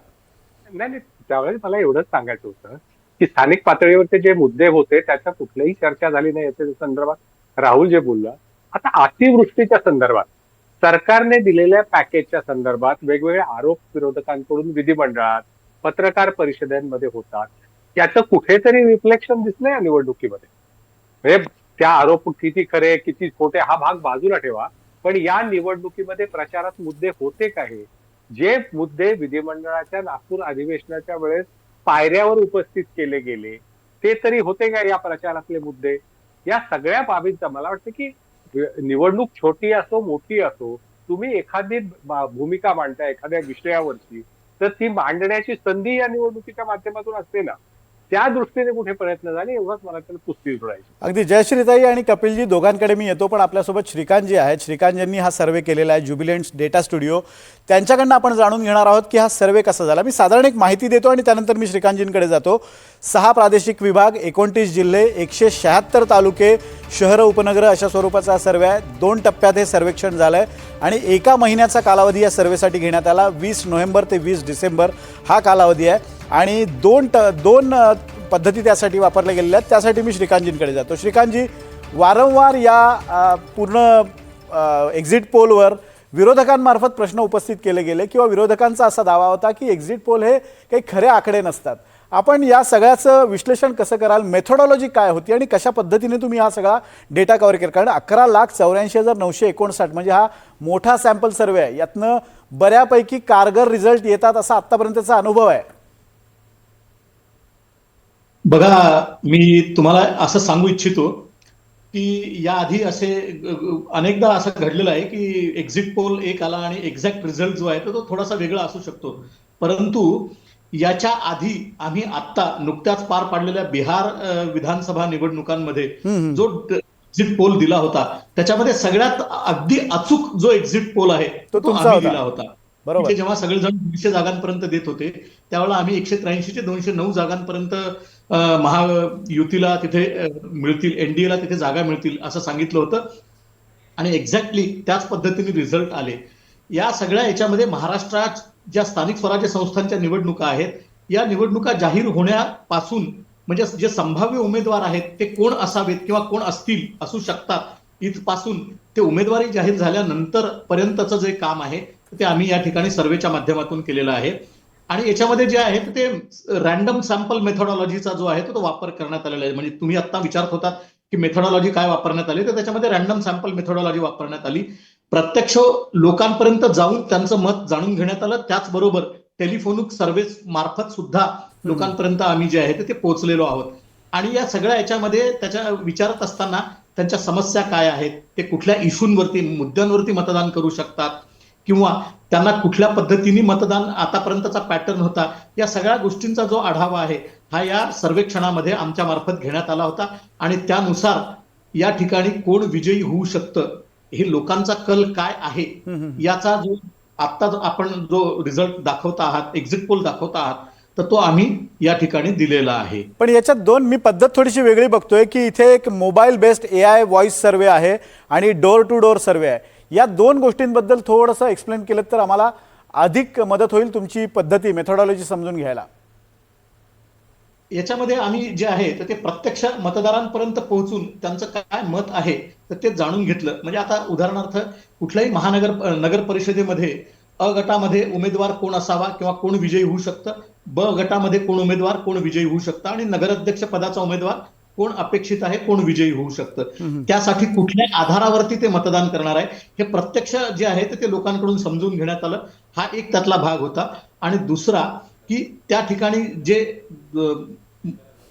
नाही, त्यावेळेस मला एवढंच सांगायचं होतं की स्थानिक पातळीवरचे जे मुद्दे होते त्याच्या कुठल्याही चर्चा झाली नाही याच्या संदर्भात राहुल जे बोलला. आता अतिवृष्टीच्या संदर्भात सरकारने दिलेल्या पॅकेजच्या संदर्भात वेगवेगळे आरोप विरोधकांकडून विधिमंडळात पत्रकार परिषदांमध्ये होतात. याचं कुठेतरी रिफ्लेक्शन दिसलं या निवडणुकीमध्ये. म्हणजे त्या आरोप किती खरे किती खोटे हा भाग बाजूला ठेवा, पण या निवडणुकीमध्ये प्रचारात मुद्दे होते का? हे जे मुद्दे विधिमंडळाच्या नागपूर अधिवेशनाच्या वेळेस पायऱ्यावर उपस्थित केले गेले ते तरी होते का या प्रचारातले मुद्दे? या सगळ्या बाबींचा मला वाटतं की निवडणूक छोटी असो मोठी असो, तुम्ही एखादी भूमिका मांडता एखाद्या विषयावरची, तर ती मांडण्याची संधी या निवडणुकीच्या माध्यमातून असते ना. त्या दृष्टीने कुठे प्रयत्न झाले एवढंच मला त्याला पुस्ती जोडायची. अगदी जयश्रीताई आणि कपिलजी दोघांकडे मी येतो, पण आपल्यासोबत श्रीकांतजी आहेत. श्रीकांतजींनी हा सर्वे केलेला आहे ज्युबिलंट्स डेटा स्टुडिओ. त्यांच्याकडनं आपण जाणून घेणार आहोत की हा सर्वे कसा झाला. मी साधारण एक माहिती देतो आणि त्यानंतर मी श्रीकांतजींकडे जातो. 6 प्रादेशिक विभाग, 29 जिल्हे, 176 तालुके, शहरं, उपनगरं अशा स्वरूपाचा हा सर्वे आहे. 2 टप्प्यात हे सर्वेक्षण झालं आहे आणि 1 महिन्याचा कालावधी या सर्वेसाठी घेण्यात आला. 20 नोव्हेंबर ते 20 डिसेंबर हा कालावधी आहे आणि दोन पद्धती त्यासाठी वापरल्या गेलेल्या आहेत. त्यासाठी मी श्रीकांतजींकडे जातो. श्रीकांतजी, वारंवार या पूर्ण एक्झिट पोलवर विरोधकांमार्फत प्रश्न उपस्थित केले गेले किंवा विरोधकांचा असा दावा होता की एक्झिट पोल हे काही खरे आकडे नसतात. आपण या सगळ्याचं विश्लेषण कसं कराल? मेथोडॉलॉजी काय होती आणि कशा पद्धतीने तुम्ही हा सगळा डेटा कव्हर केला? कारण 11,84,959 म्हणजे हा मोठा सॅम्पल सर्वे आहे. यातनं बऱ्यापैकी कारगर रिझल्ट येतात असा आत्तापर्यंतचा अनुभव आहे. बघा, मी तुम्हाला असं सांगू इच्छितो की याआधी असे अनेकदा असं घडलेलं आहे की एक्झिट पोल एक आला आणि एक्झॅक्ट रिझल्ट जो आहे तो थोडासा वेगळा असू शकतो. परंतु याच्या आधी आम्ही आत्ता नुकत्याच पार पाडलेल्या बिहार विधानसभा निवडणुकांमध्ये जो एक्झिट पोल दिला होता त्याच्यामध्ये सगळ्यात अगदी अचूक जो एक्झिट पोल आहे तो आम्ही दिला होता. बरोबर. जेव्हा सगळेजण 200 जागांपर्यंत देत होते त्यावेळेला आम्ही 183 ते 209 जागांपर्यंत महायुतीला तिथे मिळतील, एनडीएला तिथे जागा मिळतील असं सांगितलं होतं आणि एक्झॅक्टली त्याच पद्धतीने रिझल्ट आले. या सगळ्या याच्यामध्ये महाराष्ट्रात ज्या स्थानिक स्वराज्य संस्थांच्या निवडणुका आहेत या निवडणुका जाहीर होण्यापासून म्हणजे जे संभाव्य उमेदवार आहेत ते कोण असावेत किंवा कोण असतील असू शकतात इथपासून ते उमेदवारी जाहीर झाल्यानंतर पर्यंतचं जे काम आहे ते आम्ही या ठिकाणी सर्वेच्या माध्यमातून केलेलं आहे. आणि याच्यामध्ये जे आहे ते रॅन्डम सॅम्पल मेथोडॉलॉजीचा जो आहे तो वापर करण्यात आलेला आहे. म्हणजे तुम्ही आता विचारत होतात की मेथोडॉलॉजी काय वापरण्यात आली, तर त्याच्यामध्ये रॅन्डम सॅम्पल मेथोडॉलॉजी वापरण्यात आली. प्रत्यक्ष लोकांपर्यंत जाऊन त्यांचं मत जाणून घेण्यात आलं. त्याचबरोबर टेलिफोनिक सर्व्हे मार्फत सुद्धा लोकांपर्यंत आम्ही जे आहे ते पोहोचलेलो आहोत. आणि या सगळ्या याच्यामध्ये त्याच्या विचारत असताना त्यांच्या समस्या काय आहेत, ते कुठल्या इश्यूंवरती मुद्द्यांवरती मतदान करू शकतात किंवा त्यांना कुठल्या पद्धतीने मतदान आतापर्यंतचा पॅटर्न होता, या सगळ्या गोष्टींचा जो आढावा आहे हा या सर्वेक्षणामध्ये आमच्या मार्फत घेण्यात आला होता. आणि त्यानुसार या ठिकाणी कोण विजयी होऊ शकतं हे लोकांचा कल काय आहे याचा जो आता आपण जो रिझल्ट दाखवता आहात, एक्झिट पोल दाखवता आहात, तर तो आम्ही या ठिकाणी दिलेला आहे. पण याच्यात मी पद्धत थोडीशी वेगळी बघतोय की इथे एक मोबाईल बेस्ड AI व्हॉइस सर्वे आहे आणि डोर टू डोर सर्वे आहे. या 2 गोष्टींबद्दल थोडंसं एक्सप्लेन केलं तर आम्हाला अधिक मदत होईल तुमची पद्धती मेथोडॉलॉजी समजून घ्यायला. याच्यामध्ये आम्ही जे आहे तर ते प्रत्यक्ष मतदारांपर्यंत पोहोचून त्यांचं काय मत आहे तर ते जाणून घेतलं. म्हणजे आता उदाहरणार्थ कुठल्याही नगर परिषदेमध्ये अ गटामध्ये उमेदवार कोण असावा किंवा कोण विजयी होऊ शकतं, ब गटामध्ये कोण उमेदवार कोण विजयी होऊ शकतं आणि नगराध्यक्ष पदाचा उमेदवार कोण अपेक्षित आहे कोण विजयी होऊ शकतं, त्यासाठी कुठल्या आधारावरती ते मतदान करणार आहे हे प्रत्यक्ष जे आहे ते लोकांकडून समजून घेण्यात आलं. हा एक त्यातला भाग होता. आणि दुसरा की त्या ठिकाणी जे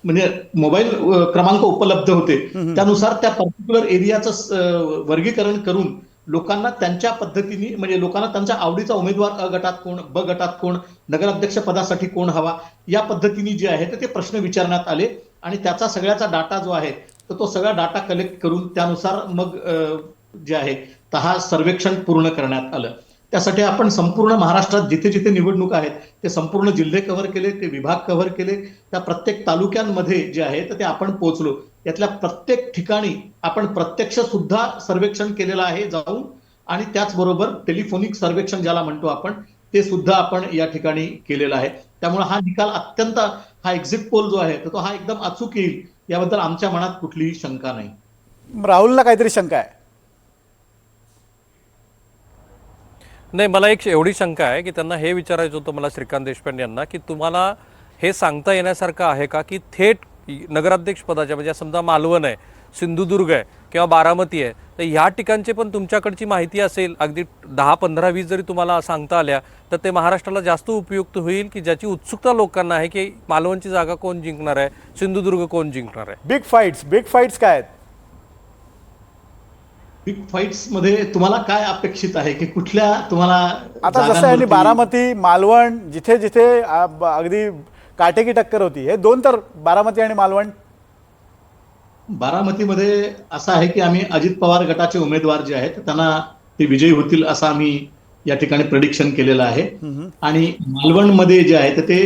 म्हणजे मोबाईल क्रमांक उपलब्ध होते त्यानुसार त्या पर्टिक्युलर एरियाचं वर्गीकरण करून लोकांना त्यांच्या पद्धतीने म्हणजे लोकांना त्यांच्या आवडीचा उमेदवार अ गटात कोण ब गटात कोण नगराध्यक्ष पदासाठी कोण हवा या पद्धतीने जे आहे ते प्रश्न विचारण्यात आले आणि त्याचा सगळ्याचा डाटा जो आहे तर तो सगळा डाटा कलेक्ट करून त्यानुसार मग जे आहे तर हा सर्वेक्षण पूर्ण करण्यात आलं. त्यासाठी आपण संपूर्ण महाराष्ट्रात जिथे जिथे निवडणूक आहेत ते संपूर्ण जिल्हे कव्हर केले, ते विभाग कव्हर केले, त्या प्रत्येक तालुक्यांमध्ये जे आहे तर ते आपण पोहोचलो. यातल्या प्रत्येक ठिकाणी आपण प्रत्यक्ष सुद्धा सर्वेक्षण केलेलं आहे जाऊन आणि त्याचबरोबर टेलिफोनिक सर्वेक्षण ज्याला म्हणतो आपण ते सुद्धा आपण या ठिकाणी केलेलं आहे. त्यामुळे हा निकाल अत्यंत हा एक्झिट पोल जो आहे तर तो हा एकदम अचूक येईल याबद्दल आमच्या मनात कुठलीही शंका नाही. राहुलला काहीतरी शंका आहे? नाही, मला एक एवढी शंका आहे की त्यांना हे विचारायचं होतं मला श्रीकांत देशपांडे यांना की तुम्हाला हे सांगता येण्यासारखं आहे का की थेट नगराध्यक्ष पदाच्या म्हणजे समजा मालवण आहे, सिंधुदुर्ग आहे किंवा बारामती आहे तर ह्या ठिकाणची पण तुमच्याकडची माहिती असेल अगदी 10, 15, 20 जरी तुम्हाला सांगता आल्या तर ते महाराष्ट्राला जास्त उपयुक्त होईल की ज्याची उत्सुकता लोकांना आहे की मालवणची जागा कोण जिंकणार आहे, सिंधुदुर्ग कोण जिंकणार आहे. बिग फाईट्स काय आहेत? बिग फाईट्स मध्ये तुम्हाला काय अपेक्षित आहे की कुठल्या तुम्हाला आता जसं आहे बारामती मालवण जिथे जिथे अगदी काटेकी टक्कर होती, हे दोन तर बारामती आणि मालवण. बारामतीमध्ये असं आहे की आम्ही अजित पवार गटाचे उमेदवार जे आहेत त्यांना ते विजयी होतील असं आम्ही या ठिकाणी प्रेडिक्शन केलेलं आहे. आणि मालवणमध्ये जे आहे तर ते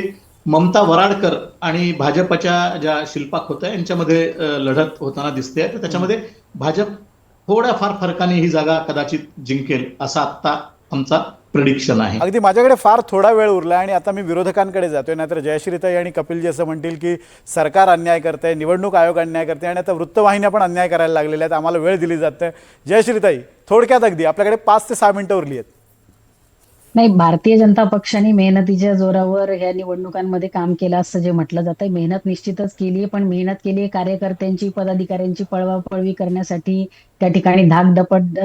ममता वराडकर आणि भाजपच्या ज्या शिल्पा खोते यांच्यामध्ये लढत होताना दिसते तर त्याच्यामध्ये भाजप थोड्याफार फरकाने ही जागा कदाचित जिंकेल असा आता आमचा प्रेडिक्शन आहे. अगदी माझ्याकडे फार थोडा वेळ उरला आणि आता मी विरोधकांकडे जातोय. नाहीतर जयश्रीताई आणि कपिलजी असं म्हणतील की सरकार अन्याय करतंय, निवडणूक आयोग अन्याय करते आणि आता वृत्तवाहिन्या पण अन्याय करायला लागलेल्या आहेत, आम्हाला वेळ दिली जाते. जयश्रीताई थोडक्यात अगदी आपल्याकडे 5 ते 6 मिनिटं उरली आहेत. नाही, भारतीय जनता पक्षाने मेहनतीच्या जोरावर ह्या निवडणुकांमध्ये काम केलं असं जे म्हटलं जातंय. मेहनत निश्चितच केली आहे, पण मेहनत केली आहे कार्यकर्त्यांची, पदाधिकाऱ्यांची पळवापळवी करण्यासाठी, त्या ठिकाणी धाकदपट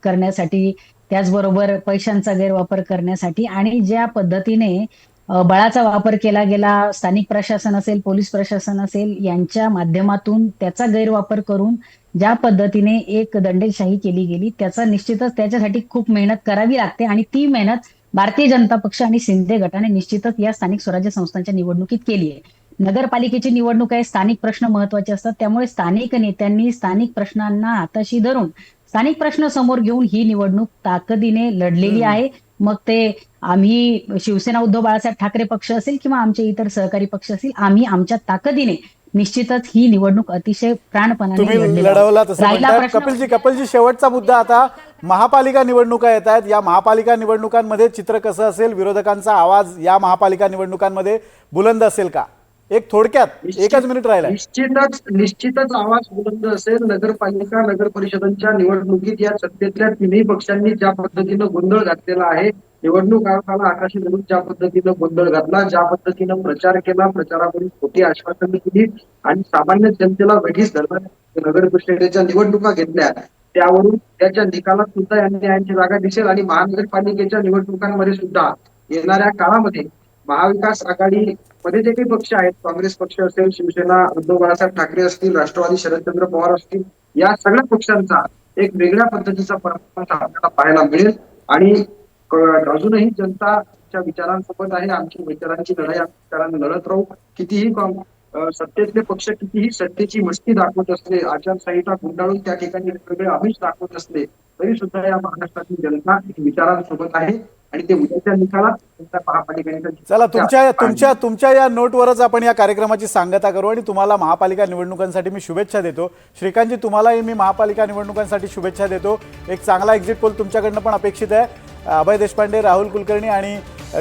करण्यासाठी, त्याचबरोबर पैशांचा गैरवापर करण्यासाठी. आणि ज्या पद्धतीने बळाचा वापर केला गेला, स्थानिक प्रशासन असेल, पोलीस प्रशासन असेल यांच्या माध्यमातून त्याचा गैरवापर करून ज्या पद्धतीने एक दंडेशाही केली गेली त्याचा निश्चितच त्याच्यासाठी खूप मेहनत करावी लागते. आणि ती मेहनत भारतीय जनता पक्ष आणि शिंदे गटाने निश्चितच या स्थानिक स्वराज्य संस्थांच्या निवडणुकीत केली आहे. नगरपालिकेची निवडणूक आहे, स्थानिक प्रश्न महत्वाचे असतात, त्यामुळे स्थानिक नेत्यांनी स्थानिक प्रश्नांना हाताशी धरून स्थानिक प्रश्न समोर घेऊन ही निवडणूक ताकदीने लढलेली आहे. मग ते आम्ही शिवसेना उद्धव बाळासाहेब ठाकरे पक्ष असेल किंवा आमचे इतर सहकारी पक्ष असतील, आम्ही आमच्या ताकदीने निश्चितच ही निवडणूक अतिशय प्राणपणाने तुम्ही लढवला तसं म्हणतात. कपिलजी शेवटचा मुद्दा, आता महापालिका निवडणुका येत आहेत, या महापालिका निवडणुकांमध्ये चित्र कसं असेल? विरोधकांचा आवाज या महापालिका निवडणुकांमध्ये बुलंद असेल का? एक थोडक्यात 1 मिनिट राहिला. निश्चितच आवाज बुलंद असेल. नगरपालिका नगर परिषदांच्या निवडणुकीत या सत्तेतल्या तिन्ही पक्षांनी ज्या पद्धतीनं गोंधळ घातलेला आहे, निवडणूक आयोगाला आकाशी धरून ज्या पद्धतीनं गोंधळ घातला, ज्या पद्धतीनं प्रचार केला, प्रचारावरील खोटी आश्वासनं दिली आणि सामान्य जनतेला वेगळीच धरलं, नगर परिषदेच्या निवडणुका घेतल्या, त्यावरून त्याच्या निकालात सुद्धा यांची जागा दिसेल. आणि महानगरपालिकेच्या निवडणुकांमध्ये सुद्धा येणाऱ्या काळामध्ये महाविकास आघाडी मध्ये जे काही पक्ष आहेत, काँग्रेस पक्ष असेल, शिवसेना उद्धव बाळासाहेब ठाकरे असतील, राष्ट्रवादी शरदचंद्र पवार असतील, या सगळ्या पक्षांचा एक वेगळ्या पद्धतीचा परफॉर्मन्स आपल्याला पाहायला मिळेल. आणि अजूनही जनताच्या विचारांसोबत आहे, आमच्या विचारांची लढाई आम्ही लढत राहू. कितीही सत्तेतले पक्ष कितीही सत्तेची मस्ती दाखवत असले, आचारसंहिता गुंडाळून त्या ठिकाणी वेगवेगळे आमिष दाखवत असले, तरी सुद्धा या महाराष्ट्रातील जनता विचारांसोबत आहे आणि ते उद्याच्या निकालात महापालिका. चला, तुमच्या या नोटवरच आपण या कार्यक्रमाची सांगता करू आणि तुम्हाला महापालिका निवडणुकांसाठी मी शुभेच्छा देतो. श्रीकांतजी, तुम्हालाही मी महापालिका निवडणुकांसाठी शुभेच्छा देतो. एक चांगला एक्झिट पोल तुमच्याकडनं पण अपेक्षित आहे. अभय देशपांडे, राहुल कुलकर्णी आणि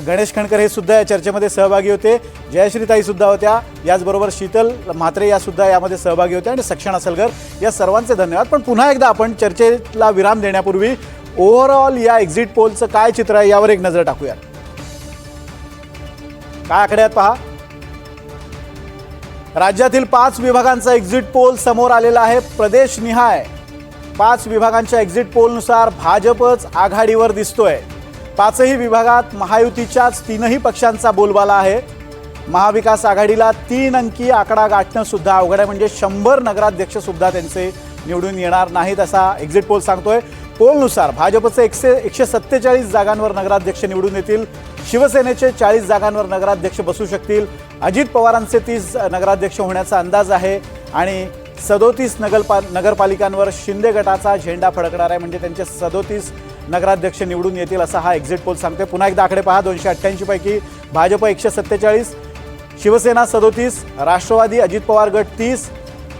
गणेश खणकर हे सुद्धा या चर्चेमध्ये सहभागी होते. जयश्रीताई सुद्धा होत्या, याचबरोबर शीतल म्हात्रे या सुद्धा यामध्ये सहभागी होत्या आणि सक्षणा सलगर. या सर्वांचे धन्यवाद. पण पुन्हा एकदा आपण चर्चेला विराम देण्यापूर्वी ओव्हरऑल या एक्झिट पोलचं काय चित्र आहे यावर एक नजर टाकूया. काय आकडे आहेत पहा. राज्यातील 5 विभागांचा एक्झिट पोल समोर आलेला आहे. प्रदेशनिहाय 5 विभागांच्या एक्झिट पोलनुसार भाजपच आघाडीवर दिसतोय. 5ही विभागात महायुतीच्याच 3ही पक्षांचा बोलबाला आहे. महाविकास आघाडीला 3 अंकी आकडा गाठणं सुद्धा अवघड आहे, म्हणजे 100 नगराध्यक्ष सुद्धा त्यांचे निवडून येणार नाहीत असा एक्झिट पोल सांगतोय. पोलनुसार भाजपचे 147 जागांवर नगराध्यक्ष निवडून येतील. शिवसेनेचे 40 जागांवर नगराध्यक्ष बसू शकतील. अजित पवारांचे 30 नगराध्यक्ष होण्याचा अंदाज आहे आणि 37 नगरपालिकांवर शिंदे गटाचा झेंडा फडकणार आहे, म्हणजे त्यांचे 37 नगराध्यक्ष निवडून येतील असा हा एक्झिट पोल सांगतोय. पुन्हा एकदा आकडे पहा. 288 पैकी भाजप 147, शिवसेना 37, राष्ट्रवादी अजित पवार गट 30,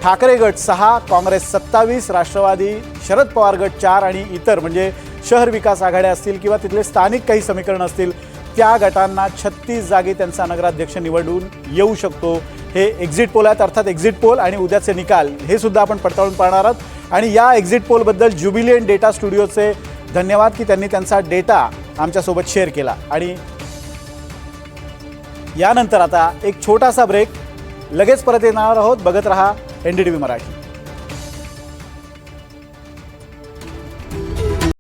ठाकरे गट 6, काँग्रेस 27, राष्ट्रवादी शरद पवार गट 4 आणि इतर म्हणजे शहर विकास आघाड्या असतील किंवा तिथले स्थानिक काही समीकरण असतील त्या गटांना 36 जागी त्यांचा नगराध्यक्ष निवडून येऊ शकतो. हे एक्झिट पोल आहेत. अर्थात एक्झिट पोल आणि उद्याचे निकाल हे सुद्धा आपण पडताळून पाहणार आहोत. आणि या एक्झिट पोलबद्दल ज्युबिलियंट डेटा स्टुडिओचे धन्यवाद की त्यांनी त्यांचा डेटा आमच्यासोबत शेअर केला. आणि यानंतर आता एक छोटासा ब्रेक, लगेच परत येणार आहोत. बघत रहा NDTV मराठी.